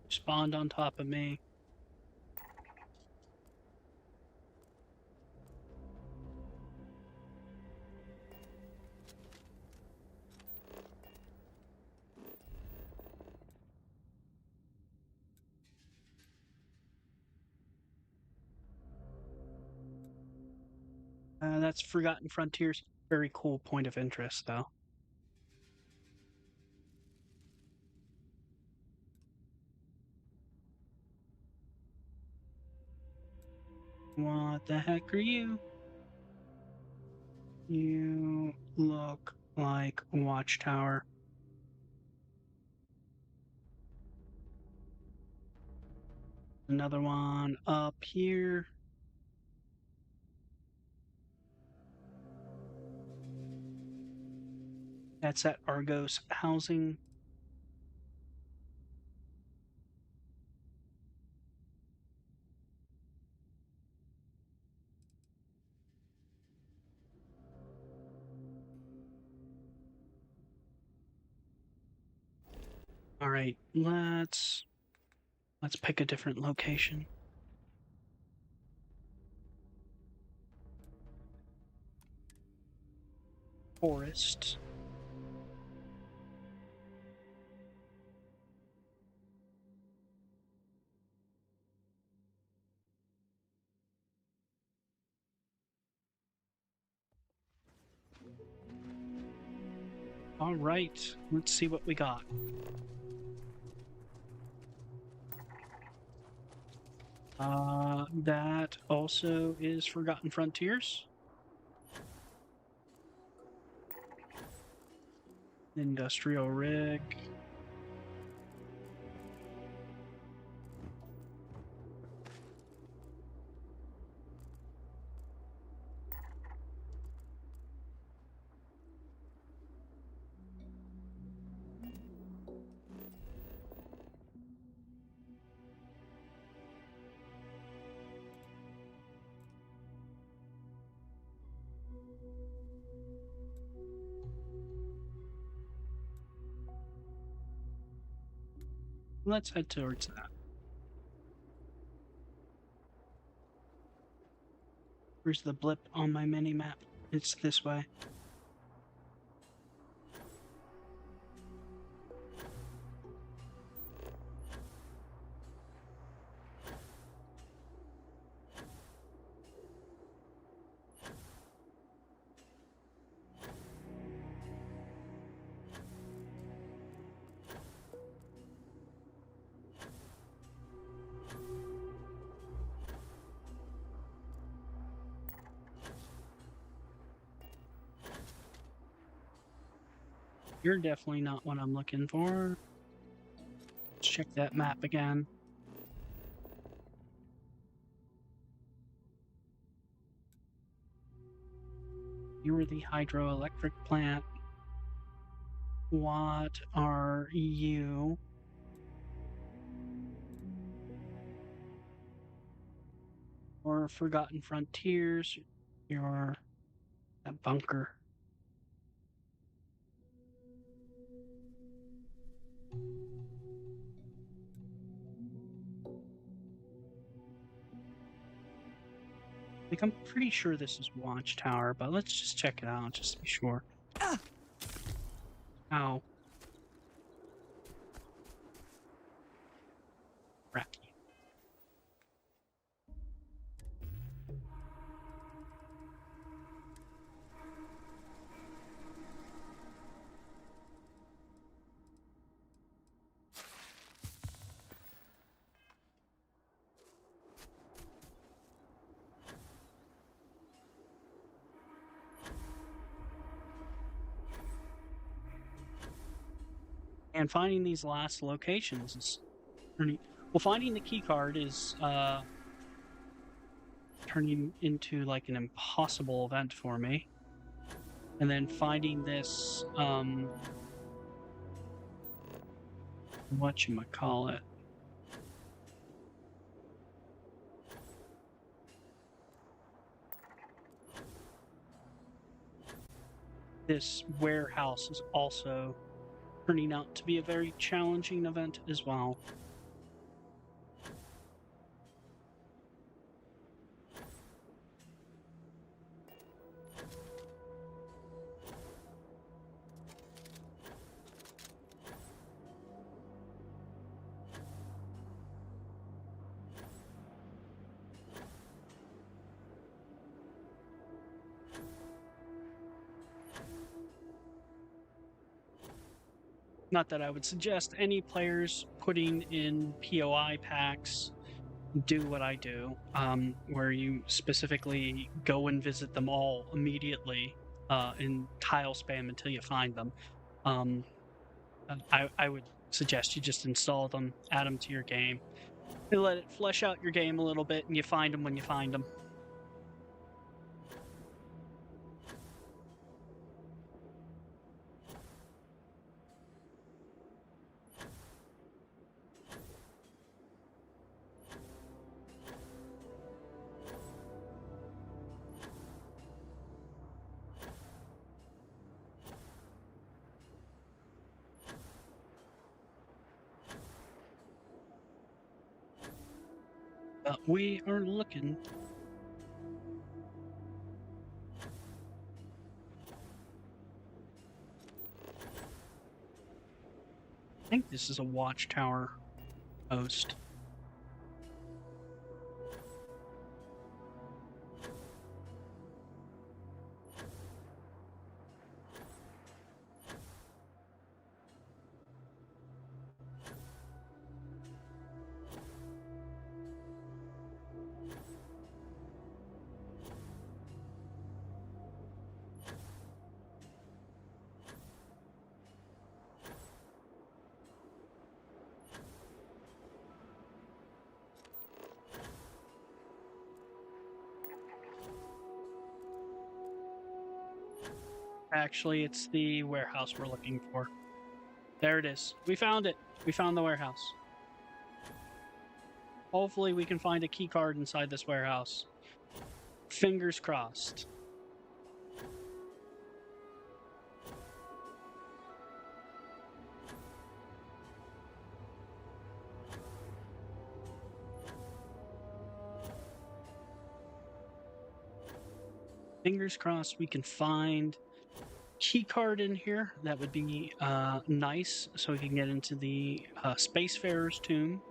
Spawned on top of me. That's Forgotten Frontiers. Very cool point of interest, though. What the heck are you? You look like a watchtower. Another one up here. That's at Argos housing. All right, let's pick a different location. Forest. All right, let's see what we got. That also is Forgotten Frontiers. Industrial rig. Let's head towards that. Where's the blip on my mini map? It's this way. You're definitely not what I'm looking for. Let's check that map again. You were the hydroelectric plant. What are you? Or Forgotten Frontiers. You're a bunker. Like, I'm pretty sure this is Watchtower, but let's just check it out just to be sure. Ow. Cracky. And finding these last locations is turning. Well, finding the key card is turning into like an impossible event for me. And then finding this whatchamacallit. This warehouse is also turning out to be a very challenging event as well. Not that I would suggest any players putting in POI packs do what I do, where you specifically go and visit them all immediately and tile spam until you find them. I would suggest you just install them, add them to your game, and let it flesh out your game a little bit, and you find them when you find them. We are looking. I think this is a watchtower post. Actually, it's the warehouse we're looking for. There it is. We found it. We found the warehouse. Hopefully we can find a key card inside this warehouse. Fingers crossed. Fingers crossed we can find key card in here. That would be nice, so we can get into the Spacefarer's tomb.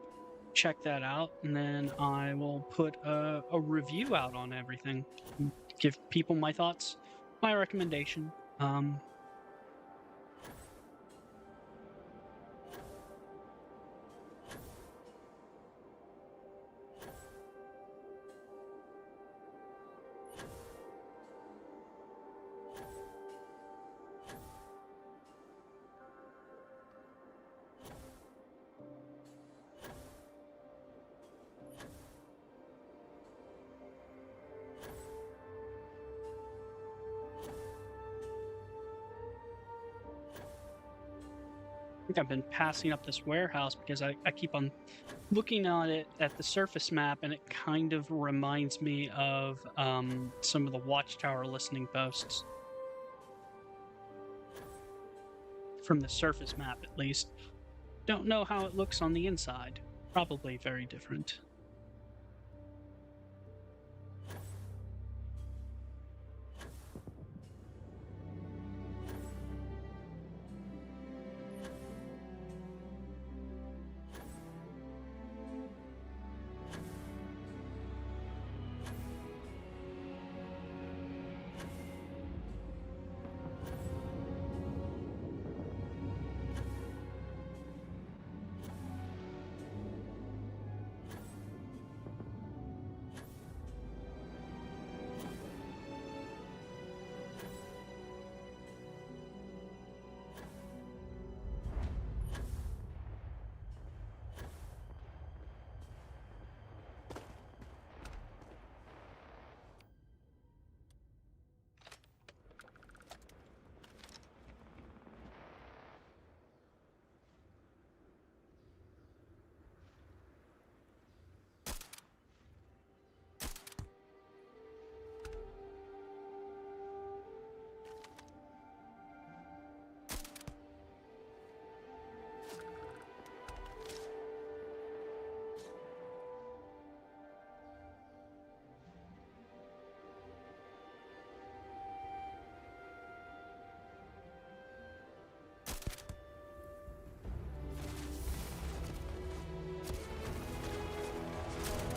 Check that out, and then I will put a review out on everything. Give people my thoughts, my recommendation. I think I've been passing up this warehouse because I keep on looking at it at the surface map, and it kind of reminds me of some of the Watchtower listening posts. From the surface map, at least. Don't know how it looks on the inside. Probably very different.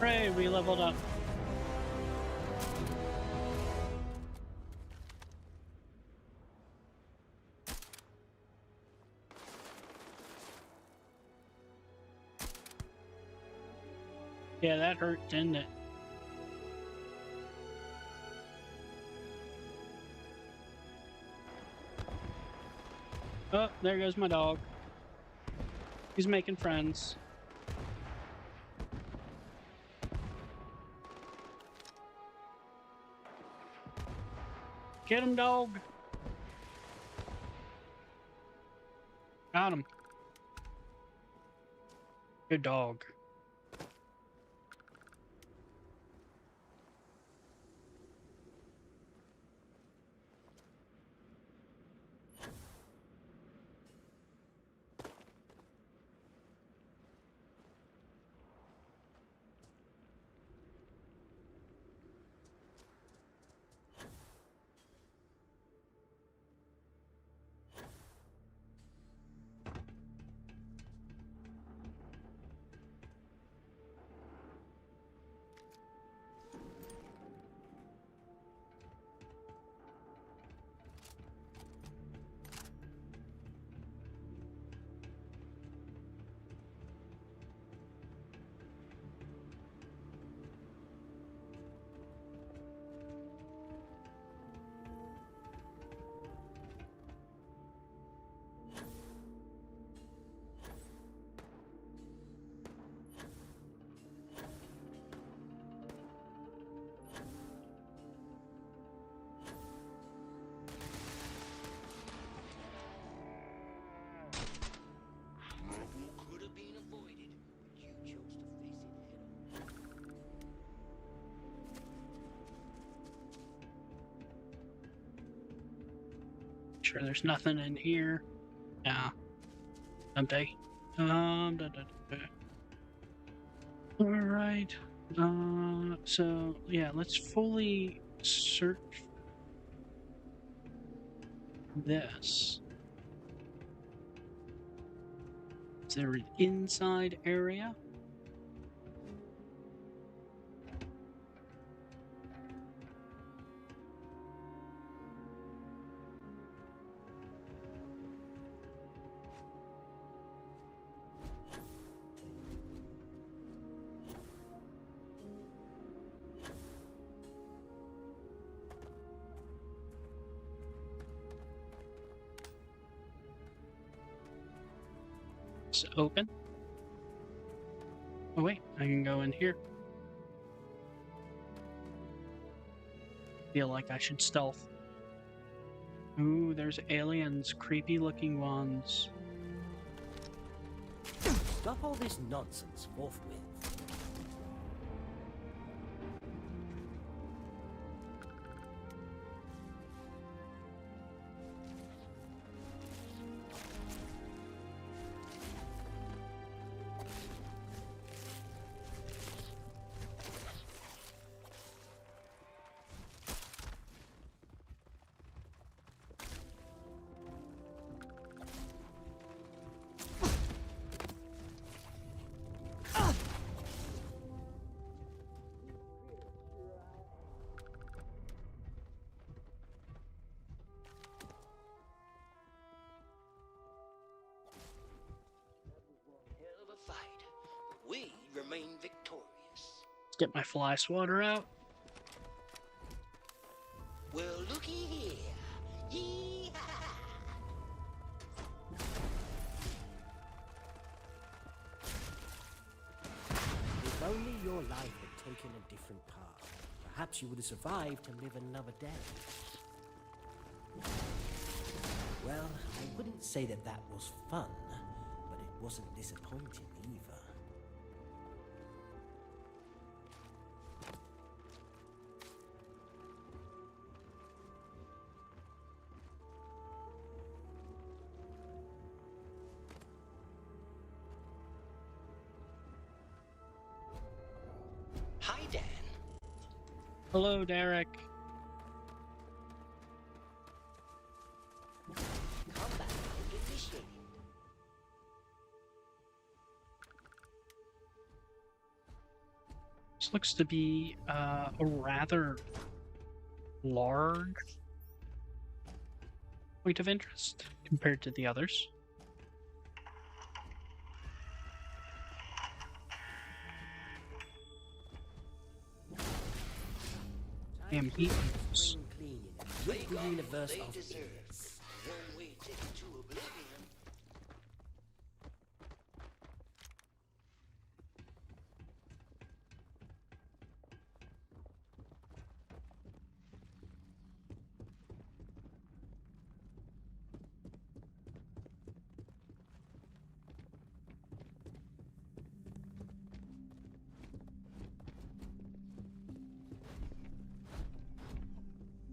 Hooray, we leveled up. Yeah, that hurt, didn't it? Oh, there goes my dog. He's making friends. Get him, dog. Got him. Good dog. Trouble could have been avoided, but you chose to face it head on. Sure, there's nothing in here. Yeah. Empty. Da, da, da, da. All right. So yeah, let's fully search this. Is there an inside area? It's open. Oh wait, I can go in here. Feel like I should stealth. Ooh, there's aliens, creepy looking ones. Stop all this nonsense forthwith. Hell of a fight, but we remain victorious. Let's get my fly swatter out. Well, looky here. Yee-haw! If only your life had taken a different path, perhaps you would have survived to live another day. Well, I wouldn't say that that was fun, but it wasn't disappointing either. Hi, Dan. Hello, Derek. Combat round initiated. looks to be a rather large point of interest compared to the others. Damn heat. Spring cleaning and rid the universe They of deserve idiots. a one-way ticket to oblivion.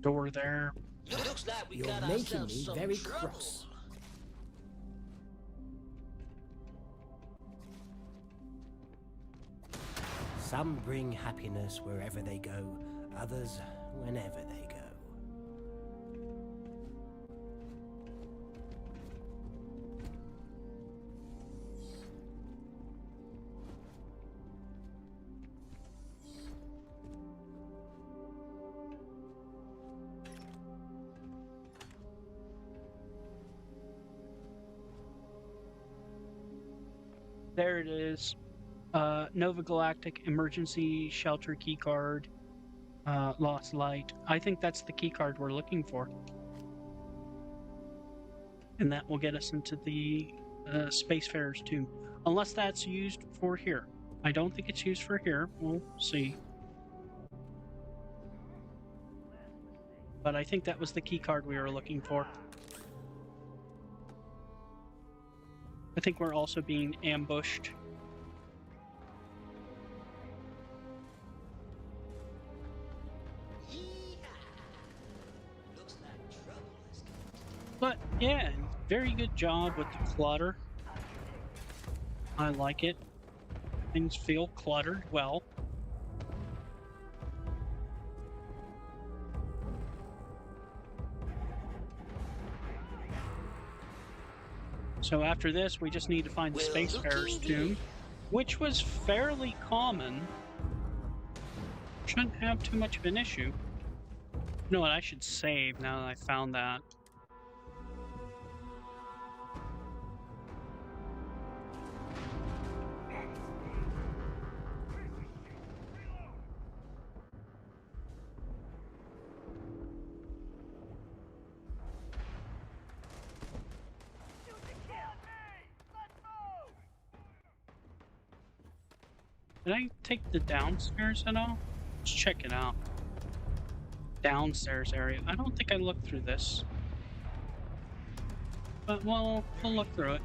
Door there. Looks like we You're got making ourselves me some very trouble. cross. Some bring happiness wherever they go, others whenever they go. There it is. Nova Galactic Emergency Shelter Keycard. Lost Light. I think that's the keycard we're looking for. And that will get us into the Spacefarer's tomb. Unless that's used for here. I don't think it's used for here. We'll see. But I think that was the keycard we were looking for. I think we're also being ambushed. Looks like trouble is coming. But yeah, very good job with the clutter. I like it. Things feel cluttered well. So after this, we just need to find the Well, Spacefarer's looky tomb, here. which was fairly common. Shouldn't have too much of an issue. You know what? I should save now that I found that. Did I take the downstairs at all? Let's check it out. Downstairs area. I don't think I looked through this. But we'll look through it.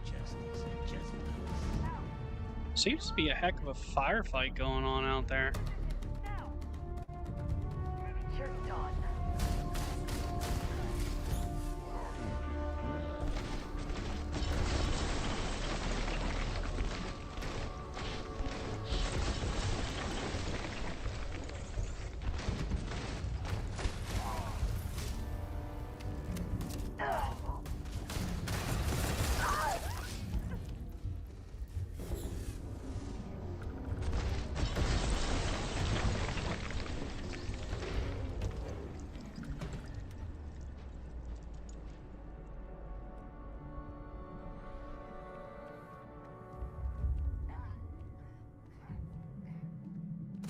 Seems to be a heck of a firefight going on out there. You're done.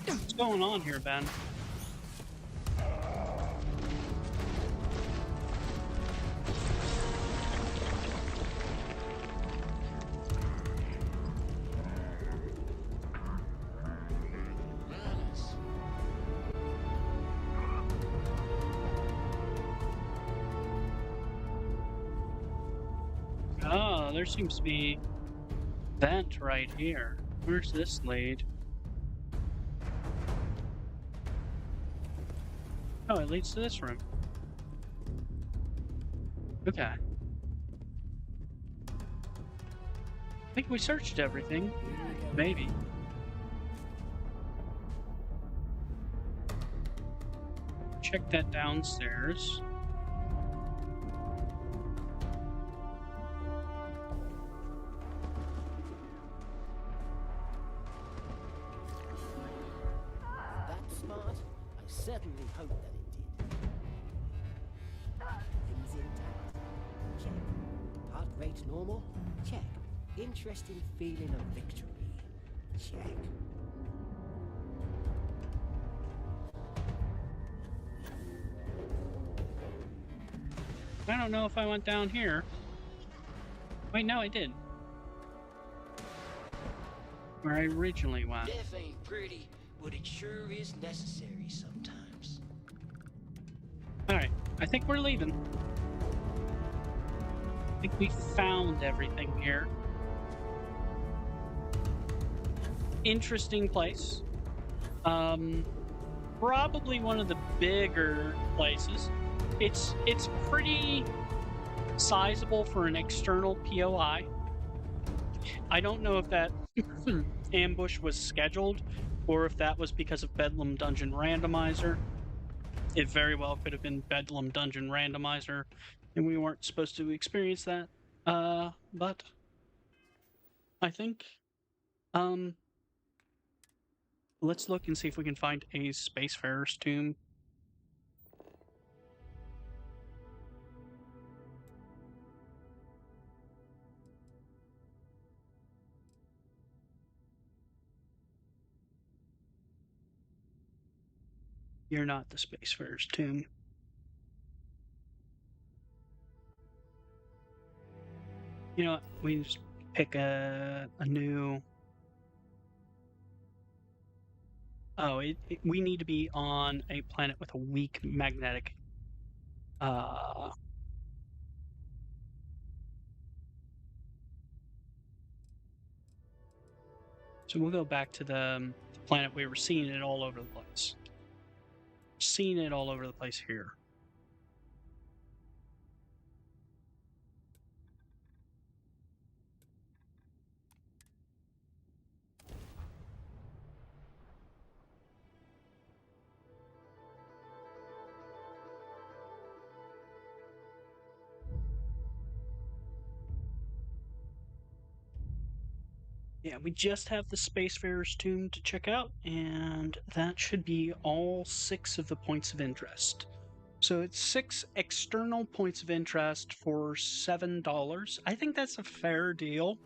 What's going on here, Ben? Oh, there seems to be a vent right here. Where's this lead? Oh, it leads to this room. Okay. I think we searched everything. Maybe. Check that downstairs. Heartbeat normal? Check. Interesting feeling of victory? Check. I don't know if I went down here. Wait, no, I did. Where I originally went. Death ain't pretty, but it sure is necessary sometimes. Alright, I think we're leaving. I think we found everything here. Interesting place. Probably one of the bigger places. It's pretty sizable for an external POI. I don't know if that ambush was scheduled or if that was because of Bedlam Dungeon Randomizer. It very well could have been Bedlam Dungeon Randomizer, and we weren't supposed to experience that. But I think, let's look and see if we can find a Spacefarer's tomb. You're not the Spacefarer's tomb. You know what? We just pick a new. Oh, we need to be on a planet with a weak magnetic. So we'll go back to the planet we were seeing it all over the place. Seeing it all over the place here. Yeah, we just have the Spacefarer's tomb to check out, and that should be all 6 of the points of interest. So it's 6 external points of interest for $7. I think that's a fair deal.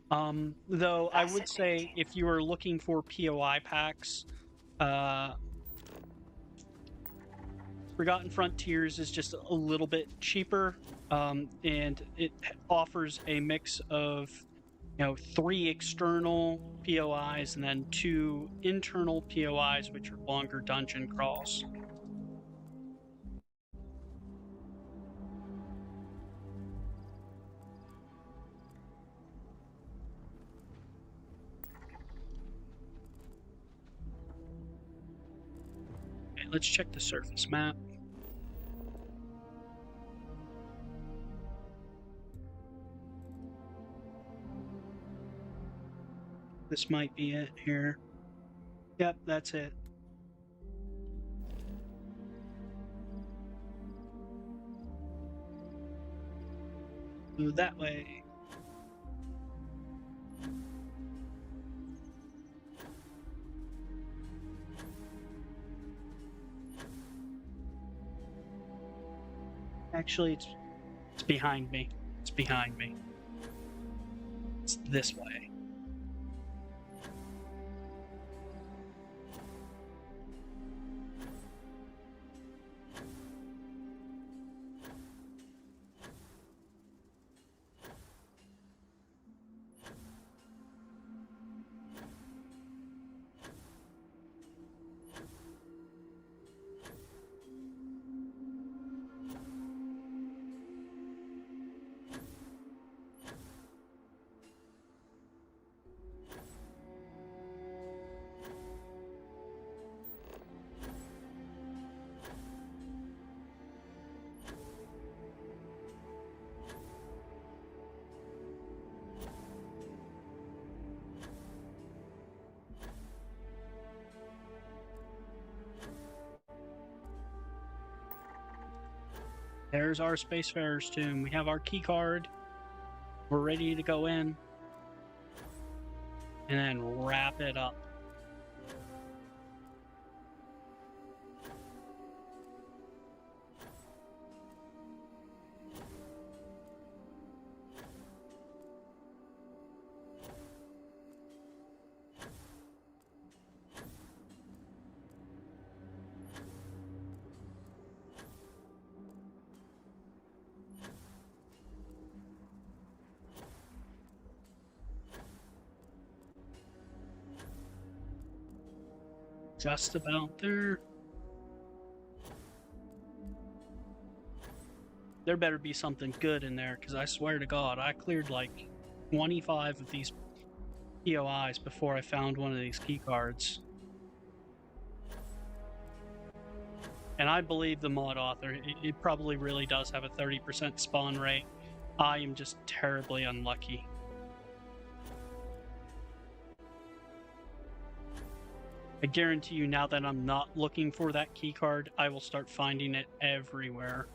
Though I would say if you are looking for POI packs, Forgotten Frontiers is just a little bit cheaper, and it offers a mix of 3 external POIs and then 2 internal POIs, which are longer dungeon crawls. Okay, let's check the surface map. This might be it here. Yep, that's it. Move that way. Actually, it's behind me. It's behind me. It's this way. There's our Spacefarer's tomb. We have our key card. We're ready to go in. And then wrap it up. just about there. There better be something good in there, because I swear to God, I cleared like 25 of these POIs before I found one of these key cards. And I believe the mod author, it probably really does have a 30% spawn rate. I am just terribly unlucky. I guarantee you, now that I'm not looking for that key card, I will start finding it everywhere.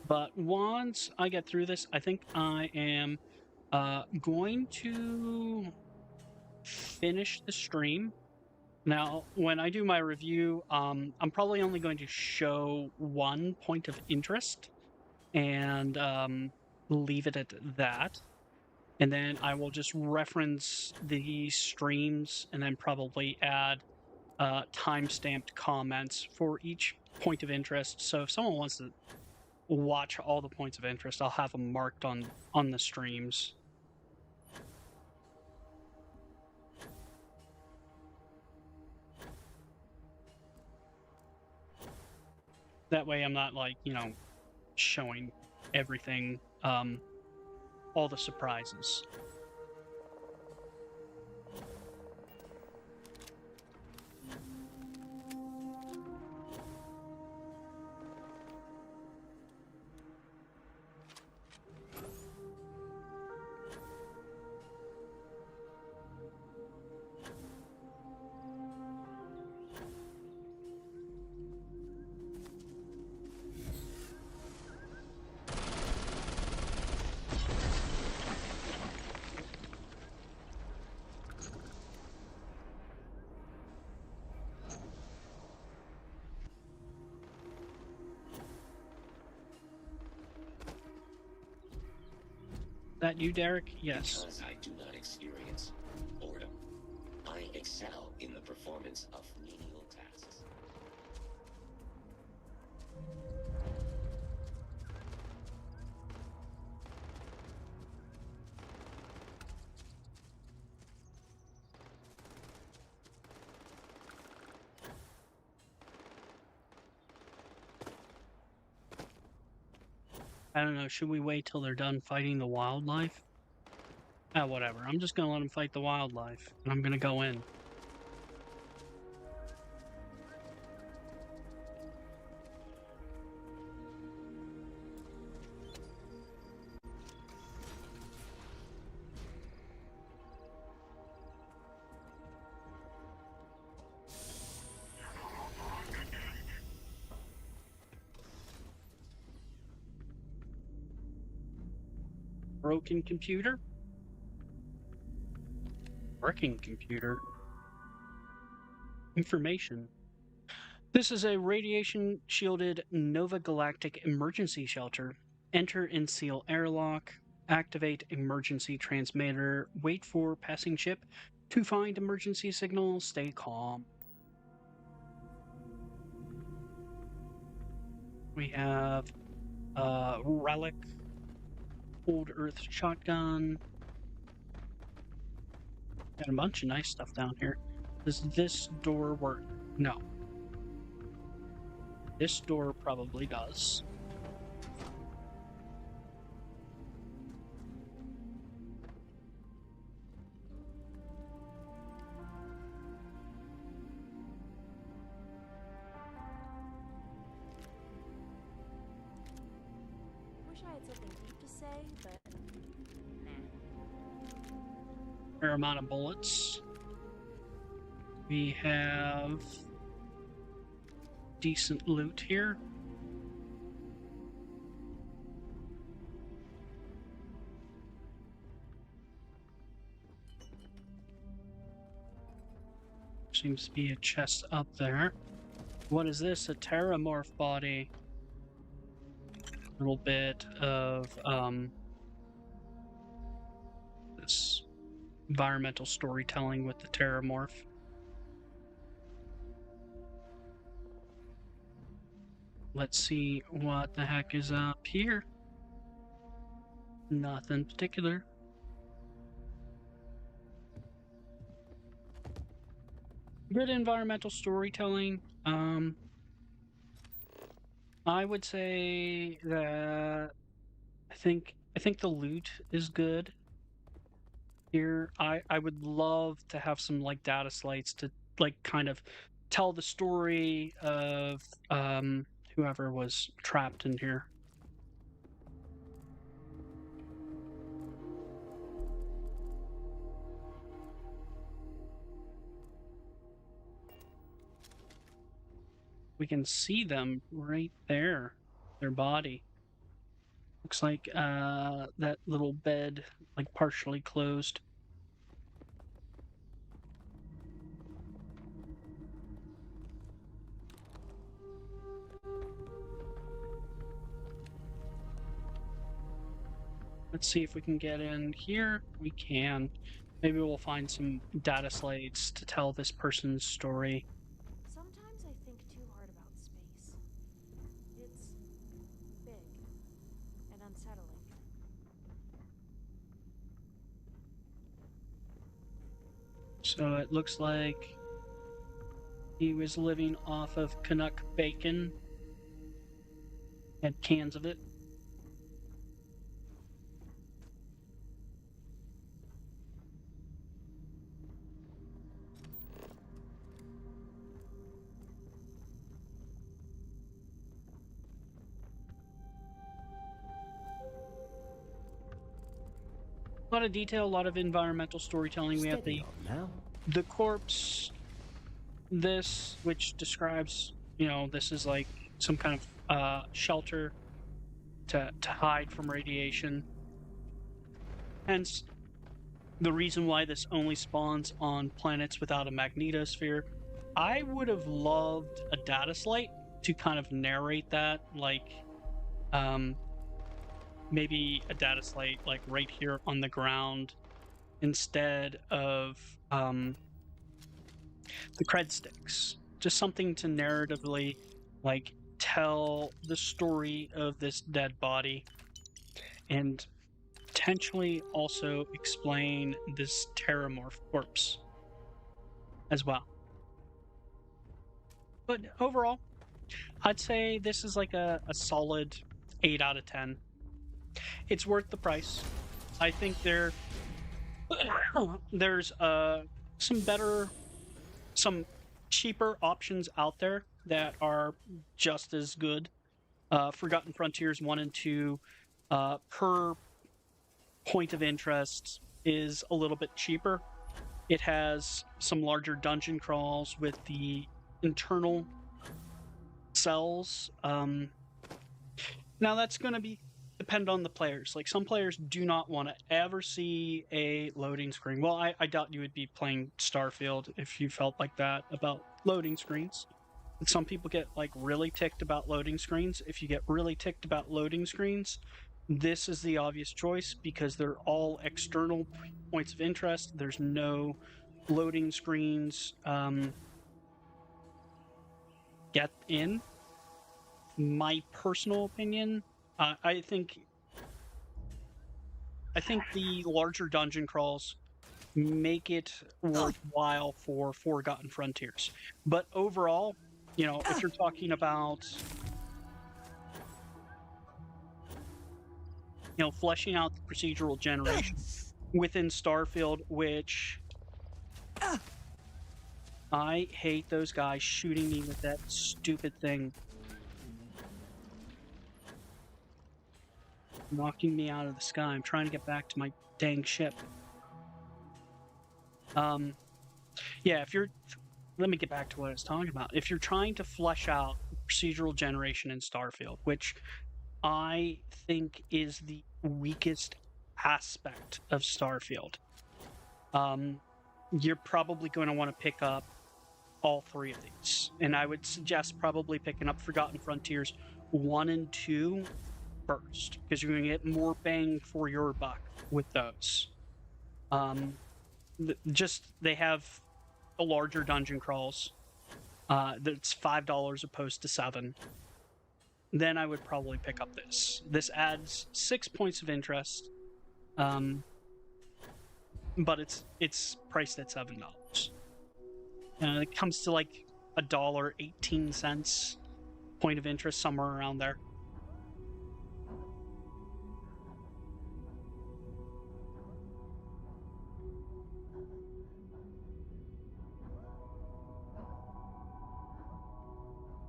But once I get through this, I think I am going to finish the stream. Now, when I do my review, I'm probably only going to show one point of interest and leave it at that. And then I will just reference the streams and then probably add time-stamped comments for each point of interest. So if someone wants to watch all the points of interest, I'll have them marked on the streams. That way I'm not like, showing everything, all the surprises. That you, Derek? Yes. Because I do not experience boredom, I excel in the performance of menial tasks. I don't know, should we wait till they're done fighting the wildlife? Whatever. I'm just gonna let them fight the wildlife, and I'm gonna go in. Broken computer? Working computer? Information. This is a radiation-shielded Nova Galactic emergency shelter. Enter and seal airlock. Activate emergency transmitter. Wait for passing ship to find emergency signal. Stay calm. We have relic, old Earth shotgun. Got a bunch of nice stuff down here. Does this door work? No. This door probably does. Wish I had something deep to say, but nah. Fair amount of bullets. We have decent loot here. Seems to be a chest up there. What is this? A terramorph body. A little bit of this environmental storytelling with the terramorph. let's see what the heck is up here. Nothing particular. Good environmental storytelling. I would say that I think the loot is good here. I would love to have some like data slates to like kind of tell the story of whoever was trapped in here. We can see them right there, their body. Looks like that little bed like partially closed. Let's see if we can get in here. We can. Maybe we'll find some data slates to tell this person's story. Sometimes I think too hard about space. It's big and unsettling. So it looks like he was living off of Canuck bacon. Had cans of it. A lot of detail, a lot of environmental storytelling. We have Steady on now. the corpse, this, which describes, you know, this is like some kind of shelter to hide from radiation. Hence, the reason why this only spawns on planets without a magnetosphere. I would have loved a data slate to kind of narrate that, like, maybe a data slate like right here on the ground instead of the cred sticks. Just something to narratively like tell the story of this dead body and potentially also explain this terramorph corpse as well. But overall, I'd say this is like a solid 8 out of 10. It's worth the price. I think there's some cheaper options out there that are just as good. Forgotten Frontiers 1 and 2 per point of interest is a little bit cheaper. It has some larger dungeon crawls with the internal cells. Now that's going to depend on the players. Like some players do not want to ever see a loading screen. Well, I doubt you would be playing Starfield if you felt like that about loading screens. But some people get like really ticked about loading screens. If you get really ticked about loading screens, this is the obvious choice because they're all external points of interest. There's no loading screens. Get in. My personal opinion, I think the larger dungeon crawls make it worthwhile for Forgotten Frontiers. But overall, you know, if you're talking about, you know, fleshing out the procedural generation within Starfield, which I hate those guys shooting me with that stupid thing. Knocking me out of the sky. I'm trying to get back to my dang ship. Yeah, let me get back to what I was talking about. If you're trying to flesh out procedural generation in Starfield, which I think is the weakest aspect of Starfield, you're probably going to want to pick up all three of these. And I would suggest probably picking up Forgotten Frontiers 1 and 2 first, because you're going to get more bang for your buck with those. They have the larger dungeon crawls. That's $5 opposed to $7. then I would probably pick up this. This adds 6 points of interest, but it's priced at $7. It comes to like $1.18 point of interest, somewhere around there.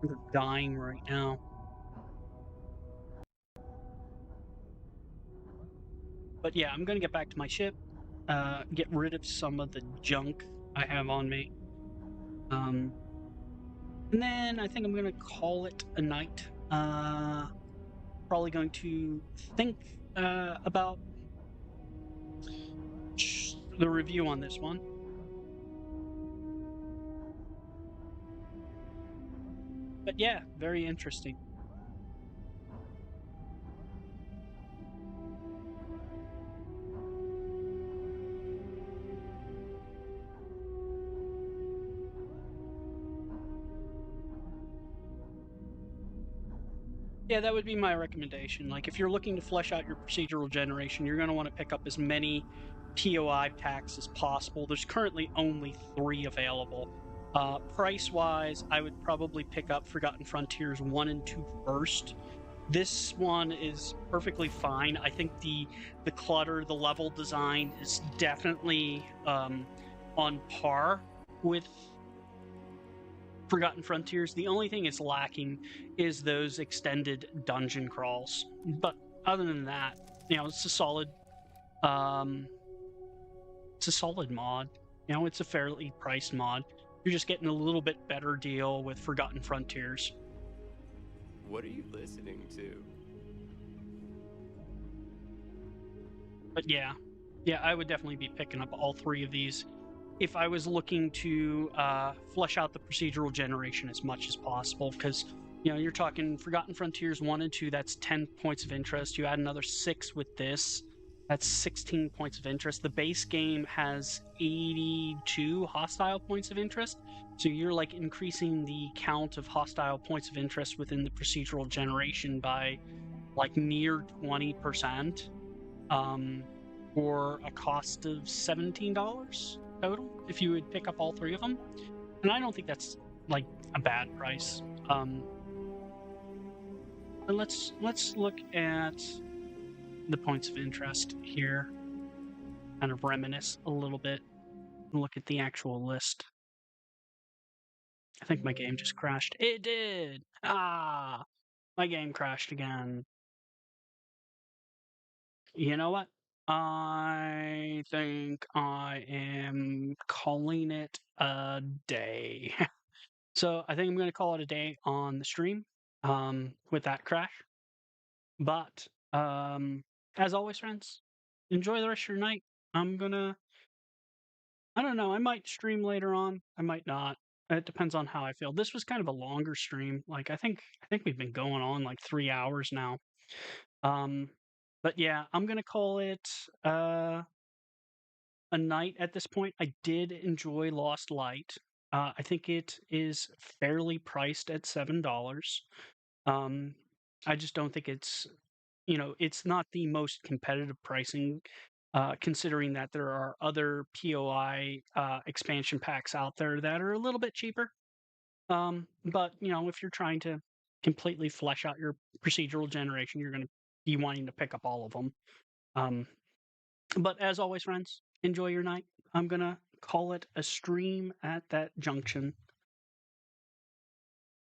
They're dying right now. But yeah, I'm gonna get back to my ship, get rid of some of the junk I have on me. And then I think I'm gonna call it a night. Probably going to think about the review on this one. But yeah, very interesting. Yeah, that would be my recommendation. Like, if you're looking to flesh out your procedural generation, you're going to want to pick up as many POI packs as possible. There's currently only 3 available. Price-wise, I would probably pick up Forgotten Frontiers 1 and 2 first. This one is perfectly fine. I think the clutter, the level design is definitely on par with Forgotten Frontiers. The only thing it's lacking is those extended dungeon crawls. But other than that, it's a solid mod. It's a fairly priced mod. You're just getting a little bit better deal with Forgotten Frontiers. What are you listening to? But yeah, I would definitely be picking up all 3 of these if I was looking to flesh out the procedural generation as much as possible, because you're talking Forgotten Frontiers 1 and 2, that's 10 points of interest. You add another 6 with this, that's 16 points of interest. The base game has 82 hostile points of interest, so you're like increasing the count of hostile points of interest within the procedural generation by like near 20%, for a cost of $17 total if you would pick up all 3 of them, and I don't think that's like a bad price. But let's look at the points of interest here, kind of reminisce a little bit, and look at the actual list. I think my game just crashed. It did! My game crashed again. You know what? I think I am calling it a day. So I think I'm going to call it a day on the stream with that crash. But as always, friends, enjoy the rest of your night. I don't know, I might stream later on. I might not. It depends on how I feel. This was kind of a longer stream. Like I think we've been going on like 3 hours now. But yeah, I'm going to call it a night at this point. I did enjoy Lost Light. I think it is fairly priced at $7. I just don't think it's not the most competitive pricing, considering that there are other POI expansion packs out there that are a little bit cheaper. But if you're trying to completely flesh out your procedural generation, you're going to be wanting to pick up all of them. But as always, friends, enjoy your night. I'm going to call it a stream at that junction.